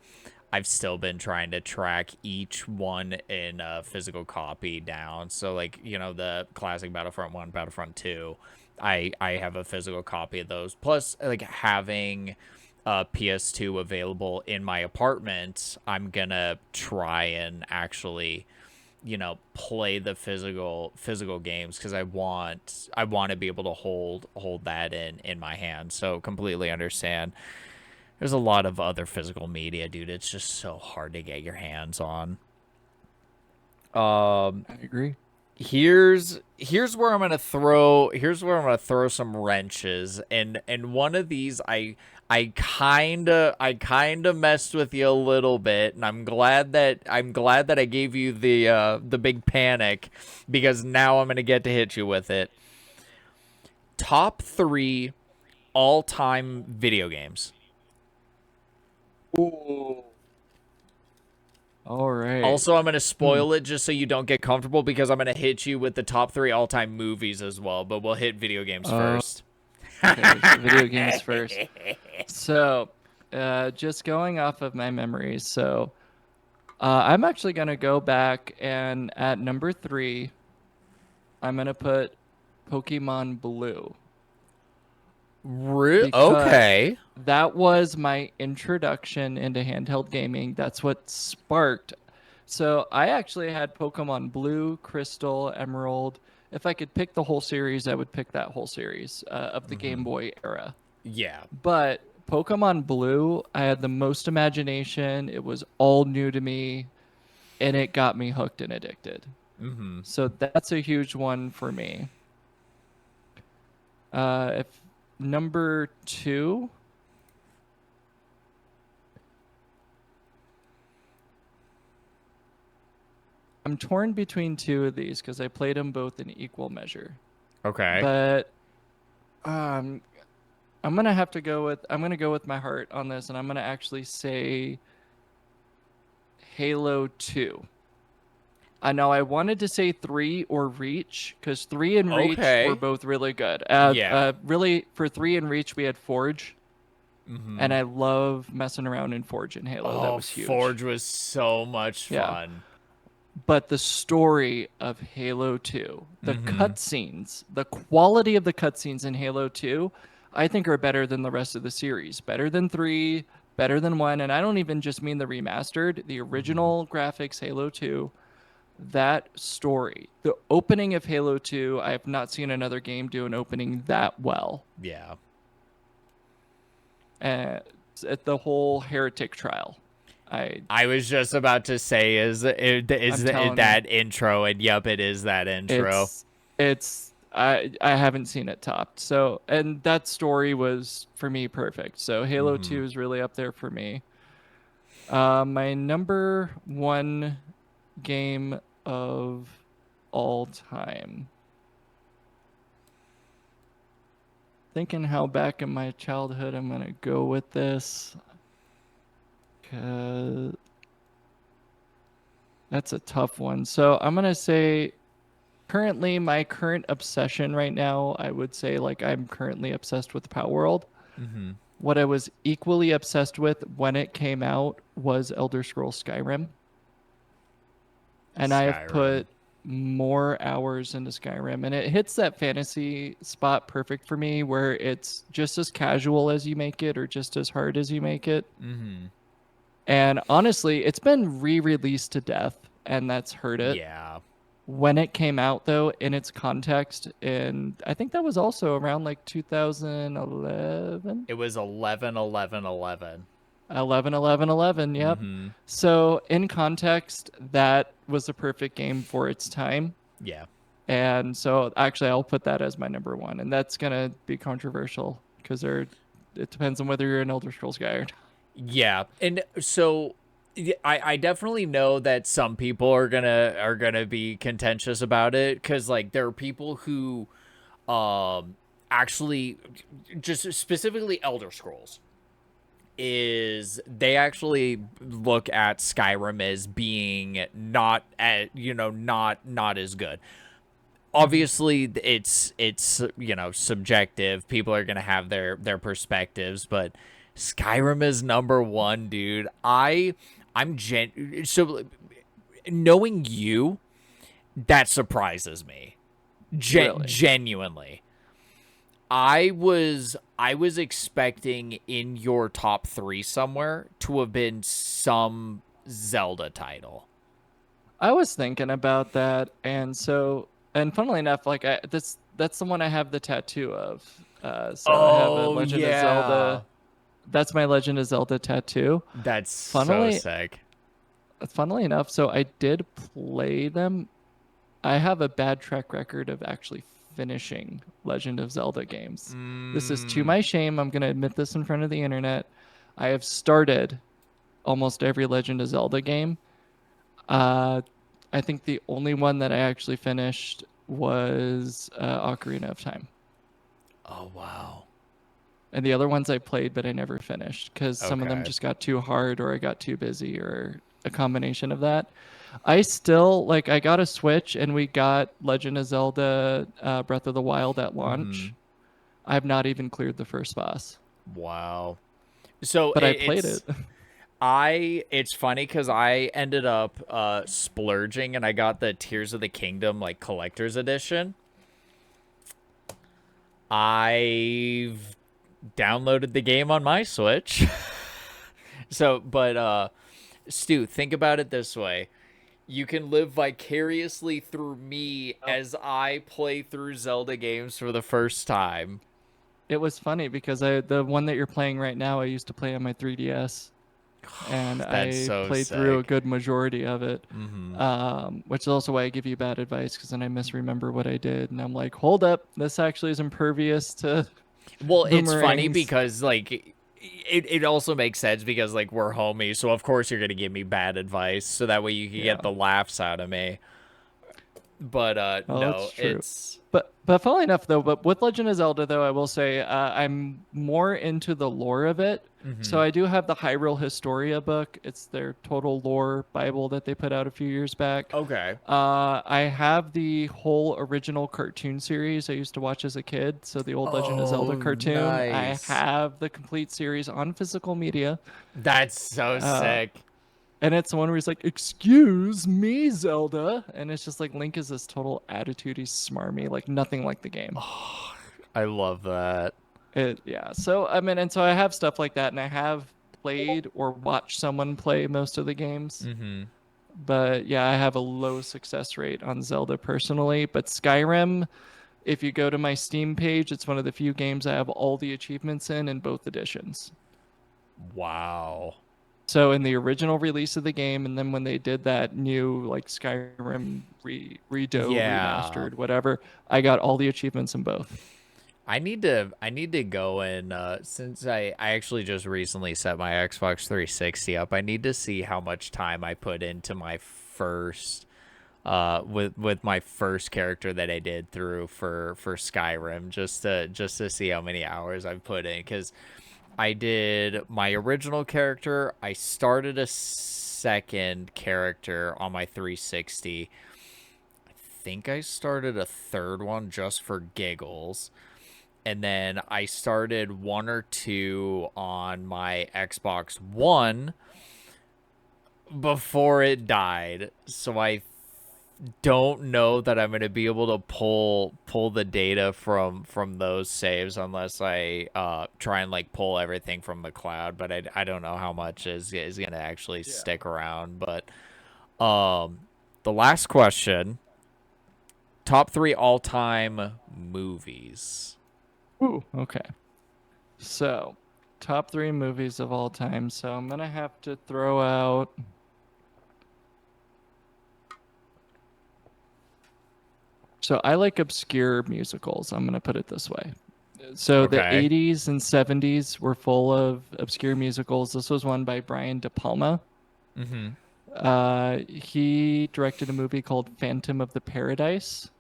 I've still been trying to track each one in a physical copy down. So like, the classic Battlefront 1, Battlefront 2, I have a physical copy of those. Plus like having PS2 available in my apartment, I'm gonna try and actually, play the physical games, because I want to be able to hold that in my hand. So completely understand. There's a lot of other physical media, dude. It's just so hard to get your hands on. I agree. Here's where I'm gonna throw some wrenches, and one of these I kinda messed with you a little bit, and I'm glad that I gave you the big panic, because now I'm gonna get to hit you with it. Top three all-time video games. Ooh. All right. Also, I'm going to Hmm. spoil it just so you don't get comfortable, because I'm going to hit you with the top three all-time movies as well, but we'll hit video games Uh, first. okay, so video games first. So, just going off of my memories. So, I'm actually gonna go back and at number three, I'm gonna put Pokemon Blue because Okay. that was my introduction into handheld gaming. That's what sparked. So I actually had Pokemon Blue, Crystal, Emerald. If I could pick the whole series, I would pick that whole series of the Game Boy era. Yeah. But Pokemon Blue, I had the most imagination. It was all new to me, and it got me hooked and addicted. So that's a huge one for me. If number two, I'm torn between two of these because I played them both in equal measure. Okay. But um, I'm gonna go with my heart on this, and I'm gonna actually say Halo 2. I know I wanted to say 3 or Reach because 3 and Reach were Okay. both really good. Yeah. Really, for 3 and Reach, we had Forge, and I love messing around in Forge in Halo. That Oh, was huge. Forge was so much Yeah. fun. But the story of Halo 2, the cutscenes, the quality of the cutscenes in Halo 2, I think are better than the rest of the series. Better than 3, better than 1, and I don't even just mean the remastered, the original graphics Halo 2. That story, the opening of Halo 2, I have not seen another game do an opening that well. Yeah. Uh, the whole heretic trial. I was just about to say, I'm telling you, that intro, and yep, it is that intro. it's I haven't seen it topped. So, and that story was for me perfect. So Halo 2 is really up there for me. My number one game of all time. Thinking how back in my childhood I'm gonna go with this. 'Cause that's a tough one. So I'm gonna say currently my current obsession right now, I would say like I'm currently obsessed with Palworld. What I was equally obsessed with when it came out was Elder Scrolls Skyrim. And I have Skyrim. put more hours into Skyrim, and it hits that fantasy spot perfect for me where it's just as casual as you make it or just as hard as you make it. And honestly, it's been re-released to death, and that's hurt it. Yeah. When it came out, though, in its context, and I think that was also around like 2011. It was 11, 11, 11. 11, 11, 11, yep. So, in context, that was a perfect game for its time. Yeah. And so, actually, I'll put that as my number one. And that's going to be controversial because it depends on whether you're an Elder Scrolls guy or not. Yeah. And so I definitely know that some people are gonna be contentious about it, because like there are people who actually, just specifically Elder Scrolls, is they actually look at Skyrim as being not at not as good. Obviously it's subjective. People are going to have their perspectives, but Skyrim is number 1, dude. So knowing you, that surprises me. Really. Genuinely. I was expecting in your top 3 somewhere to have been some Zelda title. I was thinking about that. And funnily enough, like that's the one I have the tattoo of. So I have a Oh Legend of yeah. Zelda. That's my Legend of Zelda tattoo. That's so Funnily, sick. funnily enough, so I did play them I have a bad track record of actually finishing Legend of Zelda games. This is to Mm, my shame. I'm going to admit this in front of the internet. I have started almost every Legend of Zelda game. Uh, I think the only one that I actually finished was Ocarina of Time. oh wow. And the other ones I played, but I never finished because some of them Okay. just got too hard or I got too busy or a combination of that. I still like I got a Switch and we got Legend of Zelda Breath of the Wild at Mm-hmm. launch. I've not even cleared the first boss, Wow. So but I played it. it's funny because I ended up splurging and I got the Tears of the Kingdom like collector's edition. I've downloaded the game on my Switch. So, but Stu, think about it this way. You can live vicariously through me Oh. as I play through Zelda games for the first time. It was funny because the one that you're playing right now I used to play on my 3DS and That's I so played through a sick. good majority of it. Mm-hmm. Which is also why I give you bad advice because then I misremember what I did and I'm like, hold up, this actually is impervious to Well, it's funny boomerangs. because like it also makes sense because like we're homies, so of course you're gonna give me bad advice so that way you can Yeah, get the laughs out of me. But well, that's no, true. it's But funnily enough, though, but with Legend of Zelda, though, I will say I'm more into the lore of it. So mm-hmm. I do have the Hyrule Historia book. It's their total lore Bible that they put out a few years back. Okay. I have the whole original cartoon series I used to watch as a kid. So the old Legend of Zelda Oh, cartoon. I nice. have the complete series on physical media. That's so Uh, sick. and it's the one where he's like, "Excuse me, Zelda," and it's just like Link is this total attitude. He's smarmy, like nothing like the game. I love that. Yeah. So I mean, and so I have stuff like that, and I have played or watched someone play most of the games. Mm-hmm. But yeah, I have a low success rate on Zelda personally. But Skyrim, if you go to my Steam page, it's one of the few games I have all the achievements in both editions. Wow. So in the original release of the game, and then when they did that new like Skyrim redo, Yeah. remastered, whatever, I got all the achievements in both. I need to go and since I actually just recently set my Xbox 360 up, I need to see how much time I put into my first with my first character that I did through for Skyrim just to see how many hours I've put in cuz I did my original character, I started a second character on my 360. I think I started a third one just for giggles. And then I started one or two on my Xbox One before it died. So I don't know that I'm going to be able to pull the data from those saves unless I try and like pull everything from the cloud, but I don't know how much is going to actually Yeah. stick around, but um the last question, top 3 all-time movies. Ooh, okay. So, top three movies of all time. So I'm gonna have to throw out. So I like obscure musicals. I'm gonna put it this way. So the Okay. 80s and 70s were full of obscure musicals. This was one by Brian De Palma. Mhm. He directed a movie called Phantom of the Paradise.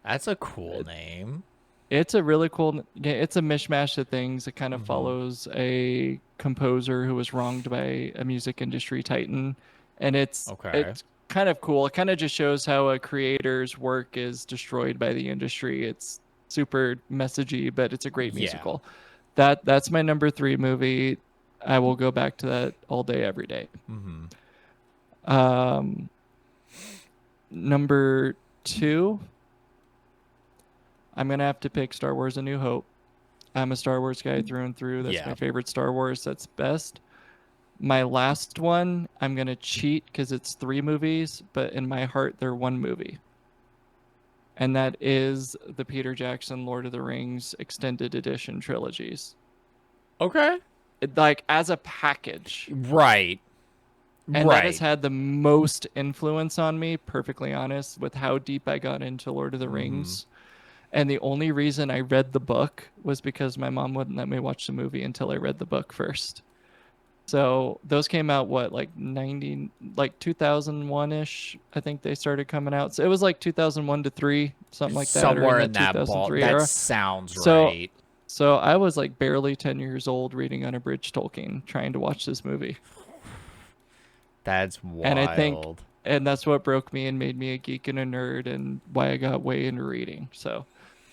That's a cool name. It's a really cool. It's a mishmash of things. It kind of Mhm. follows a composer who was wronged by a music industry titan, and it's Okay. it's kind of cool. It kind of just shows how a creator's work is destroyed by the industry. It's super messagey, but it's a great Yeah. musical. That's my number three movie. I will go back to that all day, every day. Mhm. Um, number two, I'm gonna have to pick Star Wars: A New Hope. I'm a Star Wars guy through and through. That's my Yeah. favorite Star Wars. That's best. My last one, I'm going to cheat because it's three movies, but in my heart, they're one movie. And that is the Peter Jackson Lord of the Rings extended edition trilogies. Okay. Like, as a package, Right. And that has Right. had the most influence on me, perfectly honest, with how deep I got into Lord of the Mm-hmm. Rings. And the only reason I read the book was because my mom wouldn't let me watch the movie until I read the book first. So those came out what, like 90, like 2001-ish, I think they started coming out. So it was like 2001 to 3, something like that, or in Somewhere that in that ball. 2003 That era. sounds So right. so I was like barely 10 years old reading unabridged Tolkien trying to watch this movie. That's And I think wild. and that's what broke me and made me a geek and a nerd and why I got way into reading. So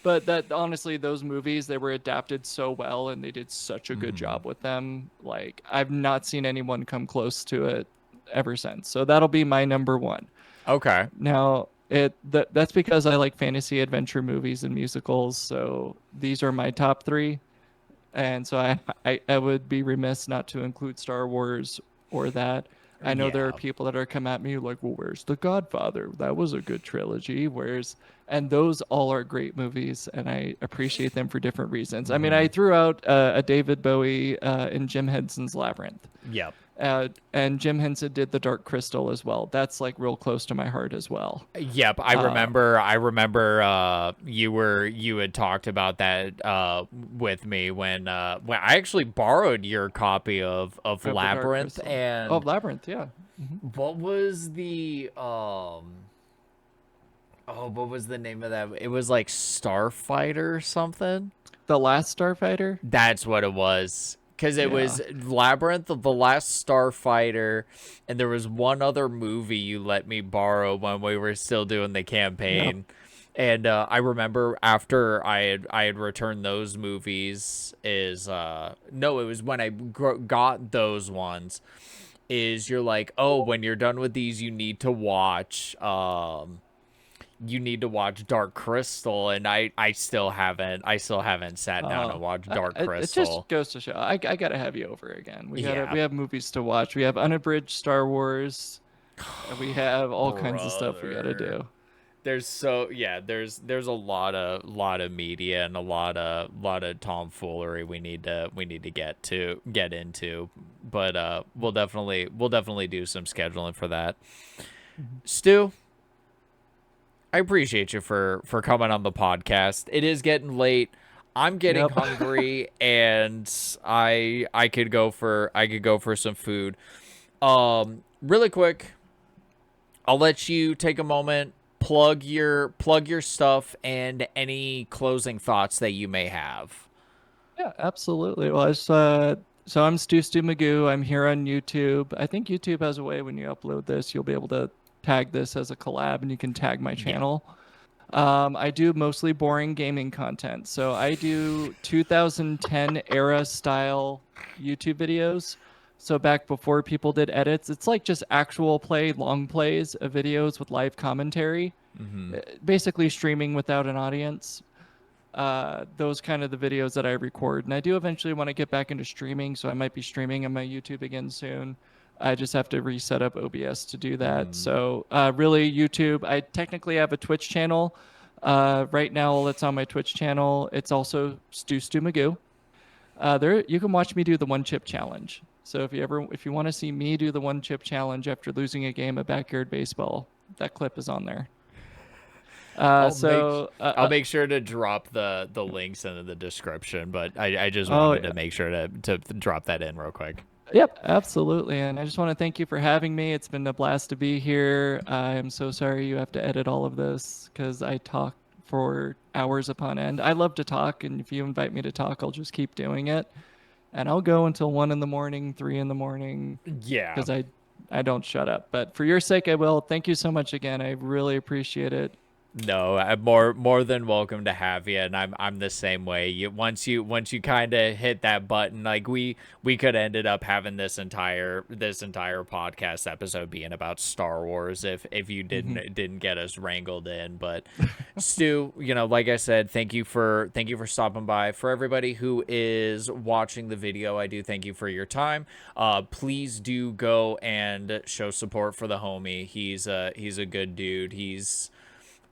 but that honestly, those movies, they were adapted so well and they did such a good Mm-hmm. job with them. Like I've not seen anyone come close to it ever since. So that'll be my number one. Okay. Now, that's because I like fantasy adventure movies and musicals. So these are my top three. And so I would be remiss not to include Star Wars or that. I know there are Yeah. people that are come at me like, well, where's The Godfather? That was a good trilogy. And those all are great movies, and I appreciate them for different reasons. I mean, Mm-hmm. I threw out a David Bowie in Jim Henson's Labyrinth. Yep. And Jim Henson did The Dark Crystal as well. That's like real close to my heart as well. Yep, I Uh, remember. I remember. You had talked about that with me when I actually borrowed your copy of of The Dark Labyrinth. Crystal. Oh, And Labyrinth, yeah. Hmm. what was the oh, what was the name of that? It was like Starfighter or something. The Last Starfighter? That's what it was. Because it Yeah. was Labyrinth of the Last Starfighter, and there was one other movie you let me borrow when we were still doing the Yep. campaign. And I remember after I had returned those movies is no, it was when I got those ones, is you're like, oh, when you're done with these, you need to watch Dark Crystal, and I still haven't sat down and watched Dark It just Crystal. goes to show. I gotta have you over again. Yeah, We have movies to watch. We have unabridged Star Wars. And we have all kinds of stuff we gotta brother. do. There's a lot of media and a lot of tomfoolery we need to get into, but we'll definitely do some scheduling for that. Mhm. Stu, I appreciate you for coming on the podcast. It is getting late. I'm getting Yep. hungry, and I could go for some food. Really quick, I'll let you take a moment, plug your stuff and any closing thoughts that you may have. Yeah, absolutely. Well, so I'm StuStuMagoo. I'm here on YouTube. I think YouTube has a way when you upload this, you'll be able to tag this as a collab and you can tag my Yeah. channel. I do mostly boring gaming content. So I do 2010 era style YouTube videos. So back before people did edits, it's like just actual play, long plays of videos with live commentary, Mm-hmm. basically streaming without an audience. Those kind of the videos that I record. And I do eventually want to get back into streaming, so I might be streaming on my YouTube again soon. I just have to reset up OBS to do that. Mm-hmm. So really, YouTube. I technically have a Twitch channel. Right now, all that's on my Twitch channel. It's also StuStuMagoo. There, you can watch me do the one chip challenge. So if you want to see me do the one chip challenge after losing a game of backyard baseball, that clip is on there. Uh, I'll make so I'll make sure to drop the links into the description, but I just oh wanted yeah. to make sure to drop that in real quick. Yep, absolutely. And I just want to thank you for having me. It's been a blast to be here. I am so sorry you have to edit all of this because I talk for hours upon end. I love to talk, and if you invite me to talk, I'll just keep doing it. And I'll go until 1 in the morning, 3 in the morning, Yeah. because I don't shut up. But for your sake, I will. Thank you so much again. I really appreciate it. No, I'm more than welcome to have you, and I'm the same way. Once you kind of hit that button, like we could ended up having this entire podcast episode being about Star Wars if you Hmm. didn't get us wrangled in. But Stu, like I said, thank you for stopping by. For everybody who is watching the video, I do thank you for your time. Please do go and show support for the homie. He's a good dude.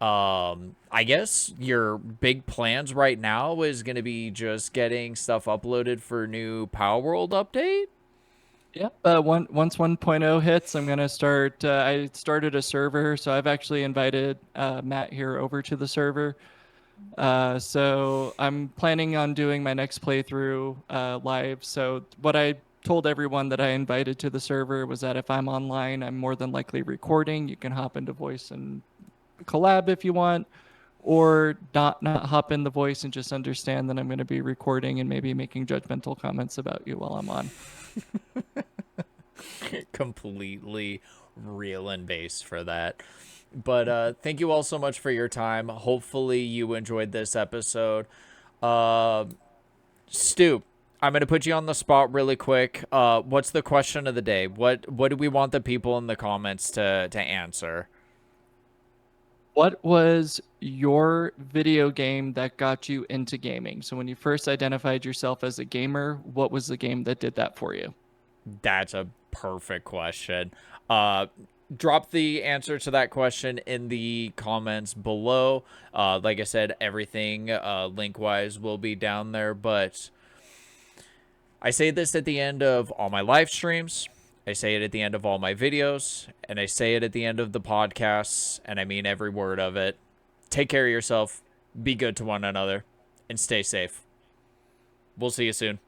I guess your big plans right now is going to be just getting stuff uploaded for new Palworld update. Yep. Once 1.0 hits, I'm gonna start. I started a server, so I've actually invited Matt here over to the server. So I'm planning on doing my next playthrough live. So what I told everyone that I invited to the server was that if I'm online, I'm more than likely recording. You can hop into voice and collab if you want, or not hop in the voice and just understand that I'm going to be recording and maybe making judgmental comments about you while I'm on. Completely real and base for that. But thank you all so much for your time. Hopefully you enjoyed this episode. Uh, Stu, I'm gonna put you on the spot really quick. What's the question of the day? What do we want the people in the comments to answer? What was your video game that got you into gaming? So when you first identified yourself as a gamer, what was the game that did that for you? That's a perfect question. Uh, Drop the answer to that question in the comments below. Like I said, everything link wise will be down there, but I say this at the end of all my live streams. I say it at the end of all my videos, and I say it at the end of the podcasts, and I mean every word of it. Take care of yourself, be good to one another, and stay safe. We'll see you soon.